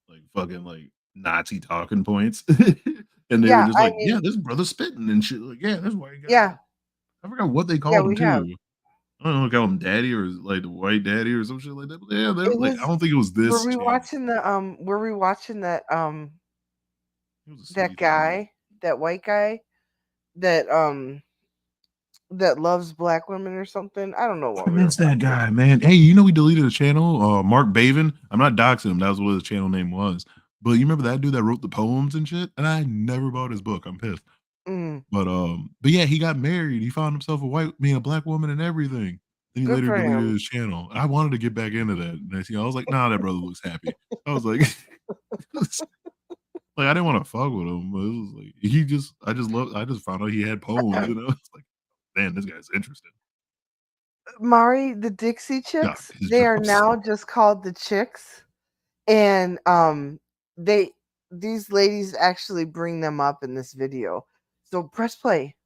S2: like fucking like Nazi talking points? And they were
S3: yeah,
S2: just
S3: I
S2: like, yeah,
S3: mean,
S2: this brother spitting and shit. Like, yeah, that's why you got.
S3: yeah,
S2: I forgot what they
S3: yeah,
S2: called him
S3: we have.
S2: too. I don't know, call him daddy or like the white daddy or some shit like that. But yeah, they're
S3: It
S2: like, I
S3: was.
S2: don't think it was this
S3: Were we
S2: channel.
S3: watching the Were we watching
S2: It was a
S3: that
S2: silly thing.
S3: guy, that white guy, that that loves black women or something? I don't know what we were
S2: That's that
S3: watching.
S2: guy, man. Hey, you know we deleted a channel, Mark Baven. I'm not doxing him. That was what his channel name was. But you remember that dude that wrote the poems and shit? And I never bought his book. I'm pissed.
S3: Mm,
S2: But yeah, he got married. He found himself a black woman and everything. Then he
S3: good
S2: later
S3: for
S2: deleted
S3: him.
S2: his channel. I wanted to get back into that. And I was like, nah, that brother looks happy. I was like, like I didn't want to fuck with him, but it was like I just found out he had poems, and I was like, man, this guy's interesting.
S3: Mari, the Dixie
S2: Yeah,
S3: Chicks,
S2: his
S3: they are
S2: drops.
S3: now just called the Chicks, and they these ladies actually bring them up in this video. So press play.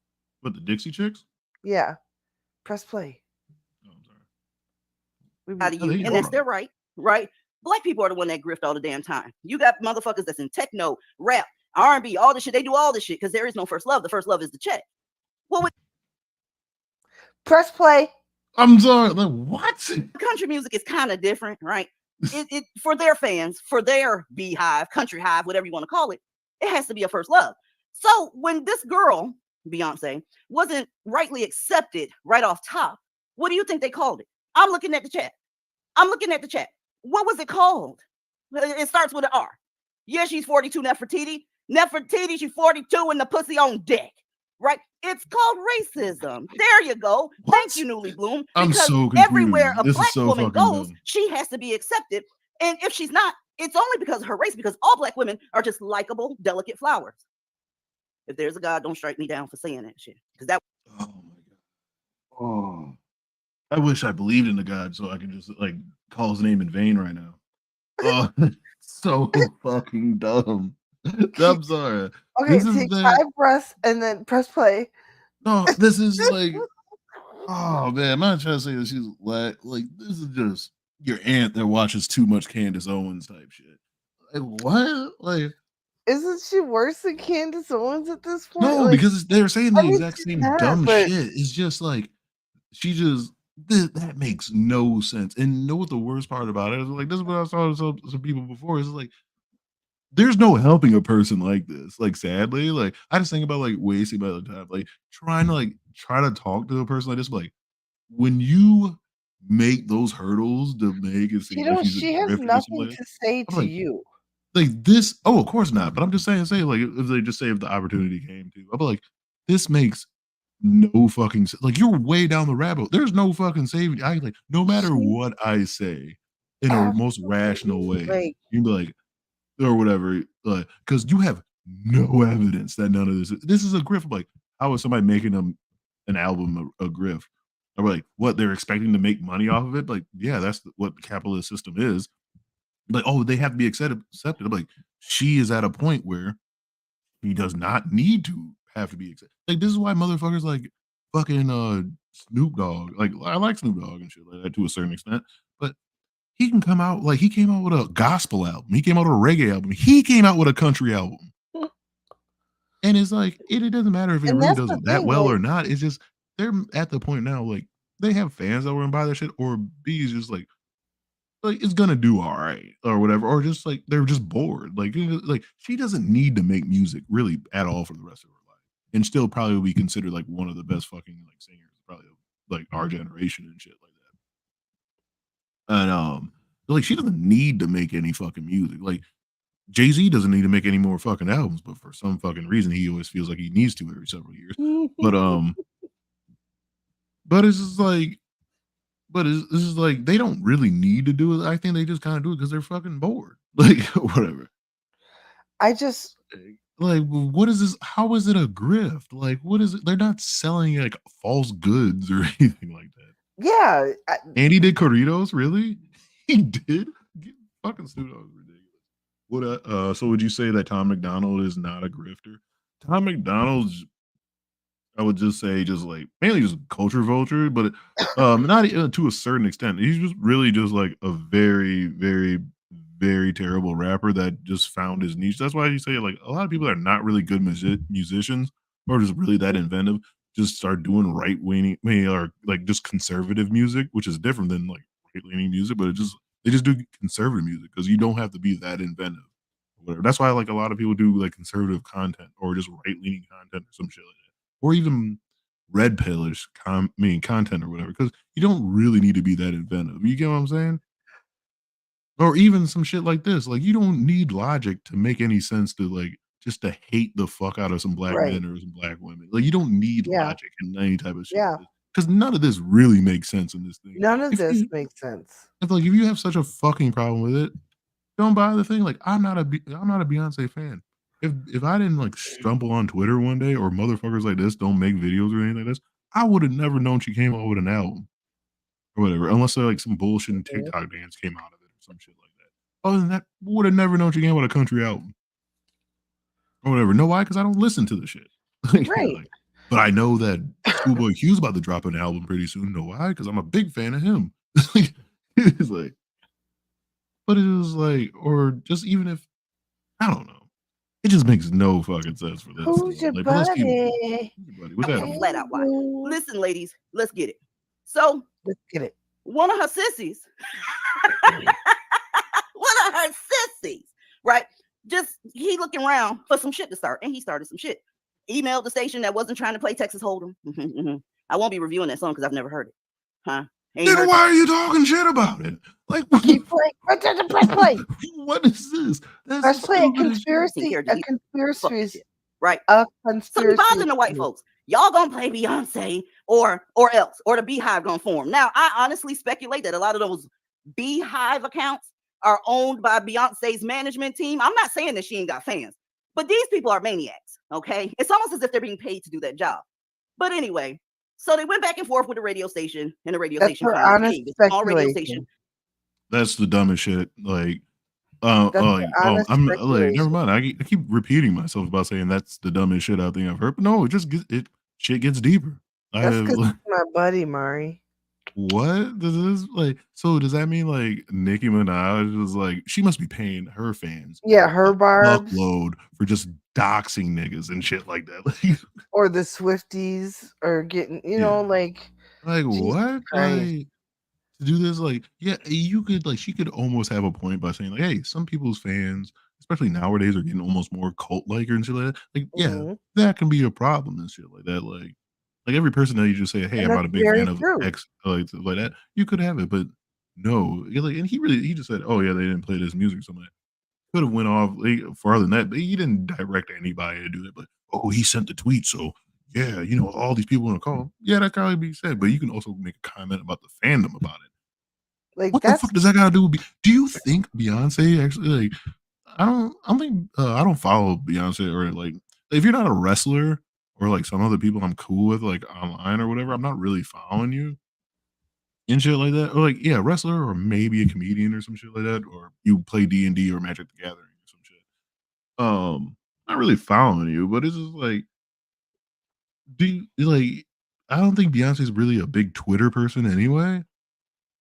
S2: What, the Dixie Chicks?
S3: Yeah, press play.
S2: Oh, I'm sorry.
S9: Out of
S2: Oh,
S9: you,
S2: they
S9: and that's
S2: are.
S9: their right, right? Black people are the one that grift all the damn time. You got motherfuckers that's in techno, rap, R&B, all this shit. They do all this shit because there is no first love. The first love is the check. Well, with
S3: Press play.
S2: I'm sorry. Like, what?
S9: country music is kind of different, right? It for their fans, for their beehive, country hive, whatever you want to call it, it has to be a first love. So when this girl, Beyonce, wasn't rightly accepted right off top, what do you think they called it? I'm looking at the chat. What was it called? It starts with an R. Yeah, she's 42, Nefertiti. Nefertiti, she's 42 and the pussy on deck. Right? It's called racism. There you go.
S2: What?
S9: Thank you, Newly Bloom.
S2: I'm
S9: Because
S2: so confused.
S9: everywhere a
S2: This is
S9: black
S2: so
S9: woman
S2: fucking
S9: goes,
S2: dumb.
S9: she has to be accepted. And if she's not, it's only because of her race, because all black women are just likable, delicate flowers. If there's a God, don't strike me down for saying that shit. Because that
S2: Oh my god. Oh, I wish I believed in the God so I could just like call his name in vain right now. Oh, so fucking dumb. I'm sorry.
S3: Okay,
S2: This is
S3: take
S2: that.
S3: 5 breaths and then press play.
S2: No, this is like. Oh man, I'm not trying to say that she's like this is just your aunt that watches too much Candace Owens type shit. Like what? Like
S3: Isn't she worse than Candace Owens at this point?
S2: no,
S3: Like,
S2: because they're saying
S3: I
S2: the
S3: mean,
S2: exact
S3: she's
S2: same
S3: not,
S2: dumb
S3: but
S2: shit. It's just like she just that makes no sense. And you know what the worst part about it is? Like this is what I saw some people before. It's like there's no helping a person like this. Like sadly, like I just think about like wasting my time, like trying to try to talk to a person like this, like when you make those hurdles to make it seem like she's a
S3: she has
S2: grifter or something
S3: nothing
S2: like that,
S3: to say
S2: I'm
S3: to
S2: like
S3: you.
S2: this. Oh, of course not. But I'm just saying, say like if they just say if the opportunity came to, I'm like, this makes no fucking sense. Like you're way down the rabbit hole. There's no fucking saving. I like no matter
S3: She
S2: what I say in a most rational
S3: absolutely,
S2: way,
S3: like,
S2: you'd be like or whatever, because you have no evidence that none of this is a grift. Like, how is somebody making an album a grift? Or like, what they're expecting to make money off of it? Like, yeah, that's what the capitalist system is. Like, oh, they have to be accepted. I'm like, she is at a point where he does not need to have to be accepted. Like, this is why motherfuckers like fucking Snoop Dogg. Like, I like Snoop Dogg and shit like that to a certain extent, but he can come out like he came out with a gospel album. He came out with a reggae album. He came out with a country album. And it's like it doesn't matter if it
S3: and
S2: really
S3: that's
S2: does
S3: the
S2: that
S3: thing,
S2: well
S3: like,
S2: or not. It's just they're at the point now, like they have fans that were gonna buy that shit, or B is just like it's gonna do all right or whatever, or just like they're just bored. Like she doesn't need to make music really at all for the rest of her life, and still probably will be considered like one of the best fucking like singers, probably like our generation and shit like that. And like she doesn't need to make any fucking music. Like Jay-Z doesn't need to make any more fucking albums, but for some fucking reason he always feels like he needs to every several years. But it's just like this is like they don't really need to do it. I think they just kind of do it because they're fucking bored. Like whatever.
S3: I just
S2: Like what is this? How is it a grift? Like what is it? They're not selling like false goods or anything like that.
S3: yeah,
S2: And he did corridos, really? He did? Fucking Snoop Dogg's ridiculous. What so would you say that Tom McDonald is not a grifter? Tom McDonald's I would just say just like mainly just culture vulture, but not to a certain extent. He's just really just like a very, very, very terrible rapper that just found his niche. That's why you say like a lot of people that are not really good musicians or just really that inventive just start doing right wing or like just conservative music, which is different than like right leaning music, but it just they just do conservative music because you don't have to be that inventive. Or whatever. That's why like a lot of people do like conservative content or just right leaning content or some shit like that or even red pillish content or whatever, because you don't really need to be that inventive. You get what I'm saying? Or even some shit like this. Like you don't need logic to make any sense to like just to hate the fuck out of some black
S3: Right.
S2: men or some black women. Like you don't need
S3: Yeah.
S2: logic in any type of shit.
S3: Yeah.
S2: Because none of this really makes sense in this thing.
S3: None of
S2: If
S3: this
S2: you
S3: makes sense.
S2: if like if you have such a fucking problem with it, don't buy the thing. Like I'm not a Beyonce fan. If I didn't like stumble on Twitter one day or motherfuckers like this don't make videos or anything like this, I would have never known she came out with an album or whatever, unless like some bullshit
S3: Mhm.
S2: TikTok dance came out of it or some shit like that. Other than that, would have never known she came out with a country album or whatever. Know why? Because I don't listen to the shit.
S3: Right.
S2: Like, but I know that Schoolboy Q's about to drop an album pretty soon. Know why? Because I'm a big fan of him. It's like, but it was like, or just even if I don't know. It just makes no fucking sense for this.
S3: Who's your
S2: Like, but let's keep
S3: buddy?
S2: who's your buddy? What's
S9: I'm
S2: happening?
S9: flat out why. Listen, ladies, let's get it. So
S3: Let's get it.
S9: one of her sissies, right? Just he looking around for some shit to start, and he started some shit. Emailed the station that wasn't trying to play Texas Hold'em. I won't be reviewing that song because I've never heard it. Huh? Ain't
S2: Then
S9: heard
S2: why are you talking shit about it? Like,
S3: Keep playing. Press play.
S2: what is this? That's
S3: Press
S2: the
S3: play. A
S2: stupidest shit.
S3: conspiracy. A
S9: Fuck
S3: conspiracy.
S9: shit, right?
S3: A
S9: So you
S3: conspiracy.
S9: bothering the white folks. Y'all gonna play Beyonce or else, or the Beehive gonna form. Now, I honestly speculate that a lot of those Beehive accounts are owned by Beyonce's management team. I'm not saying that she ain't got fans, but these people are maniacs, okay? It's almost as if they're being paid to do that job. But anyway, so they went back and forth with the radio station, and the radio
S3: That's
S9: station
S3: her
S9: finally
S3: honest
S9: caved. It's all radio
S3: speculation.
S9: station.
S2: That's the dumbest shit. Like,
S3: That's her honest
S2: I'm like,
S3: speculation.
S2: never mind. I keep repeating myself about saying that's the dumbest shit I think I've heard. But no, it just shit gets deeper. I
S3: That's
S2: have
S3: because
S2: like,
S3: my buddy, Mari.
S2: what does this like? So does that mean like Nicki Minaj is like she must be paying her fans
S3: Yeah, her barbs
S2: fuckload for just doxing niggas and shit like that? Like,
S3: or the Swifties are getting, you know, like Jesus
S2: what?
S3: Christ.
S2: Like to do this, like, yeah, you could like she could almost have a point by saying like, hey, some people's fans, especially nowadays, are getting almost more cult like and shit like that. Like, yeah,
S3: Mhm.
S2: that can be a problem and shit like that. Like every person that you just say, hey,
S3: And
S2: I'm not
S3: that's
S2: a big
S3: very
S2: fan of
S3: true.
S2: X, like stuff like that, you could have it, but no, like, and he just said, oh yeah, they didn't play this music, so I'm like, could have went off like, farther than that, but he didn't direct anybody to do that. But oh, he sent the tweet, so yeah, you know, all these people in the call, yeah, that can probably be said, but you can also make a comment about the fandom about it.
S3: Like
S2: What the
S3: that's
S2: fuck does that got to do with? Do you think Beyonce actually like? I don't think I don't follow Beyonce or like if you're not a wrestler or like some other people I'm cool with like online or whatever, I'm not really following you and shit like that. Or like yeah, wrestler or maybe a comedian or some shit like that, or you play D&D or Magic the Gathering or some shit. Not really following you, but it's just like do you like? I don't think Beyonce's really a big Twitter person anyway.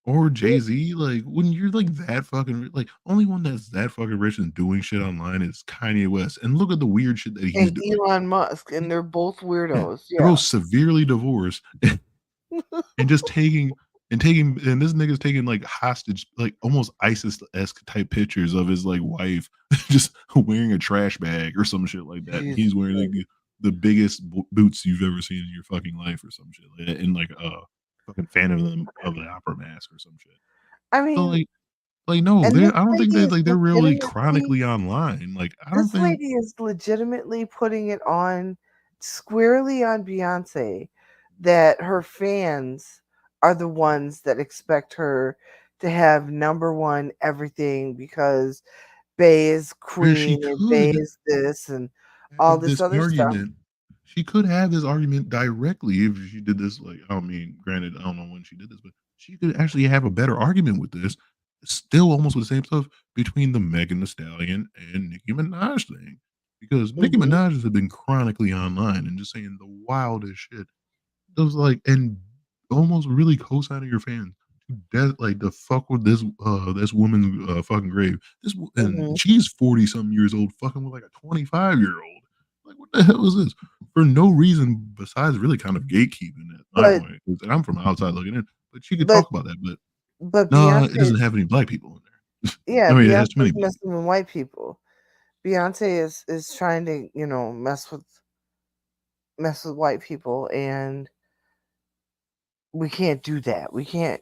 S2: Or Jay-Z, like, when you're, like, that fucking like, only one that's that fucking rich and doing shit online is Kanye West, and look at the weird shit that he's
S3: and
S2: doing.
S3: Elon Musk, and they're both
S2: Yeah,
S3: weirdos.
S2: they're
S3: Yeah.
S2: both severely divorced and just taking and this nigga's taking, like, hostage, like, almost ISIS-esque type pictures of his, like, wife just wearing a trash bag or some shit like that, and he's
S3: Jesus
S2: wearing, like,
S3: Christ.
S2: the biggest boots you've ever seen in your fucking life or some shit like that, and, like, fucking Phantom of the Opera mask or some shit.
S3: I
S2: So,
S3: mean,
S2: no,
S3: and
S2: they
S3: this
S2: I don't think
S3: lady
S2: they
S3: is
S2: like, they're really
S3: legitimately
S2: chronically online, like, I don't
S3: this
S2: think
S3: lady is legitimately putting it on squarely on Beyonce that her fans are the ones that expect her to have number one everything because Bay is
S2: where she
S3: queen and Bay
S2: could
S3: is this and all
S2: have
S3: this
S2: this
S3: other stuff.
S2: argument. She could have this argument directly if she did this, like, I mean, granted, I don't know when she did this, but she could actually have a better argument with this, still almost with the same stuff between the Megan Thee Stallion and Nicki Minaj thing. because Nicki Minaj has been chronically online and just saying the wildest shit. It was like, and almost really co-signing your fans like the fuck with this woman's fucking grave. And she's 40 something years old, fucking with like a 25-year-old. Like, what the hell is this? For no reason besides really kind of gatekeeping it. And I'm from outside looking in, but she could talk about that. But no, it doesn't have any black people in there.
S3: Yeah,
S2: I mean, it has too many
S3: Beyonce's messing with white people. Beyonce is trying to, mess with white people, and we can't do that. We can't,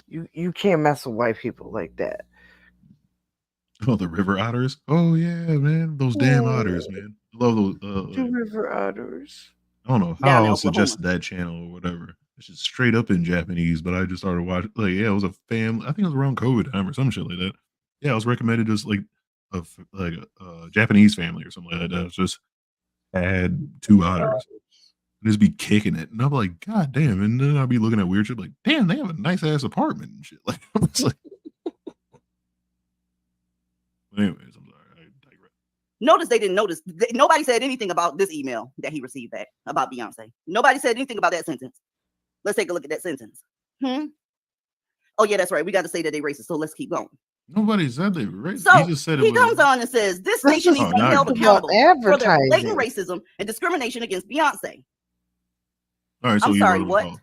S3: you can't mess with white people like that.
S2: Oh, the river otters. Oh yeah, man, those damn otters, man. I love those.
S3: The river otters.
S2: I don't know
S9: Down in
S2: how I
S9: Oklahoma.
S2: suggested that channel or whatever. It's just straight up in Japanese, but I just started watching. Like, yeah, it was a family. I think it was around COVID time or some shit like that. Yeah, I was recommended just like a Japanese family or something like that. That was just had 2 otters. And just be kicking it, and I'm like, God damn! And then I'll be looking at weird shit, like, damn, they have a nice ass apartment and shit. Like, I'm just like. Anyways, I'm sorry. I digress.
S9: Notice they didn't notice. Nobody said anything about this email that he received back about Beyonce. Nobody said anything about that sentence. Let's take a look at that sentence. Oh yeah, that's right. We got to say that they racist. So let's keep going.
S2: Nobody said they were racist.
S9: So
S2: he just said it
S9: he
S2: was.
S9: comes on and says this station needs to be held accountable for their blatant racism and discrimination against Beyonce.
S2: All right, so
S9: I'm
S2: you
S9: sorry,
S2: wrote
S9: what?
S2: a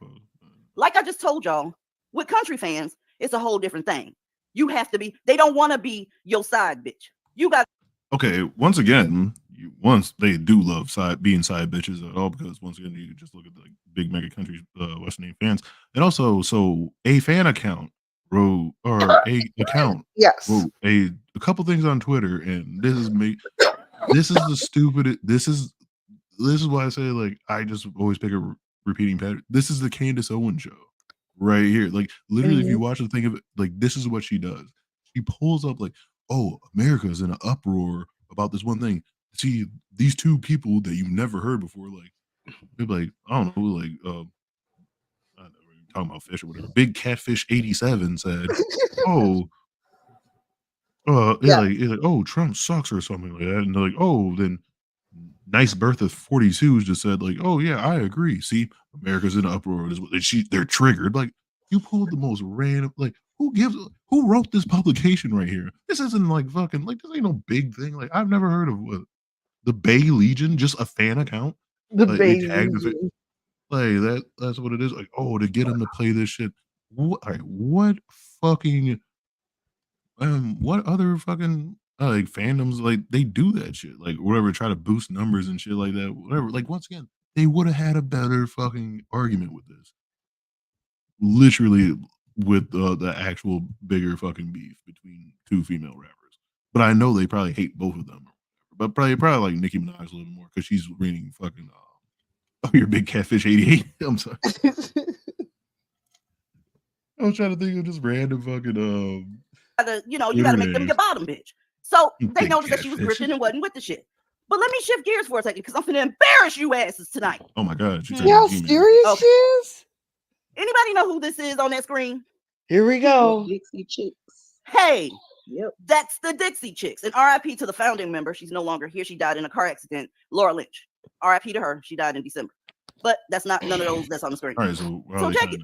S9: Like I just told y'all, with country fans, it's a whole different thing. You have to be. They don't want to be your side bitch. You got.
S2: Okay, once again, they do love being side bitches at all, because once again, you just look at the big mega country Western name fans, and also so a fan account wrote
S3: yes
S2: wrote a couple things on Twitter, and this is me. This is the stupid. This is why I say, like, I just always pick a repeating pattern. This is the Candace Owens show right here. Like, literally, if you watch the thing of it, like, this is what she does. She pulls up like, oh, America's in an uproar about this one thing. See, these 2 people that you've never heard before, like, they're like, I don't know, like, I don't know, talking about fish or whatever. Big Catfish 87 said, oh, like, oh, Trump sucks or something like that. And they're like, oh, then Nice Bertha 42 just said, like, oh yeah, I agree. See, America's in an uproar. They're triggered. Like, you pulled the most random, like, who wrote this publication right here? This isn't like fucking, like, this ain't no big thing. Like, I've never heard of the Bay Legion, just a fan account.
S3: The
S2: like,
S3: Bay
S2: they tagged
S3: Legion.
S2: Like, that's what it is. Like, oh, to get them to play this shit. What fucking what other fucking like fandoms, like, they do that shit, like, whatever, try to boost numbers and shit like that, whatever. Like, once again, they would have had a better fucking argument with this, literally, with the actual bigger fucking beef between 2 female rappers. But I know they probably hate both of them, but probably like Nicki Minaj a little more because she's reading fucking oh, you're Big Catfish 88. I'm sorry. I was trying to think of just random fucking
S9: You got to make them your bottom bitch. So they noticed that she was grifting and wasn't with the shit. But let me shift gears for a second, because I'm gonna embarrass you asses tonight.
S2: Oh my God.
S3: See how serious she is?
S9: Anybody know who this is on that screen?
S3: Here we go.
S10: Dixie Chicks.
S9: Hey,
S10: Yep.
S9: that's the Dixie Chicks. And RIP to the founding member. She's no longer here. She died in a car accident. Laura Lynch. RIP to her. She died in December. But that's not none of those that's on the screen.
S2: All right, so
S9: check it.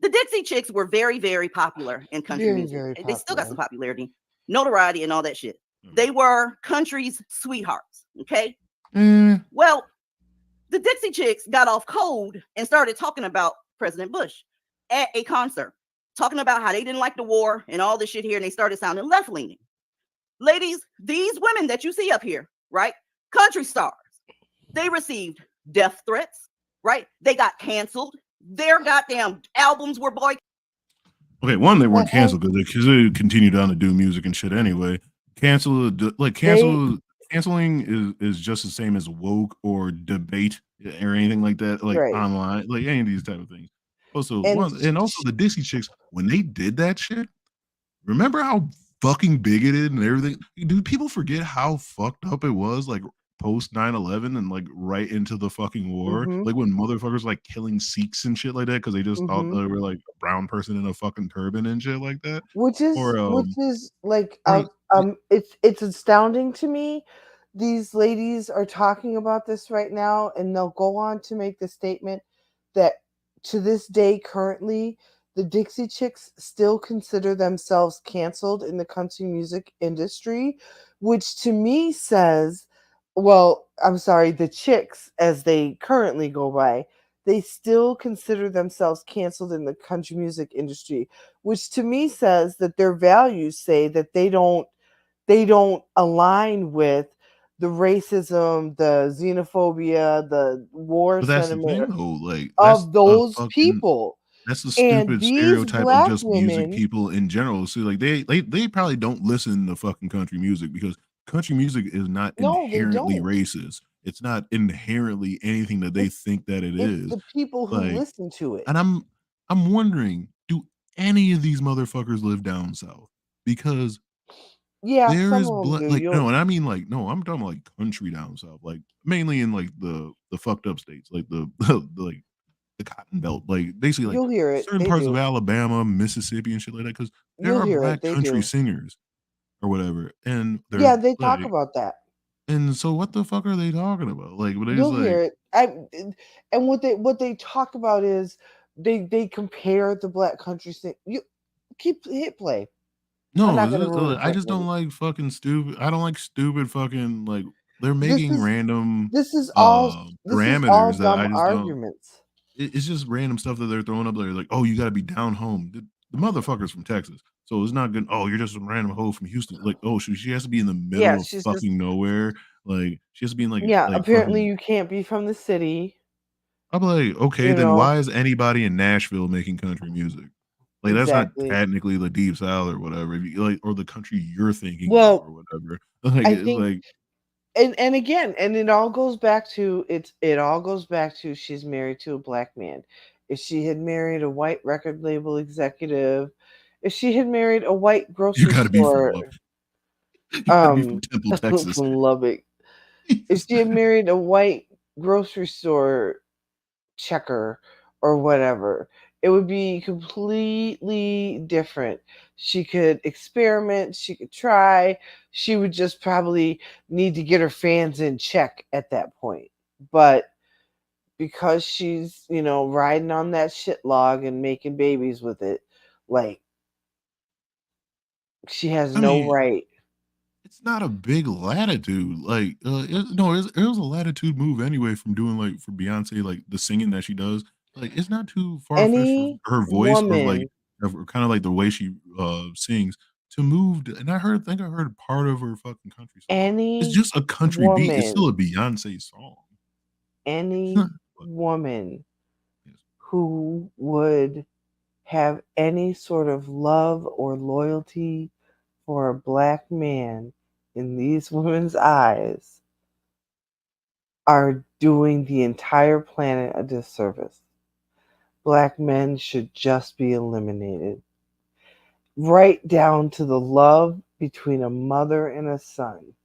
S9: The Dixie Chicks were very, very popular in country
S3: Very,
S9: music.
S3: very
S9: They still got
S3: popular.
S9: some popularity, notoriety, and all that shit. They were country's sweethearts. Okay. Well, the Dixie Chicks got off code and started talking about President Bush at a concert, talking about how they didn't like the war and all this shit here, and they started sounding left-leaning. Ladies, these women that you see up here, right? Country stars, they received death threats, right? They got canceled. Their goddamn albums were boycotted.
S2: Okay, one, they weren't canceled because they continued on to do music and shit anyway. Canceling is just the same as woke or debate or anything like that, like online, like any of these type of things. Also, and also the Dixie Chicks, when they did that shit, remember how fucking bigoted and everything? Do people forget how fucked up it was, like, post 9/11 and like right into the fucking war, like when motherfuckers like killing Sikhs and shit like that because they just thought they were like a brown person in a fucking turban and shit like that,
S3: which is like it's astounding to me these ladies are talking about this right now, and they'll go on to make the statement that to this day, currently, the Dixie Chicks still consider themselves canceled in the country music industry, which to me says, well, I'm sorry, the Chicks, as they currently go by, they still consider themselves canceled in the country music industry, which to me says that their values say that they don't align with the racism, the xenophobia, the war
S2: But that's the thing
S3: sentiment
S2: though, like
S3: of those people.
S2: that's a
S3: And
S2: stupid
S3: these
S2: stereotype of
S3: black
S2: just music
S3: women,
S2: people in general. So like they probably don't listen to fucking country music because country music is not
S3: no, they
S2: inherently
S3: don't.
S2: racist. It's not inherently anything that they
S3: It's
S2: think that it
S3: it's
S2: is.
S3: the people who
S2: Like,
S3: listen to it.
S2: and I'm wondering, do any of these motherfuckers live down south? Because
S3: Yeah,
S2: there
S3: some
S2: is
S3: of them
S2: blood
S3: do.
S2: like
S3: You'll
S2: no, and I mean like no, I'm talking like country down south, like mainly in like the fucked up states, like like the cotton belt, like basically like
S3: you'll hear it.
S2: certain
S3: They
S2: parts of
S3: do.
S2: Alabama, Mississippi, and shit like that. Because there
S3: You'll
S2: are
S3: hear it.
S2: black
S3: They
S2: country
S3: do.
S2: singers or whatever, and they're
S3: Yeah, they talk
S2: like,
S3: about that.
S2: and so what the fuck are they talking about? Like, but it's
S3: You'll
S2: like,
S3: hear it. And what they talk about is they compare the black country sing. You keep hit play. I'm
S2: no,
S3: not gonna ruin it
S2: I
S3: for
S2: just don't
S3: anybody.
S2: like fucking stupid. I don't like stupid fucking like they're
S3: This
S2: making
S3: is
S2: random
S3: this is all this is all
S2: parameters that
S3: dumb
S2: I just don't.
S3: arguments.
S2: It's just random stuff that they're throwing up there, like, oh, you got to be down home. The motherfucker's from Texas, so it's not good. Oh, you're just some random hoe from Houston. Like, oh, she has to be in the
S3: Yeah,
S2: middle of
S3: she's just
S2: fucking nowhere. Like, she has to be in
S3: yeah.
S2: like
S3: Apparently,
S2: fucking.
S3: you can't be from the city.
S2: I'm like, okay,
S3: You
S2: then
S3: know
S2: why is anybody in Nashville making country music? Like, that's not
S3: exactly.
S2: technically the deep south or whatever. If you, like, or the country you're thinking of or
S3: Well,
S2: whatever. Like,
S3: I
S2: it's
S3: think
S2: like
S3: and again, and it all goes back to she's married to a black man. If she had married a white record label executive, if she had married a white
S2: you
S3: grocery
S2: got to be from
S3: store,
S2: Lubbock. You got to be from Temple, Texas.
S3: from Lubbock, if she had married a white grocery store checker or whatever, it would be completely different. She could experiment, she could try, she would just probably need to get her fans in check at that point. But because she's, riding on that shit log and making babies with it, like she has
S2: I
S3: no
S2: mean,
S3: right.
S2: it's not a big latitude. Like, no, it was a latitude move anyway from doing like for Beyonce, like the singing that she does. Like, it's not too far fetched for
S3: Any
S2: her voice or like
S3: woman,
S2: kind of like the way she sings to move. And think I heard part of her fucking country song. It's
S3: any
S2: just a country beat. It's still
S3: woman,
S2: a Beyonce song. It's
S3: any
S2: not. But,
S3: woman
S2: yes.
S3: who would have any sort of love or loyalty for a black man in these women's eyes are doing the entire planet a disservice. Black men should just be eliminated. Right down to the love between a mother and a son.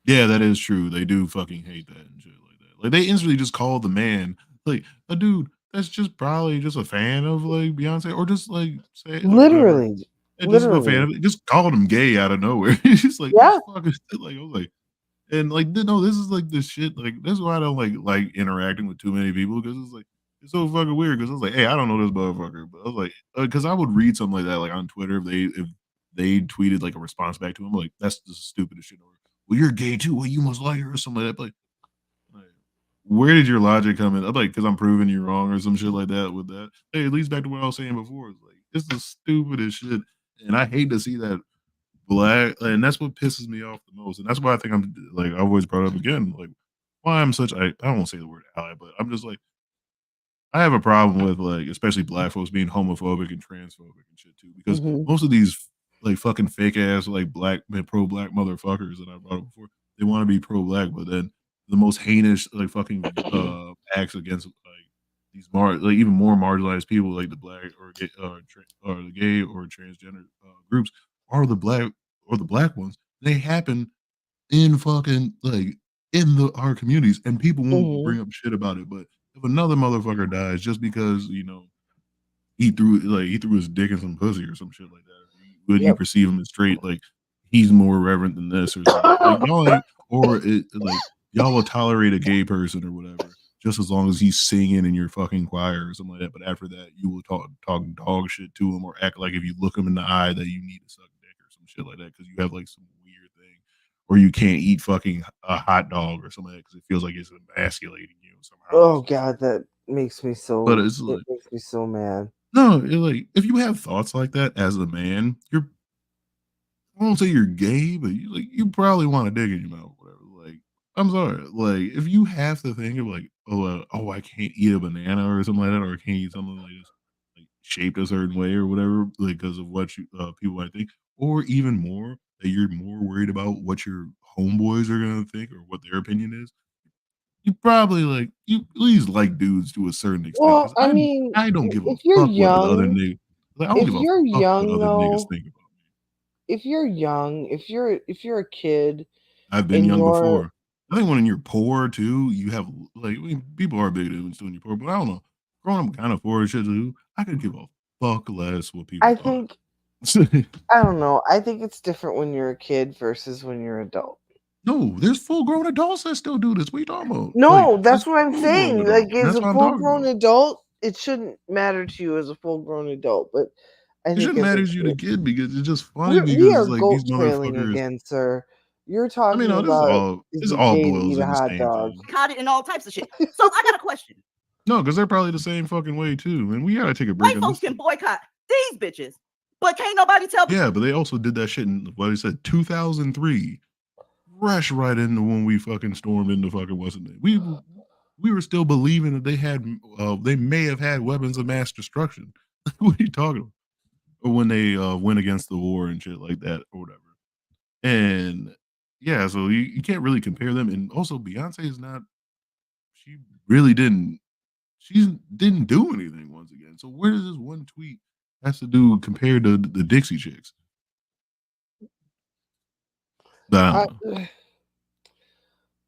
S2: Yeah, that is true. They do fucking hate that and shit like that. Like they instantly just call the man like a dude that's just probably just a fan of like Beyonce or just like say or whatever.
S3: Literally.
S2: And just a fan
S3: Literally.
S2: of it. Just called him gay out of nowhere. He's just like this
S3: Yeah.
S2: fucking shit. Like I was like, and like no, this is like this shit. Like that's why I don't like interacting with too many people because it's like it's so fucking weird. Because I was like, hey, I don't know this motherfucker, but I was like, because I would read something like that like on Twitter if they tweeted like a response back to him like that's the stupidest shit. Or well, you're gay too. Well, you must like her or something like that. Like, where did your logic come in? I'm like, because I'm proving you wrong or some shit like that with that. Hey, it leads back to what I was saying before. It's like it's the stupidest shit, and I hate to see that black, and that's what pisses me off the most, and that's why I think I'm like I always brought up again, like why I'm such I don't want to say the word ally, but I'm just like I have a problem with like especially black folks being homophobic and transphobic and shit too, because
S3: Hmm.
S2: most of these like fucking fake ass like pro black motherfuckers that I brought up before, they want to be pro black, but then the most heinous like fucking acts against like these like even more marginalized people like the black or gay, or the gay or transgender groups are the black ones. They happen in fucking like in our communities, and people won't
S3: Hmm.
S2: bring up shit about it. But if another motherfucker dies just because he threw his dick in some pussy or some shit like that, or he when you perceive him as straight, like he's more reverent than this or something. Like y'all ain't, or it, like y'all will tolerate a gay person or whatever, just as long as he's singing in your fucking choir or something like that. But after that, you will talk dog shit to him or act like if you look him in the eye that you need to suck dick or some shit like that because you have like some weird thing, or you can't eat fucking a hot dog or something like that because it feels like it's emasculating you somehow.
S3: Oh god, that makes me so.
S2: But it's like,
S3: it makes me so mad.
S2: no, like if you have thoughts like that as a man, you're, I won't say you're gay, but you probably want a dick in your mouth, whatever. Like, I'm sorry, like if you have to think of like, oh, I can't eat a banana or something like that, or I can't eat something like this, like shaped a certain way or whatever, like because of what you people might think, or even more that you're more worried about what your homeboys are gonna think or what their opinion is. You probably like you at least like dudes to a certain extent.
S3: Well,
S2: 'Cause
S3: I mean,
S2: I don't give a
S3: if you're
S2: fuck what other
S3: young,
S2: niggas. Like, I don't
S3: if
S2: give a
S3: you're
S2: fuck what
S3: young
S2: other niggas
S3: though,
S2: think about me.
S3: if you're young, if you're a kid
S2: I've been
S3: and
S2: young
S3: you're,
S2: before. I think when you're poor too, you have like I mean, people are big influence when you're poor, but I don't know. Growing up kind of poor and shit too, I could give a fuck less what people
S3: I
S2: thought.
S3: think, I don't know. I think it's different when you're a kid versus when you're an adult.
S2: No, there's full grown adults that still do this. What are you talking about?
S3: No,
S2: Like,
S3: that's
S2: there's
S3: what I'm
S2: full grown
S3: saying.
S2: adults.
S3: Like, as
S2: That's
S3: a
S2: what I'm
S3: full
S2: talking
S3: grown
S2: about.
S3: adult, it shouldn't matter to you as a full grown adult. But I
S2: It
S3: think
S2: shouldn't
S3: as a
S2: matter to you the
S3: kid,
S2: kid because it's just funny
S3: we
S2: because
S3: are
S2: it's like these
S3: goat trailing
S2: motherfuckers.
S3: again, sir. You're
S2: I mean,
S3: talking
S2: no, this is
S3: about
S2: all
S3: is
S2: this
S3: it
S2: all
S3: gay to
S2: boils
S3: eat a
S2: in the
S3: hot
S2: same
S3: dog?
S2: thing.
S9: Caught it and all types of shit. So I got a question.
S2: No, because they're probably the same fucking way too. And we gotta take a break
S9: White
S2: on
S9: folks
S2: this.
S9: can boycott these bitches, but can't nobody tell me.
S2: Yeah, but they also did that shit in what he said 2003. Fresh right into when we fucking stormed into fucking Western. We were still believing that they may have had weapons of mass destruction. What are you talking about? Or when they went against the war and shit like that or whatever. And yeah, so you can't really compare them. And also Beyonce is not, she really didn't do anything once again. So where does this one tweet has to do compared to the Dixie Chicks? I don't know.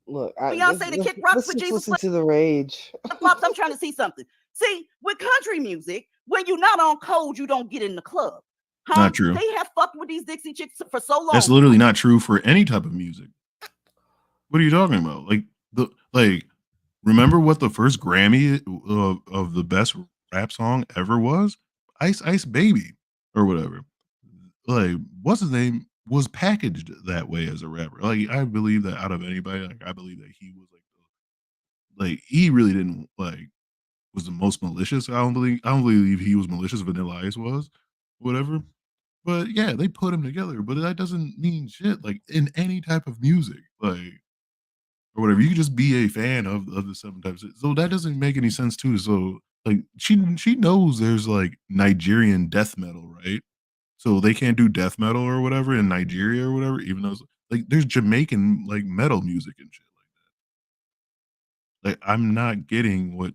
S3: Look,
S9: Beyonce the kick rocks
S3: let's
S9: for
S3: just
S9: Jesus
S3: listen to the rage.
S9: flops. I'm trying to see something. See, with country music, when you're not on code, you don't get in the club. Huh?
S2: Not true.
S9: They have fucked with these Dixie Chicks for so long.
S2: That's literally not true for any type of music. What are you talking about? Remember what the first Grammy of the best rap song ever was? Ice Ice Baby or whatever. Like, what's his name was packaged that way as a rapper. Like, I believe that out of anybody, like, I believe that he was like he really didn't like was the most malicious. I don't believe he was malicious. Vanilla Ice was, whatever. But yeah, they put them together. But that doesn't mean shit. Like in any type of music, like or whatever. You can just be a fan of the seven types. So that doesn't make any sense too. So like she knows there's like Nigerian death metal, right? So they can't do death metal or whatever in Nigeria or whatever, even though like there's Jamaican like metal music and shit like that. Like I'm not getting what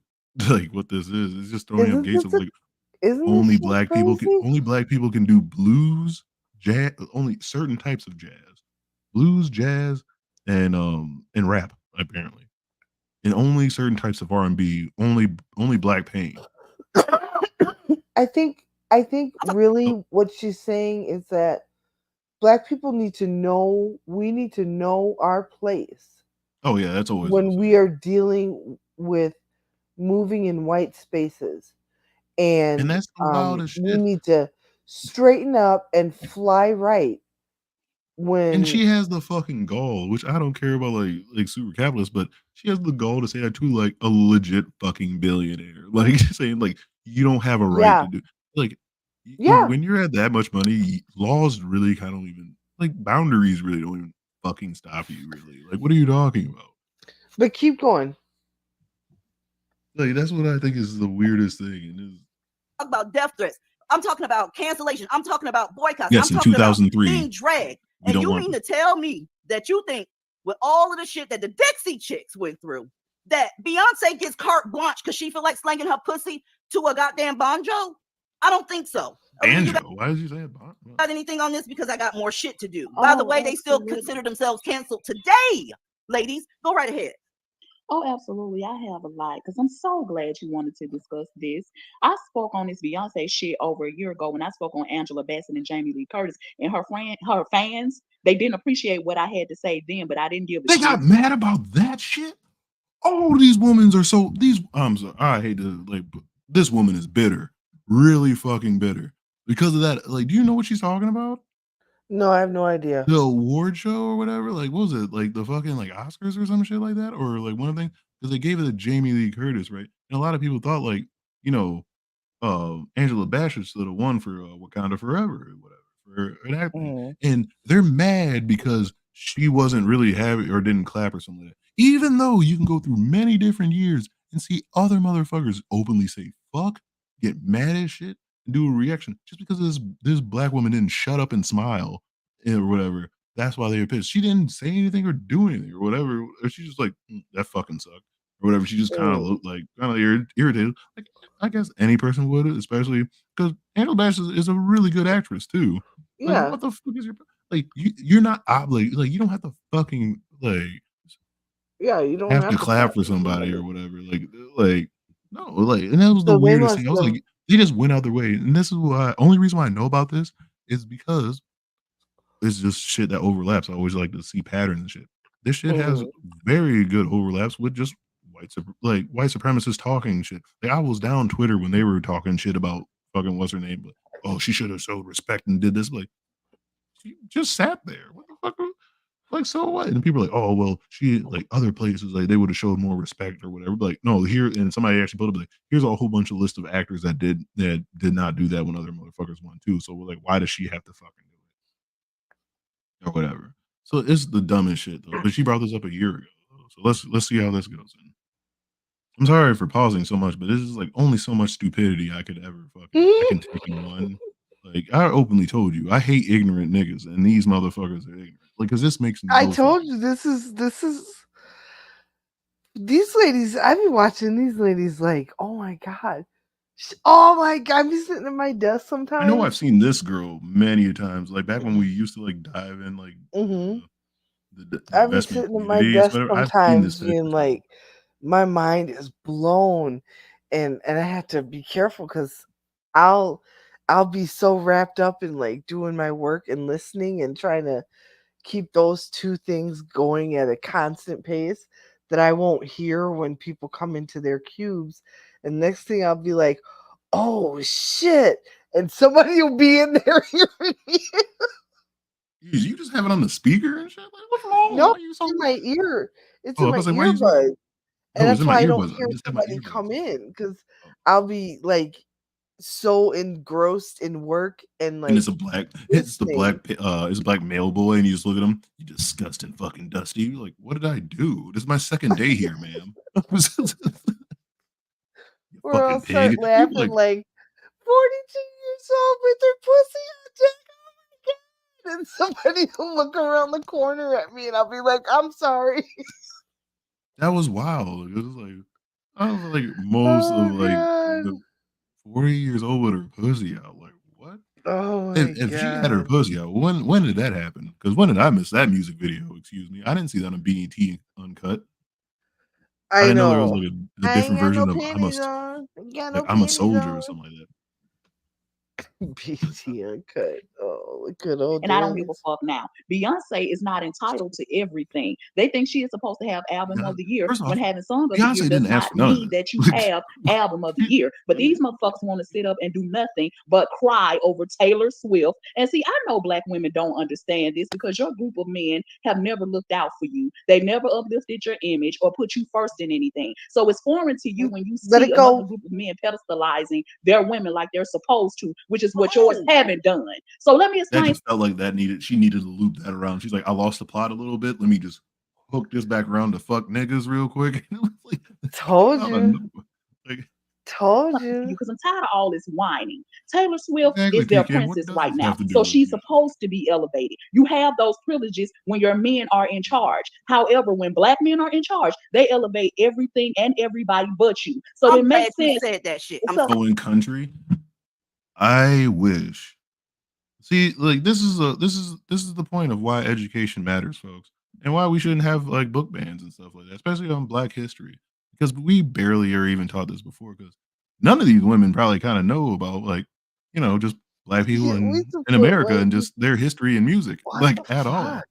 S2: like what this is. It's just throwing up gates of like
S3: Isn't this shit crazy?
S2: only black people can do blues, jazz, only certain types of jazz. Blues, jazz, and rap, apparently. And only certain types of R&B, only Black Pain.
S3: I think really what she's saying is that black people need to know, we need to know our place
S2: Oh yeah, that's always
S3: when we are dealing with moving in white spaces. And
S2: that's the wildest
S3: we
S2: shit.
S3: need to straighten up and fly right.
S2: And she
S3: When
S2: has the fucking gall, which I don't care about like super capitalists, but she has the gall to say that to like a legit fucking billionaire. Like saying like you don't have a right
S3: yeah,
S2: to do like
S3: yeah.
S2: when you're at that much money, laws really kind of even like boundaries really don't even fucking stop you really. Like what are you talking about?
S3: But keep going.
S2: Like that's what I think is the weirdest thing. And it's,
S9: Talk about death threats. I'm talking about cancellation. I'm talking about boycotts.
S2: yes,
S9: I'm
S2: in
S9: talking about
S2: 2003,
S9: being dragged.
S2: we
S9: And
S2: don't
S9: you
S2: want
S9: mean
S2: them.
S9: to tell me that you think with all of the shit that the Dixie Chicks went through, that Beyonce gets carte blanche because she feel like slanging her pussy to a goddamn banjo? I don't think so.
S2: Banjo? Why did you say banjo?
S9: Got anything on this? Because I got more shit to do. By the way, they still
S3: absolutely.
S9: consider themselves canceled today. Ladies, go right ahead.
S10: Oh, absolutely. I have a lot because I'm so glad you wanted to discuss this. I spoke on this Beyonce shit over a year ago when I spoke on Angela Bassett and Jamie Lee Curtis and her fans. They didn't appreciate what I had to say then, but I didn't give a
S2: They
S10: shit.
S2: got mad about that shit. All these women are so these. I'm sorry, I hate to like. But this woman is bitter, really fucking bitter because of that. Like, do you know what she's talking about?
S3: No, I have no idea.
S2: The award show or whatever. Like, what was it? Like the fucking like Oscars or some shit like that, or like one thing because they gave it to Jamie Lee Curtis, right? And a lot of people thought like you know Angela Bassett should have won for Wakanda Forever or whatever for an acting,
S3: Mhm.
S2: and they're mad because she wasn't really happy or didn't clap or something like that. Even though you can go through many different years and see other motherfuckers openly say fuck, get mad as shit, and do a reaction just because this black woman didn't shut up and smile or whatever. That's why they were pissed. She didn't say anything or do anything or whatever. Or she just like that fucking sucked or whatever. She just kind of
S3: Mm.
S2: looked like kind of irritated. Like I guess any person would, especially because Angela Bassett is a really good actress too. Like,
S3: Yeah.
S2: what the fuck is your like? You're not obligated. Like, you don't have to fucking
S3: Yeah, you don't
S2: have to
S3: have to
S2: clap
S3: clap
S2: for
S3: for
S2: somebody or
S3: somebody.
S2: whatever. Like no, like, and that was the
S3: So they
S2: weirdest
S3: must
S2: thing. I was
S3: have
S2: like, they just went out their way, and this is why. Only reason why I know about this is because it's just shit that overlaps. I always like to see patterns and shit. This shit has
S3: mhm.
S2: very good overlaps with just white supremacists talking shit. Like I was down Twitter when they were talking shit about fucking what's her name, but oh she should have showed respect and did this. Like she just sat there. What the fuck? Like so what? And people are like, oh well, she like other places like they would have showed more respect or whatever. But like no, here and somebody actually put up like here's a whole bunch of list of actors that did not do that when other motherfuckers won too. So we're like, why does she have to fucking do it or whatever? So it's the dumbest shit though. But she brought this up a year ago. So let's see how this goes. And I'm sorry for pausing so much, but this is like only so much stupidity I could ever I can take in one. Like I openly told you, I hate ignorant niggas, and these motherfuckers are ignorant. Like, cause this makes
S3: I
S2: no
S3: told
S2: fucking
S3: you this is these ladies. I be watching these ladies like, oh my god, oh my god. I be sitting at my desk
S2: I know I've
S3: sometimes.
S2: seen this girl many a times, like back when we used to like dive in like
S3: Hmm.
S2: the
S3: I be
S2: investment
S3: sitting at my
S2: communities,
S3: desk
S2: whatever. I've seen this
S3: sometimes
S2: type
S3: being
S2: of shit.
S3: like, my mind is blown, and I have to be careful because I'll I'll be so wrapped up in like doing my work and listening and trying to keep those two things going at a constant pace that I won't hear when people come into their cubes. And next thing I'll be like, oh shit. And somebody will be in there hearing me.
S2: Jeez, you just have it on the speaker and shit. Like, what's wrong?
S3: No,
S2: Why
S3: it's
S2: you
S3: in
S2: so?
S3: my ear. It's
S2: Oh, I
S3: in
S2: was
S3: my
S2: about to say, why you so?
S3: earbud. And
S2: No, it's
S3: that's
S2: in my
S3: why I don't
S2: earbuds. I
S3: hear
S2: just have my
S3: somebody
S2: earbuds
S3: come
S2: in.
S3: in because
S2: Oh.
S3: I'll be like so engrossed in work and
S2: And
S3: like listening.
S2: it's a black male boy, and you just look at him, you disgusting fucking dusty. You're like, what did I do? This is my second day here, ma'am. You
S3: Or I'll
S2: fucking
S3: start
S2: pig. You're
S3: laughing
S2: like,
S3: like 42 years old with her pussy on deck. Oh my god. And somebody will look around the corner at me and I'll be like, I'm sorry.
S2: that was wild. It was like I was like most of
S3: Oh
S2: like
S3: god.
S2: the 40 years old with her pussy out. Like, what?
S3: Oh my
S2: If she had her
S3: god.
S2: pussy out, when did that happen? Because when did I miss that music video? Excuse me. I didn't see that on BET Uncut. I
S3: I
S2: didn't know there was
S3: know.
S2: like a
S3: I ain't
S2: different
S3: got no
S2: version of
S3: panties on. Ain't got no
S2: I'm a
S3: panties
S2: soldier or
S3: on.
S2: something like that.
S3: BT uncut. Oh, the good old
S10: And I don't give a
S3: days.
S10: fuck now. Beyonce is not entitled to everything. They think she is supposed to have album
S2: Yeah.
S10: of the year
S2: First
S10: when
S2: off,
S10: having song of the year
S2: Beyonce
S10: does
S2: didn't ask
S10: not
S2: for none of
S10: mean that you
S2: that.
S10: have album of the year. But these motherfuckers want to sit up and do nothing but cry over Taylor Swift. And see, I know black women don't understand this because your group of men have never looked out for you. They've never uplifted your image or put you first in anything. So it's foreign to you when you
S3: Let
S10: see
S3: it
S10: another
S3: go.
S10: group of men pedestalizing their women like they're supposed to, which is what yours haven't done. So let me
S2: That
S10: explain.
S2: just felt like she needed to loop that around. She's like, I lost the plot a little bit. Let me just hook this back around to fuck niggas real quick. Like,
S3: Told
S2: out of
S3: you.
S2: nowhere. Like,
S3: Told
S10: To you
S3: you.
S10: because I'm tired of all this whining. Taylor Swift
S2: exactly,
S10: is their
S2: TK.
S10: princess
S2: What does
S10: right
S2: this
S10: now.
S2: have to do
S10: So
S2: with
S10: she's
S2: me?
S10: supposed to be elevated. You have those privileges when your men are in charge. However, when black men are in charge, they elevate everything and everybody but you. So
S9: I'm
S10: it
S9: glad
S10: makes
S9: you
S10: sense.
S9: said that shit. I'm
S10: So
S2: Oh, in country, I wish. See, like this is the point of why education matters, folks. and why we shouldn't have like book bans and stuff like that, especially on Black history, because we barely are even taught this before. Because none of these women probably kind of know about like just Black people
S3: Yeah, we
S2: in
S3: support
S2: America
S3: white
S2: and
S3: people.
S2: just their history and music,
S3: What
S2: like
S3: the
S2: at all.
S3: fuck?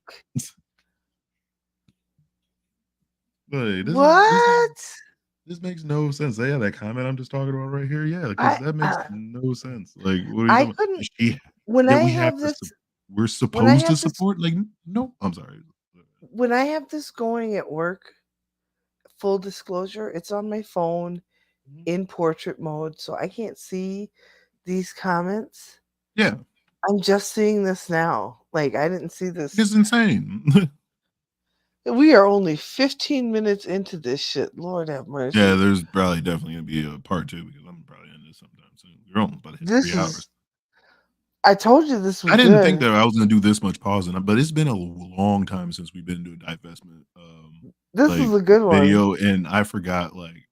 S2: But
S3: What?
S2: this makes no sense. Yeah, that comment I'm just talking about right here. Yeah, because
S3: I
S2: that makes no sense. Like, what are you
S3: I
S2: talking about?
S3: couldn't
S2: She,
S3: when
S2: that
S3: I
S2: we have
S3: have
S2: to,
S3: this
S2: we're
S3: when I
S2: supposed to
S3: have this
S2: support. Like, no, I'm sorry.
S3: when I have this going at work, full disclosure, it's on my phone in portrait mode, so I can't see these comments.
S2: Yeah,
S3: I'm just seeing this now. Like I didn't see this.
S2: it's insane.
S3: We are only 15 minutes into this shit. Lord have
S2: Yeah,
S3: mercy.
S2: there's probably definitely gonna be a part 2 because I'm probably in this sometime soon. We're almost about to hit
S3: This
S2: 3 hours.
S3: is I told you this
S2: I
S3: was
S2: didn't think
S3: good.
S2: that I was gonna do this much pausing, but it's been a long time since we've been doing divestment,
S3: This is
S2: like
S3: a good one.
S2: video, and I forgot like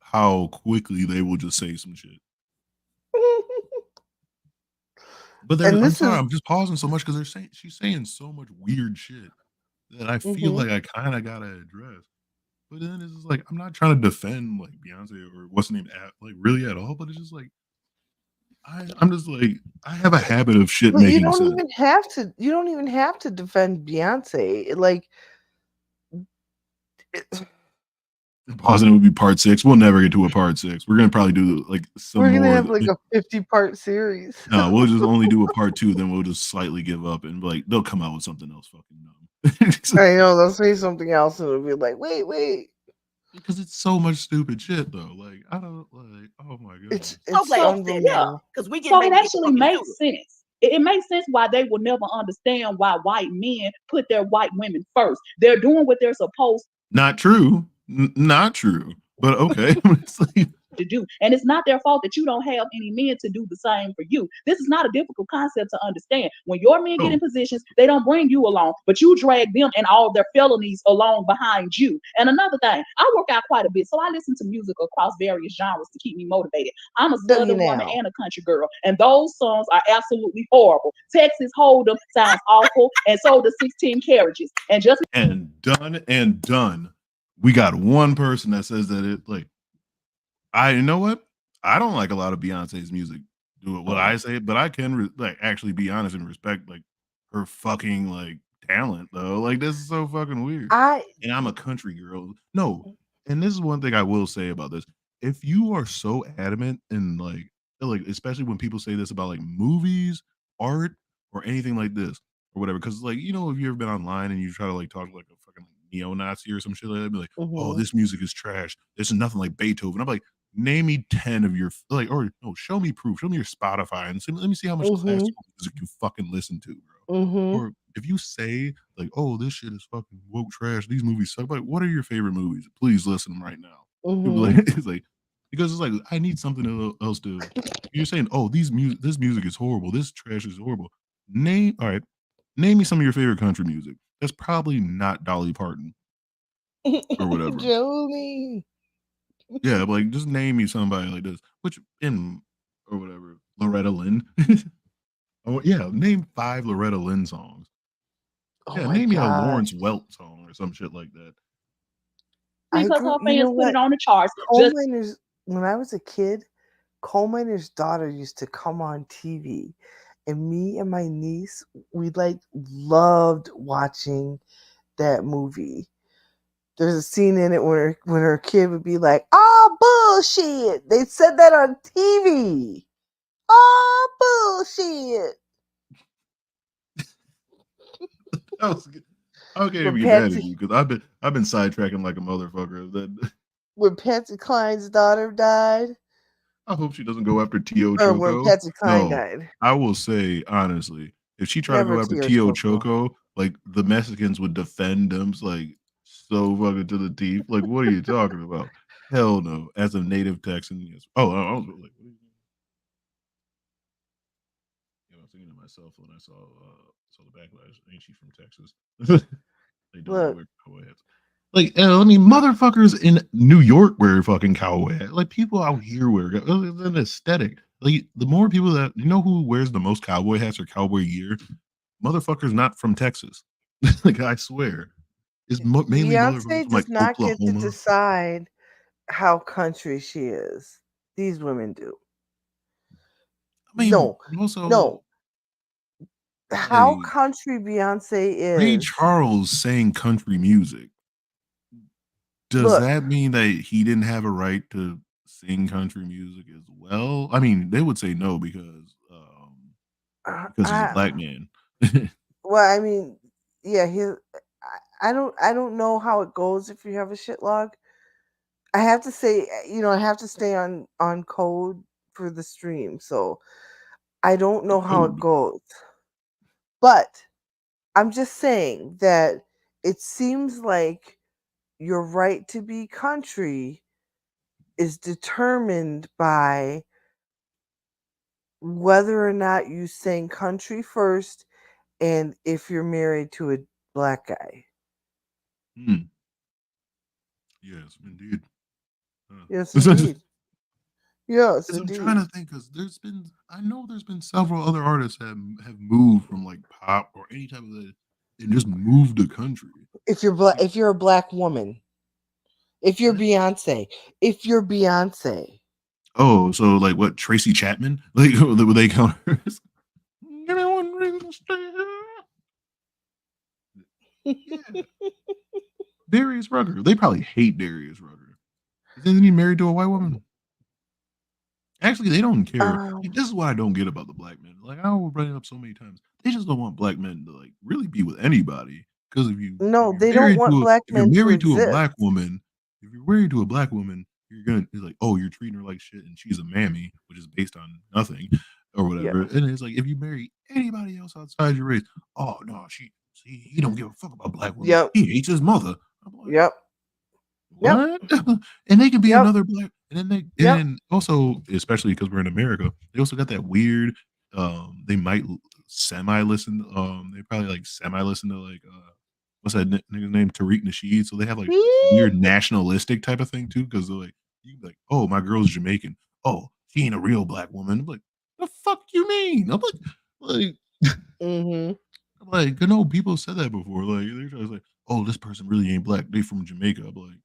S2: how quickly they will just say some shit. But
S3: And
S2: I'm
S3: this
S2: sorry,
S3: is
S2: I'm just pausing so much because she's saying so much weird shit that I feel
S3: mhm.
S2: like I kind of gotta address. But then it's just like I'm not trying to defend like Beyonce or what's the name like really at all. But it's just like I'm just like I have a habit of shit
S3: But you
S2: making
S3: don't
S2: sense.
S3: even have to you don't even have to defend Beyonce. Like it,
S2: Pausing would be part 6. We'll never get to a part 6. We're gonna probably do like some
S3: we're gonna
S2: more.
S3: have like a 50-part series.
S2: No, we'll just only do a part 2. Then we'll just slightly give up and be like they'll come out with something else fucking dumb.
S3: I know they'll say something else and it'll be like, wait.
S2: Because it's so much stupid shit though. Like I don't like. Oh my goodness.
S9: So
S3: It's
S9: glad you said that
S3: unbelievable.
S9: because we getting
S10: So it
S9: ready to get
S10: actually
S9: fucking to
S10: makes
S9: it.
S10: sense. It makes sense why they will never understand why white men put their white women first. They're doing what they're supposed
S2: Not true. Not true. But okay. It's like,
S10: to do. And it's not their fault that you don't have any men to do the same for you. This is not a difficult concept to understand. When your men get
S2: oh,
S10: in positions, they don't bring you along, but you drag them and all their felonies along behind you. And another thing, I work out quite a bit, so I listen to music across various genres to keep me motivated. I'm a
S3: Don't you
S10: southern woman
S3: now?
S10: and a country girl, and those songs are absolutely horrible. Texas Hold'em sounds awful, and so does 16 Carriages. And just
S2: and done. We got one person that says that it like you know what? I don't like a lot of Beyonce's music. Do it what I say, but I can like actually be honest and respect like her fucking like talent though. Like this is so fucking weird.
S3: I
S2: And I'm a country girl. No, and this is one thing I will say about this. If you are so adamant and like especially when people say this about like movies, art, or anything like this or whatever, because like if you ever been online and you try to like talk like a fucking neo-Nazi or some shit like that, be like, oh,
S3: mhm,
S2: this music is trash. This is nothing like Beethoven. I'm like, name me 10 of your like, or no, show me proof. Show me your Spotify and let me see how much
S3: mhm,
S2: classical music you fucking listen to, bro.
S3: mhm,
S2: Or if you say like, "Oh, this shit is fucking woke trash. These movies suck." Like, what are your favorite movies? Please listen right now.
S3: mhm.
S2: It's like because it's like I need something else to. You're saying, "Oh, this music is horrible. This trash is horrible." All right. Name me some of your favorite country music. That's probably not Dolly Parton or whatever.
S3: Jolene.
S2: Yeah, but, like just name me somebody like this, which in or whatever Loretta Lynn. Oh yeah, name 5 Loretta Lynn songs.
S3: Oh
S2: Yeah,
S3: my
S2: name me a
S3: god.
S2: Lawrence Welk song or some shit like that.
S10: because her
S3: You
S10: fans
S3: know
S10: put it
S3: what?
S10: on the charts.
S3: Coal
S10: Just
S3: miners when I was a kid, Coal Miner's Daughter used to come on TV, and me and my niece, we like loved watching that movie. There's a scene in it where her kid would be like, "Oh bullshit!" They said that on TV. Oh bullshit!
S2: That was good. I can't
S3: When
S2: even get mad at you because I've been sidetracking like a motherfucker. That
S3: Patsy Cline's daughter died,
S2: I hope she doesn't go after Tio
S3: or when
S2: Choco.
S3: Patsy Cline
S2: No,
S3: died.
S2: I will say honestly, if she tried to
S3: Never
S2: go after
S3: Tio
S2: Tio
S3: Choco.
S2: Choco, like the Mexicans would defend them like so fucking to the teeth. Like, what are you talking about? Hell no. As a native Texan, yes. Oh, I was like, what are you I was thinking to myself when I saw the backlash. Ain't she from Texas? They don't
S3: Look,
S2: wear cowboy hats. Like, I mean, motherfuckers in New York wear fucking cowboy hats. Like, people out here wear it's an aesthetic. Like, the more people that who wears the most cowboy hats or cowboy gear, motherfuckers not from Texas. Like I swear, it's mainly motherfuckers
S3: Beyonce
S2: from like
S3: does not get to
S2: Oklahoma.
S3: decide how country she is. These women do.
S2: I mean,
S3: No,
S2: also
S3: no. How
S2: like
S3: country Beyonce
S2: Ray
S3: is.
S2: Charles sang country music. Does
S3: Look,
S2: that mean that he didn't have a right to sing country music as well? I mean, they would say no because he's a
S3: I
S2: black man.
S3: well, I mean, yeah, I don't know how it goes if you have a shit log. I have to say, I have to stay on code for the stream, so I don't know how it
S2: Code.
S3: goes. But I'm just saying that it seems like your right to be country is determined by whether or not you sing country first and if you're married to a black guy.
S2: Hmm. Yes, indeed.
S3: Yes,
S2: Because
S3: indeed. Yes,
S2: I'm trying
S3: indeed.
S2: to think, because I know there's been several other artists that have moved from like pop or any type of that and just moved the country.
S3: If you're a black woman, if you're Beyonce, if you're Beyonce,
S2: Oh, so like what, Tracy Chapman? Like would they count her? Give me one reason to stay here. Yeah. Darius Rucker. They probably hate Darius Rucker. Isn't he married to a white woman? Actually, they don't care.
S3: um,
S2: This is what I don't get about the black men. Like I will bring it up so many times. They just don't want black men to like really be with anybody. Because
S3: no, they don't want black
S2: if you're
S3: men to
S2: married to a
S3: exist.
S2: black woman, if you're married to a black woman, you're gonna it's like, oh, you're treating her like shit, and she's a mammy, which is based on nothing or
S3: Yeah.
S2: whatever. And it's like if you marry anybody else outside your race, oh no, he don't give a fuck about black women.
S3: Yep.
S2: He hates his mother. I'm like,
S3: Yep. Yep.
S2: what? And they can be
S3: Yep.
S2: another black, and then
S3: Yep.
S2: and also, especially because we're in America, they also got that weird. They might semi listen. They probably like semi listen to like what's that nigga's name, Tariq Nasheed. So they have like a weird nationalistic type of thing too, because they're like, you can be like, oh, my girl's Jamaican. Oh, she ain't a real black woman. I'm like, the fuck you mean? I'm like.
S3: Mm-hmm.
S2: I'm like, you know, people said that before. Like, they're trying to say, "Oh, this person really ain't black. They from Jamaica." I'm like,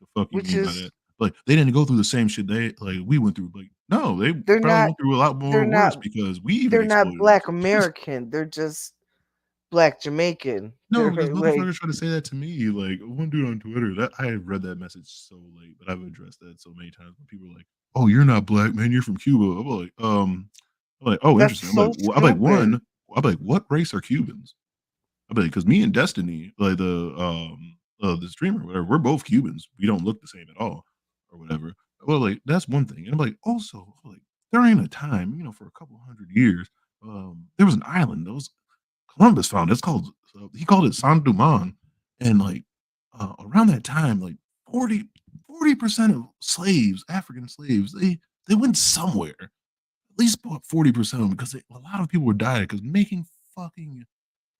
S2: "The fuck you
S3: Which
S2: mean by
S3: is
S2: that?" Like, they didn't go through the same shit they like we went through. Like, no, they
S3: they're
S2: probably
S3: not
S2: went through a lot more
S3: they're not
S2: worse because we even
S3: they're not
S2: exploited them.
S3: black American. They're just black Jamaican.
S2: No,
S3: They're
S2: because
S3: like
S2: motherfuckers try to say that to me. Like one dude on Twitter, that I have read that message so late, but I've addressed that so many times. When people are like, "Oh, you're not black, man. You're from Cuba." I'm like, "Oh,
S3: that's
S2: interesting."
S3: so stupid.
S2: I'm like, what race are Cubans? I mean, because me and Destiny, like the streamer, whatever, we're both Cubans. We don't look the same at all, or whatever. Well, like that's one thing, and I'm like, also, like during a time, for a couple hundred years, there was an island that was Columbus found. It's called he called it San Duman, and like around that time, like 40% of slaves, African slaves, they went somewhere. At least about 40% of them, because a lot of people were dying because making fucking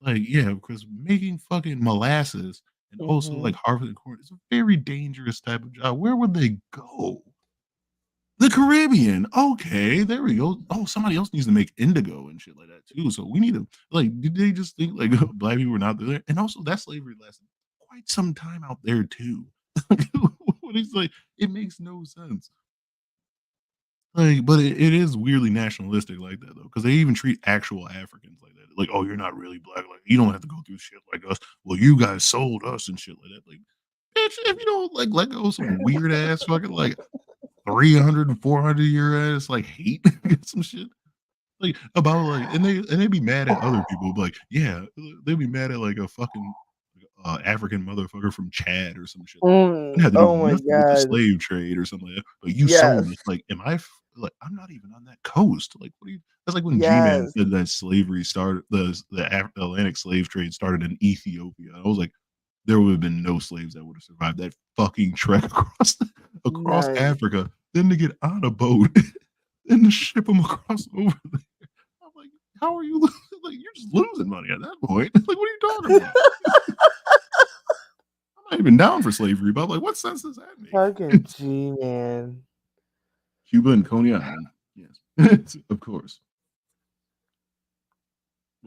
S2: like, yeah, because making fucking molasses and also
S3: Mm-hmm.
S2: like harvesting corn is a very dangerous type of job. Where would they go? The Caribbean. Okay, there we go. Oh, somebody else needs to make indigo and shit like that too. So we need to like. Did they just think like black people were not there? And also that slavery lasted quite some time out there too. What is like? It makes no sense. Like, but it is weirdly nationalistic like that though, because they even treat actual Africans like that. Like, oh, you're not really black. Like, you don't have to go through shit like us. Well, you guys sold us and shit like that. Like, bitch, if you don't like let go of some weird ass fucking like 300 and 400 year ass like hate some shit like about like and they be mad at other people. But like, yeah, they'd be mad at like a fucking African motherfucker from Chad or some shit like that. Didn't have to do
S3: Oh my
S2: nothing with the
S3: god.
S2: slave trade or something like that. But you
S3: Yes.
S2: sold us. Like, like I'm not even on that coast. Like, what are you? That's like when G-Man
S3: Yes.
S2: said that slavery started, the Atlantic slave trade started in Ethiopia. I was like, there would have been no slaves that would have survived that fucking trek across
S3: None.
S2: Africa. Then to get on a boat and to ship them across over there. I'm like, how are you? Like, you're just losing money at that point. Like, what are you talking about? I'm not even down for slavery, but I'm like, what sense does that make?
S3: Fucking G man.
S2: Cuba and Coney Island. Yes, of course.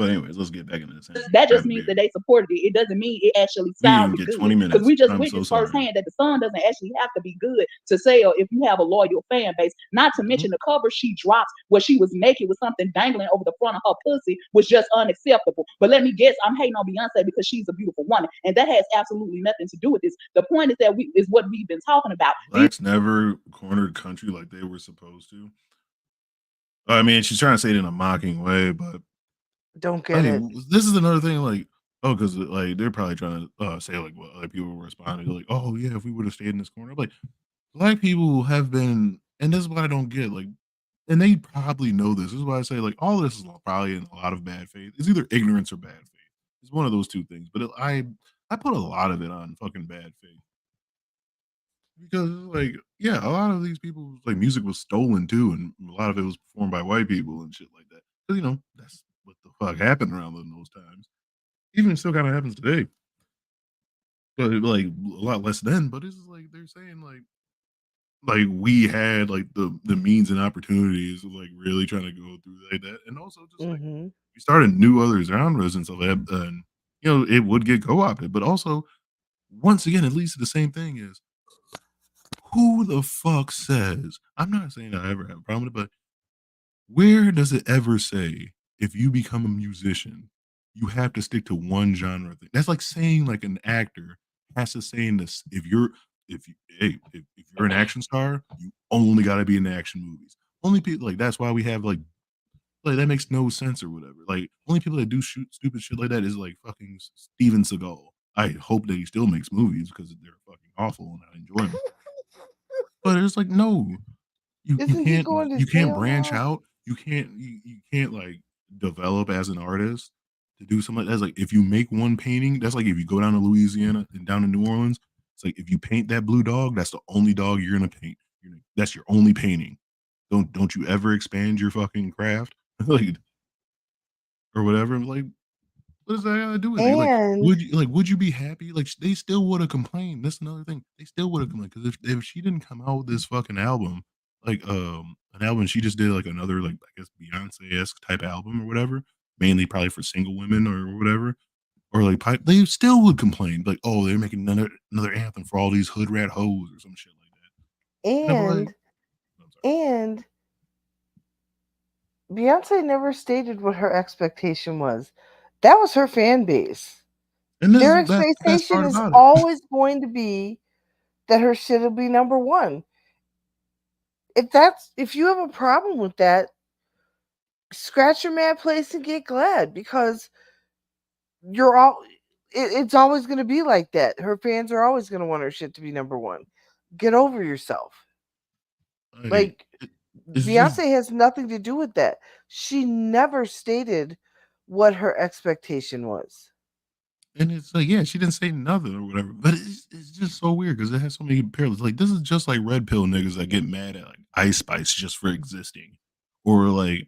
S2: But anyways, let's get back into this.
S10: That just means that they supported it. It doesn't mean it actually
S2: We didn't
S10: sounded
S2: get
S10: good.
S2: 20
S10: Because
S2: minutes.
S10: we just
S2: I'm so
S10: witnessed
S2: sorry.
S10: firsthand that the song doesn't actually have to be good to sell if you have a loyal fan base. Not to mention the cover she dropped where she was naked with something dangling over the front of her pussy was just unacceptable. But let me guess, I'm hating on Beyonce because she's a beautiful woman, and that has absolutely nothing to do with this. The point is that is what we've been talking about.
S2: Blacks never cornered country like they were supposed to. I mean, she's trying to say it in a mocking way, but
S3: Don't get it.
S2: this is another thing. Like, oh, because like they're probably trying to say like what other people were responding like, oh yeah, if we would have stayed in this corner, I'm like black people have been, and this is what I don't get. Like, and they probably know this. This is why I say like all this is probably in a lot of bad faith. It's either ignorance or bad faith. It's one of those two things. But I put a lot of it on fucking bad faith. Because like, yeah, a lot of these people like music was stolen too, and a lot of it was performed by white people and shit like that. Because you know that's what the fuck happened around in those times. Even still kind of happens today, but like a lot less then. But it's just like they're saying like we had like the means and opportunities of like really trying to go through like that, and also just like we started new other genres and stuff like that, and you know it would get co-opted, but also once again it leads to the same thing is who the fuck says, I'm not saying I ever have a problem with it, but where does it ever say if you become a musician, you have to stick to one genre thing? That's like saying like an actor has to say in this if you're an action star, you only gotta be in the action movies. Only people like that's why we have like that makes no sense or whatever. Like only people that do stupid shit like that is like fucking Steven Seagal. I hope that he still makes movies because they're fucking awful and I enjoy them. But it's like, no,
S3: Isn't he going to
S2: you can't
S3: jail
S2: branch
S3: now?
S2: out. You can't like develop as an artist to do something like that. It's like if you make one painting, that's like if you go down to Louisiana and down to New Orleans, it's like if you paint that blue dog, that's the only dog you're gonna paint. That's your only painting. Don't you ever expand your fucking craft like or whatever. Like what does that got to do with it? Like,
S3: And
S2: would you be happy? Like, they still would have complained. That's another thing. They still would have complained because if she didn't come out with this fucking album, like an album she just did like another like I guess Beyonce esque type album or whatever, mainly probably for single women or whatever, or like they still would complain like, oh, they're making another anthem for all these hood rat hoes or some shit like that. And I'm like,
S3: and Beyonce never stated what her expectation was. That was her fan base.
S2: and this
S3: Their
S2: is the best
S3: expectation
S2: part
S3: is
S2: about it.
S3: always going to be that her shit will be number one. If you have a problem with that, scratch your mad place and get glad because it's always going to be like that. Her fans are always going to want her shit to be number one. Get over yourself. Like Beyonce has nothing to do with that. She never stated what her expectation was.
S2: And it's like, yeah, she didn't say nothing or whatever, but it's just so weird because it has so many parallels. Like, this is just like red pill niggas that get mad at like Ice Spice just for existing, or like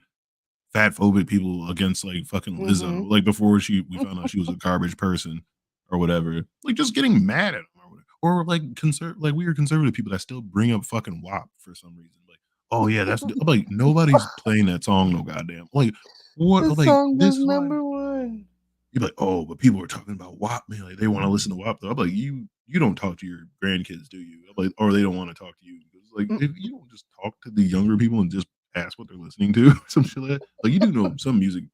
S2: fat phobic people against like fucking Lizzo. Like before we found out she was a garbage person or whatever. Like just getting mad at them or whatever. Or like weird conservative people that still bring up fucking WAP for some reason. Like, oh yeah, I'm like nobody's playing that song, no goddamn. Like what?
S3: The
S2: Like
S3: song
S2: this
S3: was number one.
S2: you're like, oh, but people are talking about WAP, man. Like they want to listen to WAP. Though. I'm like, you don't talk to your grandkids, do you? I'm like, or they don't want to talk to you. Because like, if you don't just talk to the younger people and just ask what they're listening to, some shit like that. Like you do know some music,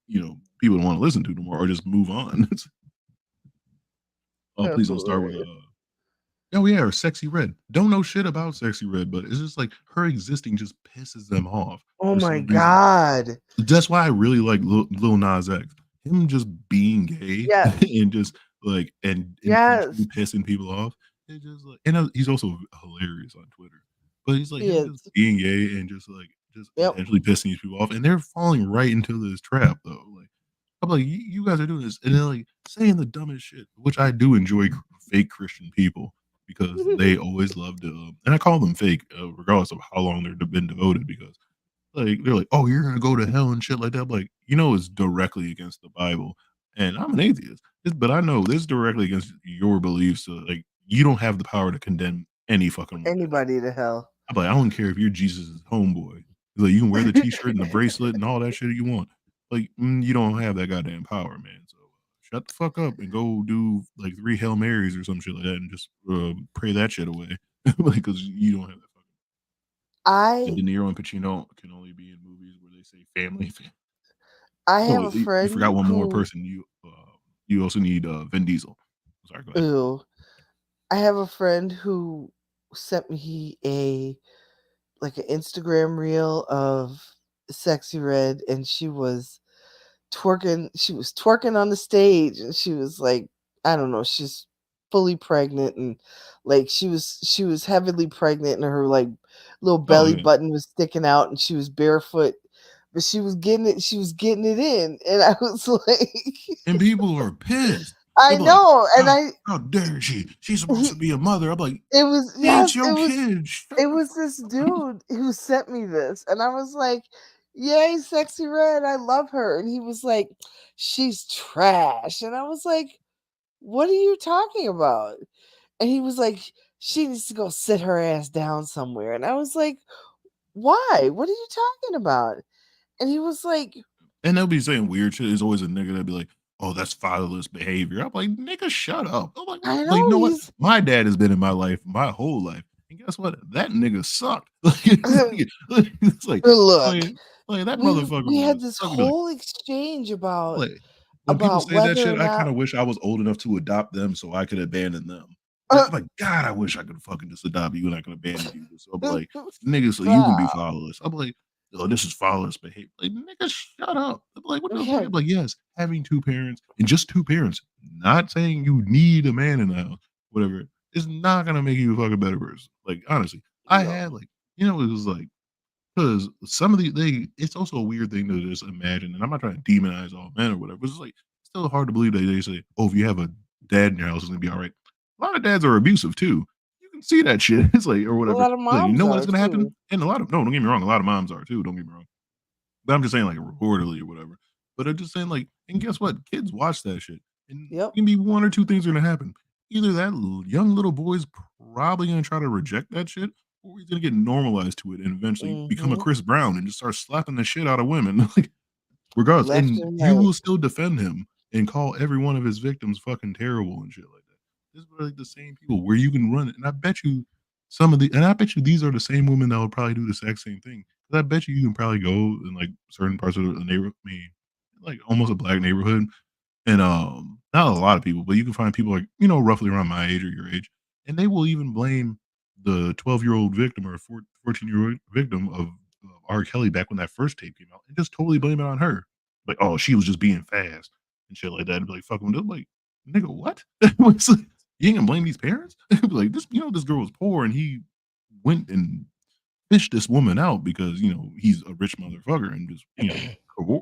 S2: people don't want to listen to no more, or just move on. Oh, please don't start with oh yeah, or Sexy Red. Don't know shit about Sexy Red, but it's just like her existing just pisses them off.
S3: Oh
S2: for
S3: my
S2: some reason.
S3: God.
S2: That's why I really like Lil Nas X. Him just being gay and just like and intentionally pissing people off. It's just like, and he's also hilarious on Twitter. But he's like him just being gay and just intentionally pissing these people off, and they're falling right into this trap though. Like I'm like, you guys are doing this, and they're like saying the dumbest shit, which I do enjoy fake Christian people because they always love to, and I call them fake, regardless of how long they've been devoted, because like they're like, oh, you're gonna go to hell and shit like that. I'm like, it's directly against the Bible, and I'm an atheist, but I know this is directly against your beliefs. So like, you don't have the power to condemn any fucking
S3: anybody to hell.
S2: I'm like, I don't care if you're Jesus' homeboy. Like, you can wear the T-shirt and the bracelet and all that shit you want. like you don't have that goddamn power, man. So shut the fuck up and go do like 3 Hail Marys or some shit like that, and just pray that shit away, because you don't have that fucking. And
S3: I
S2: De Niro and Pacino can only be in movies where they say family.
S3: I have
S2: Oh,
S3: a
S2: you forgot
S3: friend
S2: one more
S3: who
S2: person. You also need Vin Diesel. Sorry, go ahead.
S3: ew, I have a friend who sent me like an Instagram reel of Sexy Red, and she was twerking. She was twerking on the stage, and she was like, I don't know, she's fully pregnant, and like she was heavily pregnant, and her like little
S2: Oh
S3: belly
S2: yeah,
S3: button was sticking out, and she was barefoot, but she was getting it. She was getting it in, and I was like,
S2: and people are pissed.
S3: I
S2: They're like,
S3: know, and
S2: how dare she? She's supposed to be a mother. I'm like,
S3: it was
S2: it's
S3: yes,
S2: your kid. Shut
S3: it
S2: the
S3: was
S2: fuck
S3: this
S2: up.
S3: dude who sent me this, and I was like, "Yay, Sexy Red! I love her." And he was like, "She's trash," and I was like, "What are you talking about?" And he was like, "She needs to go sit her ass down somewhere," and I was like, "Why? What are you talking about?" And he was like,
S2: And they'll be saying weird shit. There's always a nigga that'll be like, "Oh, that's fatherless behavior." I'm like, "Nigga, shut up." I'm like,
S3: "I
S2: "Like, you
S3: know
S2: know what?
S3: he's."
S2: My dad has been in my life my whole life, and guess what? That nigga sucked." It's like,
S3: Look,
S2: like, like that
S3: we
S2: motherfucker
S3: we had
S2: was.
S3: this
S2: I could be like,
S3: whole exchange about
S2: like, when people say that
S3: whether or
S2: shit, I
S3: not
S2: kind of wish I was old enough to adopt them so I could abandon them. Like, I'm like, God, I wish I could fucking just adopt you and I could abandon you. So I'm like, nigga, so you can be
S3: stop.
S2: fatherless. I'm like, oh, this is fatherless behavior. Like, nigga, shut up. I'm like, what the fuck?
S3: Yeah,
S2: I'm like, yes, having 2 parents and just 2 parents, not saying you need a man in the house, whatever, is not gonna make you a fucking better person. Like, honestly, I
S3: no,
S2: had like, it was like, because some of it's also a weird thing to just imagine, and I'm not trying to demonize all men or whatever. It's like it's still hard to believe that they say, "Oh, if you have a dad in your house, it's gonna be all right." A lot of dads are abusive too. You can see that shit. It's like or
S3: a
S2: whatever.
S3: lot of
S2: Like you
S3: moms
S2: know what's
S3: are
S2: gonna
S3: too.
S2: happen, and a lot of no, don't get me wrong. A lot of moms are too. Don't get me wrong. But I'm just saying, like reportedly or whatever. But I'm just saying, like, and guess what? Kids watch that shit, and
S3: Yep.
S2: it can be one or two things are gonna happen. Either that young little boy's probably gonna try to reject that shit, or he's gonna get normalized to it and eventually become a
S3: Mhm.
S2: Chris Brown and just start slapping the shit out of women. Like, regardless,
S3: Left
S2: and
S3: and
S2: you
S3: right.
S2: will still defend him and call every one of his victims fucking terrible and shit like that. This is like the same people where you can run it, and I bet you I bet you these are the same women that would probably do the exact same thing. 'Cause I bet you can probably go in like certain parts of the neighborhood, I mean, like almost a black neighborhood, and not a lot of people, but you can find people like roughly around my age or your age, and they will even blame the 12-year-old victim or 14-year-old victim of R. Kelly back when that first tape came out, and just totally blame it on her. Like, oh, she was just being fast and shit like that. And be like, fucking, like, nigga, what? It's like, you ain't gonna blame these parents? Be like, this girl was poor, and he went and fished this woman out because he's a rich motherfucker and just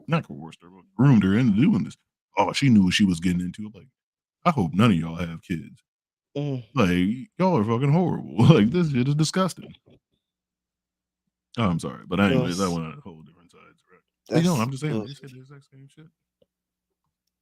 S2: not coerced her, but groomed her into doing this. Oh, she knew what she was getting into. I'm like, I hope none of y'all have kids.
S3: Mm,
S2: Like, y'all are fucking horrible. Like, this shit is disgusting. Oh, I'm sorry, but anyways, that
S3: yes,
S2: went on a whole different side. Right? But
S3: that's
S2: I'm just saying
S3: ugh.
S2: they say the exact same shit.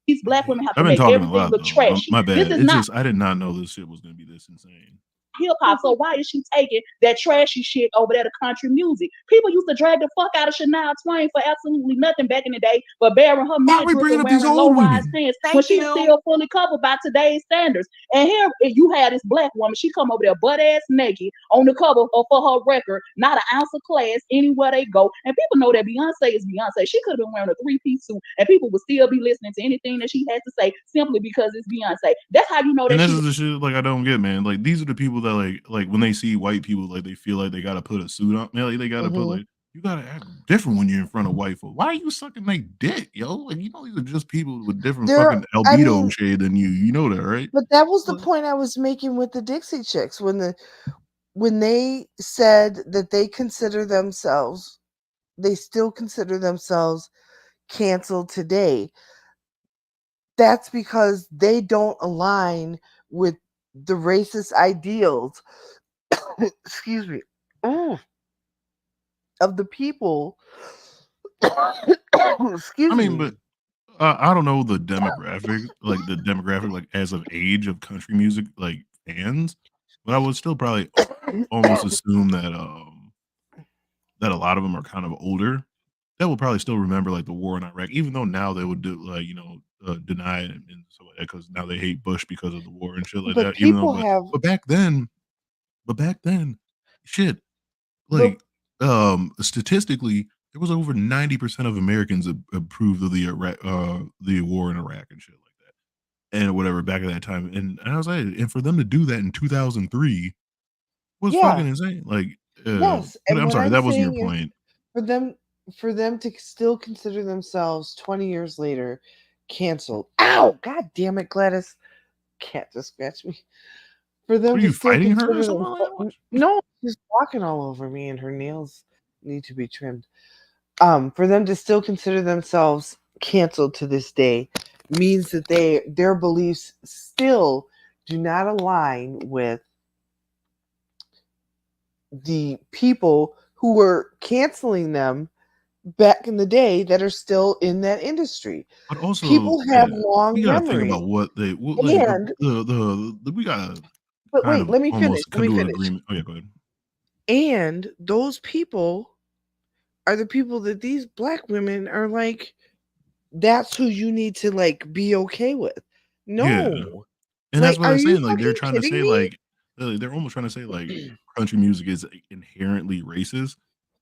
S10: These black women have
S2: I've
S10: to
S2: been
S10: make
S2: talking a
S10: everything
S2: lot
S10: look
S2: though.
S10: trashy.
S2: My
S10: This
S2: bad.
S10: is
S2: It's
S10: not
S2: just I did not know this shit was gonna be this insane.
S10: hip hop. So why is she taking that trashy shit over there to country music? People used to drag the fuck out of Shania Twain for absolutely nothing back in the day, but bearing her
S2: Why are we
S10: midriff
S2: bringing
S10: and
S2: up these
S10: wearing low
S2: old
S10: rise
S2: women?
S10: pants when
S9: Thank
S10: she's
S9: you.
S10: still fully covered by today's standards. And here you had this black woman, she come over there butt ass naked on the cover for her record, not an ounce of class anywhere they go. And people know that Beyonce is Beyonce. She could have been wearing a three-piece suit and people would still be listening to anything that she has to say simply because it's Beyonce. That's how you know
S2: And
S10: that
S2: this
S10: she
S2: is the shit like I don't get, man. Like these are the people that like when they see white people, like they feel like they gotta put a suit on. Man, like they gotta put
S3: Mhm.
S2: like you gotta act different when you're in front of white folk. Why are you sucking like dick, yo? Like these are just people with different
S3: There,
S2: fucking
S3: I
S2: albedo
S3: mean,
S2: shade than you. You know that, right?
S3: but that was the
S2: Like,
S3: point I was making with the Dixie Chicks when they said that they still consider themselves canceled today. That's because they don't align with the racist ideals, excuse me, oh, of the people.
S2: I
S3: Excuse
S2: mean,
S3: me.
S2: but I don't know the demographic, like as of age of country music, like fans, but I would still probably almost assume that that a lot of them are kind of older. that will probably still remember like the war in Iraq, even though now they would do like deny it and stuff like that because now they hate Bush because of the war and shit like
S3: But
S2: that. Even though,
S3: people have,
S2: but back then, shit,
S3: but
S2: like statistically, there was over 90% of Americans approved of the war in Iraq and shit like that and whatever back at that time. And I was like, and for them to do that in 2003 was
S3: yeah,
S2: fucking insane. Like,
S3: yes.
S2: but
S3: And
S2: I'm
S3: what
S2: sorry,
S3: I'm
S2: that wasn't your
S3: saying is
S2: point.
S3: for them for them to still consider themselves 20 years later canceled. Ow! God damn it, Gladys. Cat just scratched me. For them
S2: What are
S3: to
S2: you
S3: still
S2: fighting her or
S3: consider
S2: something like that?
S3: themselves. No, she's walking all over me and her nails need to be trimmed. For them to still consider themselves canceled to this day means that their beliefs still do not align with the people who were canceling them back in the day that are still in that industry.
S2: But also,
S3: People
S2: yeah,
S3: have long
S2: we gotta think
S3: memories.
S2: about what they like
S3: And
S2: we gotta
S3: but
S2: kind
S3: wait,
S2: of
S3: let me finish.
S2: almost
S3: Let
S2: come
S3: me
S2: to an
S3: finish.
S2: agreement. Oh yeah, go ahead.
S3: And those people are the people that these black women are like, that's who you need to like be okay with.
S2: Yeah,
S3: No.
S2: and that's
S3: Like,
S2: what
S3: are
S2: I'm
S3: you
S2: saying. Like they're
S3: fucking
S2: trying to
S3: kidding
S2: say
S3: me?
S2: like they're almost trying to say like country music is inherently racist,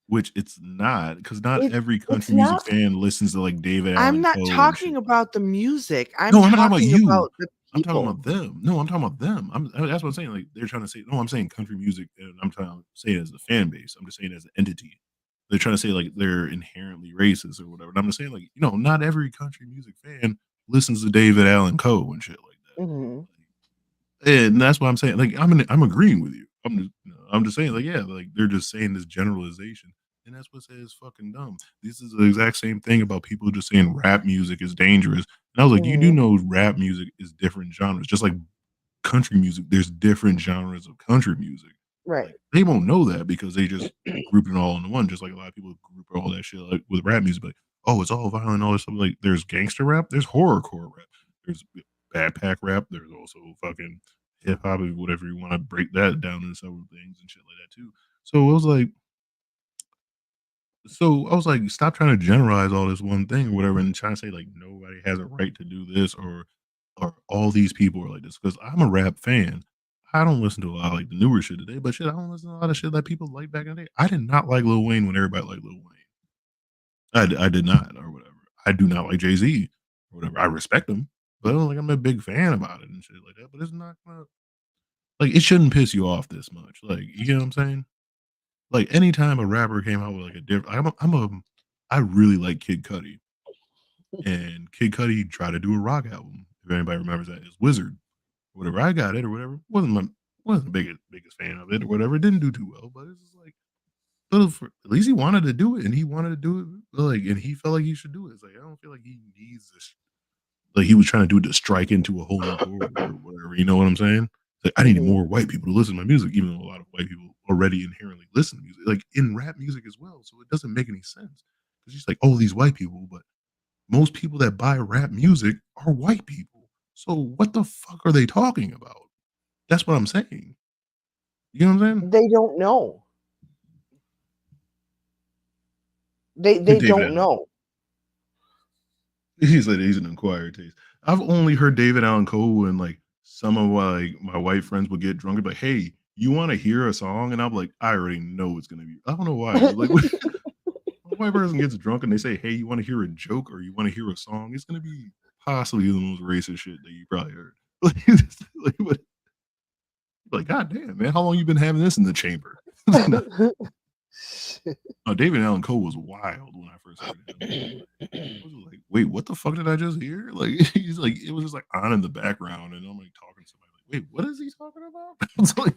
S2: which it's not because not every
S3: It's
S2: country music
S3: not.
S2: fan listens to like David
S3: I'm
S2: Allen
S3: not
S2: Coe and shit.
S3: talking about the music. I'm
S2: No, I'm not talking about
S3: talking
S2: you.
S3: about the
S2: I'm talking
S3: people.
S2: about them. No, I'm talking about them. That's what I'm saying. Like they're trying to say. No, I'm saying country music, and I'm trying to say it as a fan base. I'm just saying as an entity. They're trying to say like they're inherently racist or whatever. And I'm just saying like not every country music fan listens to David Allen Coe and shit like that.
S3: Mhm.
S2: And that's what I'm saying. Like I'm agreeing with you. I'm just saying like yeah, like they're just saying this generalization, and that's what says fucking dumb. This is the exact same thing about people just saying rap music is dangerous. And I was like, you do
S3: Mhm.
S2: know rap music is different genres, just like country music. There's different genres of country music.
S3: Right.
S2: Like they won't know that because they just group it all into one. Just like a lot of people group all that shit like with rap music. Like oh, it's all violent, all this stuff. Like there's gangster rap, there's horrorcore rap, there's backpack rap, there's also fucking hip hop, whatever you want to break that down into several things and shit like that too. So it was like, stop trying to generalize all this one thing or whatever, and trying to say like nobody has a right to do this or all these people are like this. Because I'm a rap fan. I don't listen to a lot of like the newer shit today, but shit, I don't listen to a lot of shit that people like back in the day. I did not like Lil Wayne when everybody liked Lil Wayne. I did not or whatever. I do not like Jay Z or whatever. I respect him, but I don't like I'm a big fan about it and shit like that. But it's not like it shouldn't piss you off this much. Like you get what I'm saying? Like anytime a rapper came out with like a different, I really like Kid Cudi, and Kid Cudi tried to do a rock album. If anybody remembers that, it's Wizard, whatever. I got it or whatever. Wasn't the biggest fan of it or whatever. It didn't do too well, but it's just like, at least he wanted to do it, and he wanted to do it like, and he felt like he should do it. It's like I don't feel like he needs this. Like he was trying to do it to strike into a whole new chord or whatever. You know what I'm saying? Like I needed
S3: Mhm.
S2: more white people to listen to my music, even though a lot of white people already inherently listen to music, like in rap music as well. So it doesn't make any sense because he's like, oh, these white people, but most people that buy rap music are white people. So what the fuck are they talking about? That's what I'm saying. You know what I'm
S3: They don't know.
S2: saying?
S3: They
S2: David
S3: don't
S2: Allen.
S3: know.
S2: He said he's an acquired taste. I've only heard David Allen Coe when like some of my white friends would get drunk and be like, "Hey, you want to hear a song?" And I'm like, "I already know it's gonna be." I don't know why, but like when a white person gets drunk and they say, "Hey, you want to hear a joke or you want to hear a song?" It's gonna be possibly the most racist shit that you probably heard. Like, God damn, man, how long you been having this in the chamber? David Allen Coe was wild when I first heard him. I was like, wait, what the fuck did I just hear? Like, he's like, it was just like on in the background, and I'm like talking to somebody, like, wait, what is he talking about? It's like,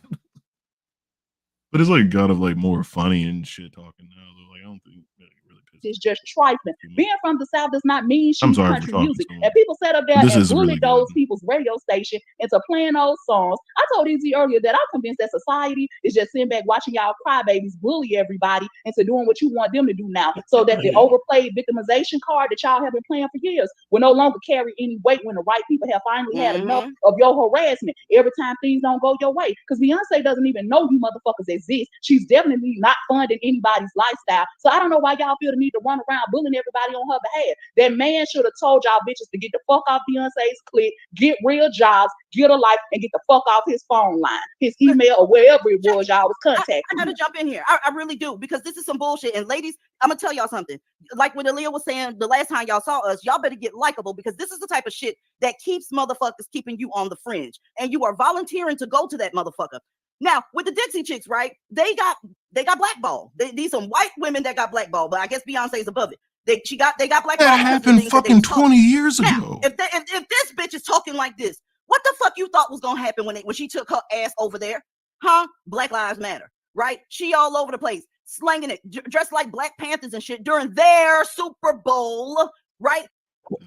S2: but it's like kind of like more funny and shit talking now. Though, like, I don't think that really pisses
S10: It's just trifling.
S2: too much.
S10: Being from the South does not mean
S2: I'm
S10: she's
S2: sorry for
S10: country
S2: talking
S10: music.
S2: so
S10: And
S2: much.
S10: people sat up there
S2: But this
S10: and
S2: is really
S10: bullied those
S2: good.
S10: people's radio station into playing those songs. I told Easy earlier that I'm convinced that society is just sitting back watching y'all crybabies bully everybody into doing what you want them to do now, so that the overplayed victimization card that y'all have been playing for years will no longer carry any weight when the right people have finally had enough of your harassment every time things don't go your way. Because Beyonce doesn't even know you motherfuckers exist. She's definitely not funding anybody's lifestyle. So I don't know why y'all feel the need need to run around bullying everybody on her behalf. That man should have told y'all bitches to get the fuck off Beyonce's clip, get real jobs, get a life, and get the fuck off his phone line, his email, or wherever it was y'all was contacting.
S9: I gotta jump in here. I really do, because this is some bullshit. And ladies, I'm gonna tell y'all something. Like what Aaliyah was saying the last time y'all saw us, y'all better get likable, because this is the type of shit that keeps motherfuckers keeping you on the fringe. And you are volunteering to go to that motherfucker. Now, with the Dixie Chicks, right? They got blackballed. These some white women that got blackballed, but I guess Beyonce's above it. They got blackballed.
S2: That happened fucking 20 years ago.
S9: If this bitch is talking like this, what the fuck you thought was gonna happen when she took her ass over there? Huh? Black Lives Matter, right? She all over the place, slanging it, dressed like Black Panthers and shit during their Super Bowl, right?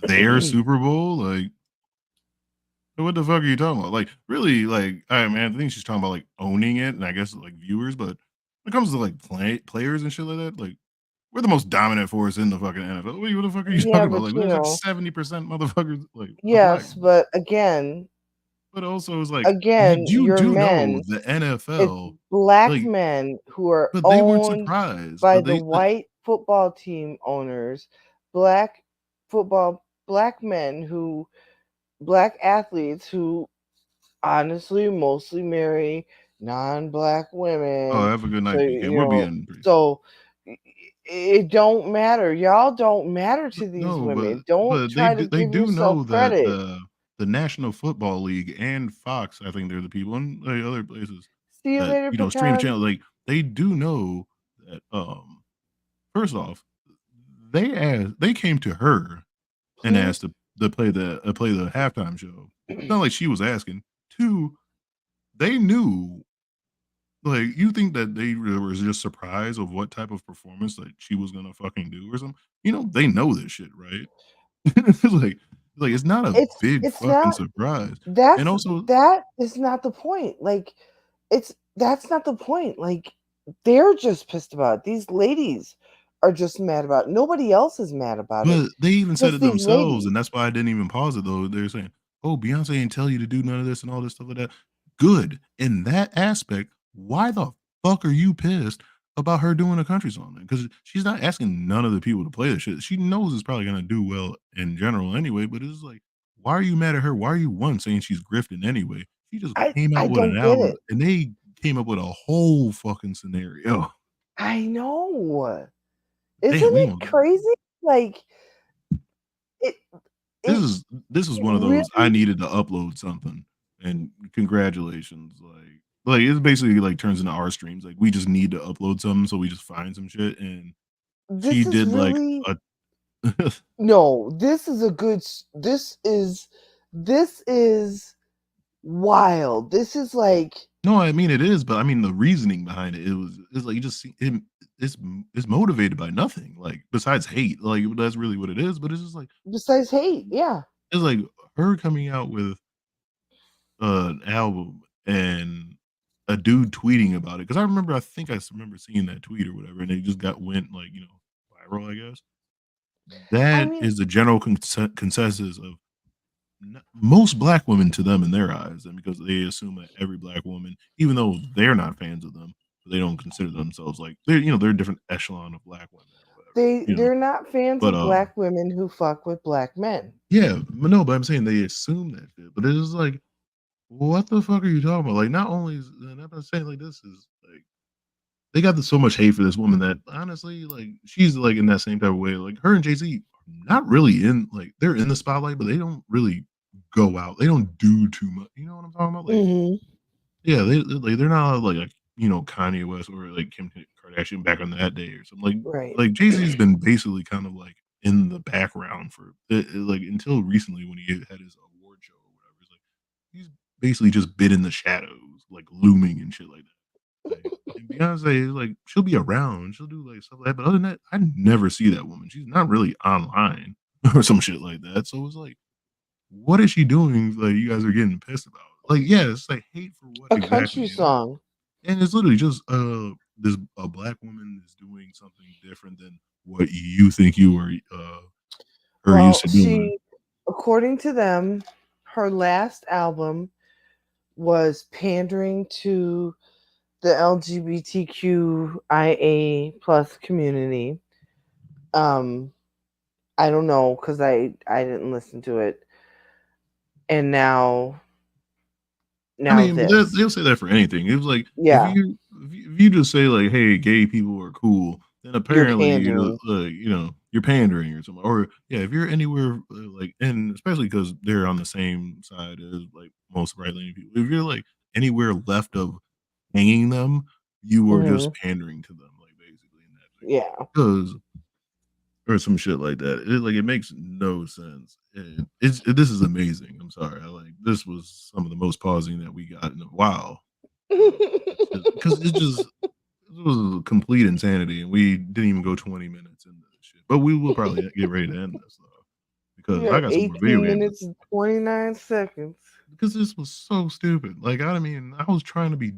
S2: Their Super Bowl? Like, what the fuck are you talking about? Like, really, like, I think she's talking about, like, owning it, and I guess, like, viewers, but when it comes to, like, players and shit like that, like, we're the most dominant force in the fucking NFL. What the fuck are you talking about? Like, there's like 70% motherfuckers, like,
S3: yes, but again,
S2: but also it's like,
S3: again,
S2: you do
S3: men,
S2: know the NFL,
S3: it's black
S2: like,
S3: men who are
S2: but they weren't
S3: owned
S2: surprised
S3: by
S2: but
S3: the
S2: they
S3: white football team owners, black men black athletes who honestly mostly marry non-black women.
S2: Oh, have a good night,
S3: So,
S2: BK. We'll be in pretty soon.
S3: so it don't matter. Y'all don't matter to these
S2: No,
S3: women.
S2: but
S3: Don't try to
S2: they
S3: give
S2: do
S3: yourself
S2: know that
S3: credit.
S2: the National Football League and Fox, I think they're the people, and like other places
S3: See you
S2: that,
S3: later,
S2: you know, streaming
S3: pecan.
S2: channels, like, they do know that, first off, they came to her and asked to play the halftime show. It's not like she was asking. 2, they knew. Like, you think that they were just surprised of what type of performance that she was gonna fucking do or something? You know, they know this shit, right? like, it's not a big
S3: It's
S2: fucking
S3: not
S2: surprise. And also,
S3: that is not the point. Like, that's not the point. Like, they're just pissed about it. These ladies are just mad about it. Nobody else is mad about it.
S2: but they even said
S3: Just
S2: it
S3: these
S2: themselves,
S3: ladies.
S2: and that's why I didn't even pause it though. They're saying, "Oh, Beyonce ain't tell you to do none of this and all this stuff like that." Good. In that aspect, why the fuck are you pissed about her doing a country song? Because she's not asking none of the people to play this shit. She knows it's probably gonna do well in general anyway, but it's like, why are you mad at her? Why are you saying she's grifting anyway? She just came
S3: I
S2: out with an
S3: don't get
S2: album,
S3: it.
S2: and they came up with a whole fucking scenario.
S3: I know.
S2: Damn,
S3: Isn't
S2: we
S3: it
S2: gonna
S3: crazy? Like, it
S2: This
S3: it
S2: is one of those, I
S3: really
S2: needed to upload something, and congratulations, like, it basically, like, turns into our streams, like, we just need to upload something, so we just find some shit, and she
S3: this is
S2: did, like,
S3: really
S2: a
S3: no, this is a good this is wild. This is like
S2: No, I mean, it is, but I mean, the reasoning behind it's like, you just see it it's motivated by nothing, like, besides hate, like, that's really what it is, but it's just like
S3: besides hate, yeah.
S2: it's like her coming out with an album and a dude tweeting about it, because I think I remember seeing that tweet or whatever, and it just went, like, you know, viral, I guess.
S3: I
S2: That
S3: mean,
S2: is the general consensus of most black women to them in their eyes, and because they assume that every black woman, even though they're not fans of them, they don't consider themselves like they're a different echelon of black women or whatever, you know.
S3: they're not fans
S2: But
S3: of black women who fuck with black men.
S2: yeah, but no, but I'm saying they assume that shit. But it's just like, what the fuck are you talking about? Like, not only is, and I'm not saying like this is like they got so much hate for this woman that honestly, like, she's like in that same type of way. Like, her and Jay-Z are not really in, like, they're in the spotlight, but they don't really go out. They don't do too much. You know what I'm talking about? Like,
S3: Mhm.
S2: yeah, they're not like a, you know, Kanye West or like Kim Kardashian back on that day or something.
S3: Right.
S2: Like Jay-Z's been basically kind of like in the background for like until recently when he had his award show or whatever. It's like he's basically just been in the shadows, like looming and shit like that. Like, and Beyonce is like, she'll be around, she'll do like stuff like that, but other than that, I never see that woman. She's not really online or some shit like that. So it's like, what is she doing? Like, you guys are getting pissed about. Like, yeah, it's like hate for what
S3: A
S2: exactly?
S3: country song.
S2: And it's literally just this a black woman is doing something different than what you think you were her used
S3: Well,
S2: to doing.
S3: according to them, her last album was pandering to the LGBTQIA plus community. I don't know because I didn't listen to it, and now
S2: I mean, but
S3: this.
S2: they'll say that for anything. It was like
S3: Yeah,
S2: if you just say like, "Hey, gay people are cool," then
S3: you're
S2: apparently
S3: pandering.
S2: you're pandering or something. Or yeah, if you're anywhere like, and especially because they're on the same side as like most right leaning people. If you're like anywhere left of hanging them, you are just
S3: Hmm.
S2: pandering to them, like basically in that
S3: Yeah.
S2: because or some shit like that. It makes no sense. And this is amazing. I'm sorry. This was some of the most pausing that we got in a while. Because it was complete insanity, and we didn't even go 20 minutes into this shit. But we will probably get ready to end this though, because
S3: We
S2: I
S3: are
S2: got some more video
S3: 18
S2: games.
S3: minutes and 29 seconds.
S2: Because this was so stupid. Like I mean, I was trying to be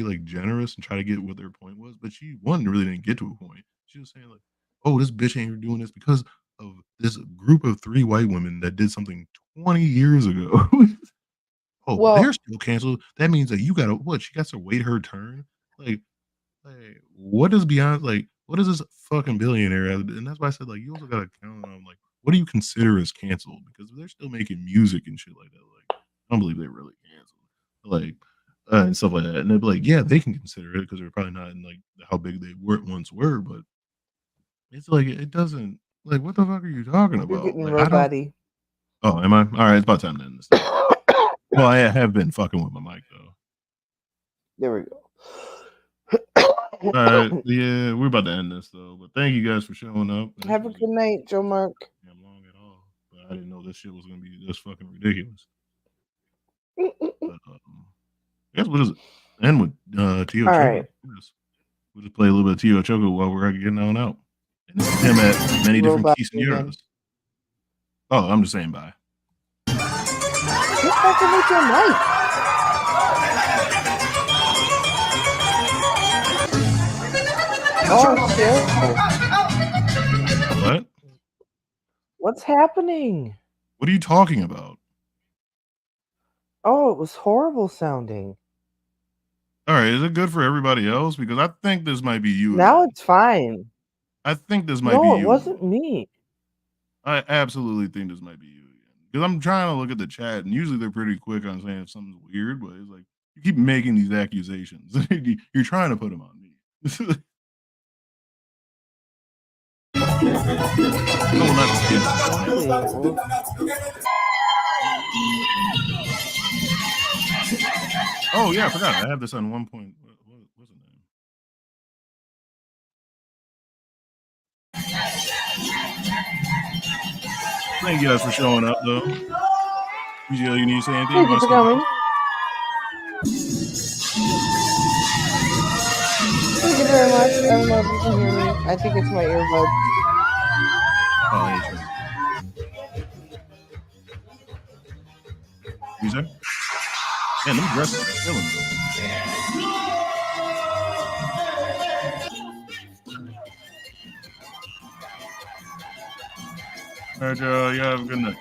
S2: like generous and try to get what their point was, but she one really didn't get to a point. She was saying like, "Oh, this bitch ain't doing this because of this group of 3 white women that did something 20 years ago." Oh, they're
S3: Well,
S2: still canceled. That means that you gotta what? She got to wait her turn. Like, what is beyond like what is this fucking billionaire? And that's why I said like you also gotta count on like what do you consider as canceled? Because they're still making music and shit like that. Like, I don't believe they're really canceled. Like, and stuff like that. And they'd be like, yeah, they can consider it because they're probably not in like how big they once were, but it's like it doesn't like what the fuck are you talking
S3: you're
S2: about?
S3: getting
S2: Like, I don't.
S3: robot-y.
S2: Oh, am I? All right, it's about time to end this thing. Well, I have been fucking with my mic though.
S3: There we go.
S2: All right, yeah, we're about to end this though. But thank you guys for showing up. This
S3: Have a
S2: wasn't
S3: good night, Joe Mark.
S2: damn long at all, but I didn't know this shit was gonna be this fucking ridiculous. But I guess we'll just end with Tio
S3: All
S2: Choco.
S3: right.
S2: We'll just play a little bit of Tio Choco while we're getting on out. And this is him at many different
S3: Robot
S2: quinceañeras.
S3: man.
S2: Oh, I'm just saying bye.
S3: Quit fucking with your mic. Oh shit.
S2: What?
S3: What's happening?
S2: What are you talking about?
S3: Oh, it was horrible sounding.
S2: All right, is it good for everybody else? Because I think this might be you
S3: Now
S2: again.
S3: it's fine.
S2: I think this might be
S3: No, it
S2: you.
S3: wasn't me.
S2: I absolutely think this might be you again. Because I'm trying to look at the chat, and usually they're pretty quick on saying if something's weird, but it's like you keep making these accusations. You're trying to put them on me. No, not Oh yeah, I forgot. I have this on 1 point. What's the name? Thank you guys for showing up, though. BGL, you need to say anything?
S3: Thank you for coming. Thank you very much. I don't know if you can hear me. I think it's my earbuds.
S2: Oh, I ain't sure. You say? Man, them dresses are killing me. All right, y'all. You have a good night.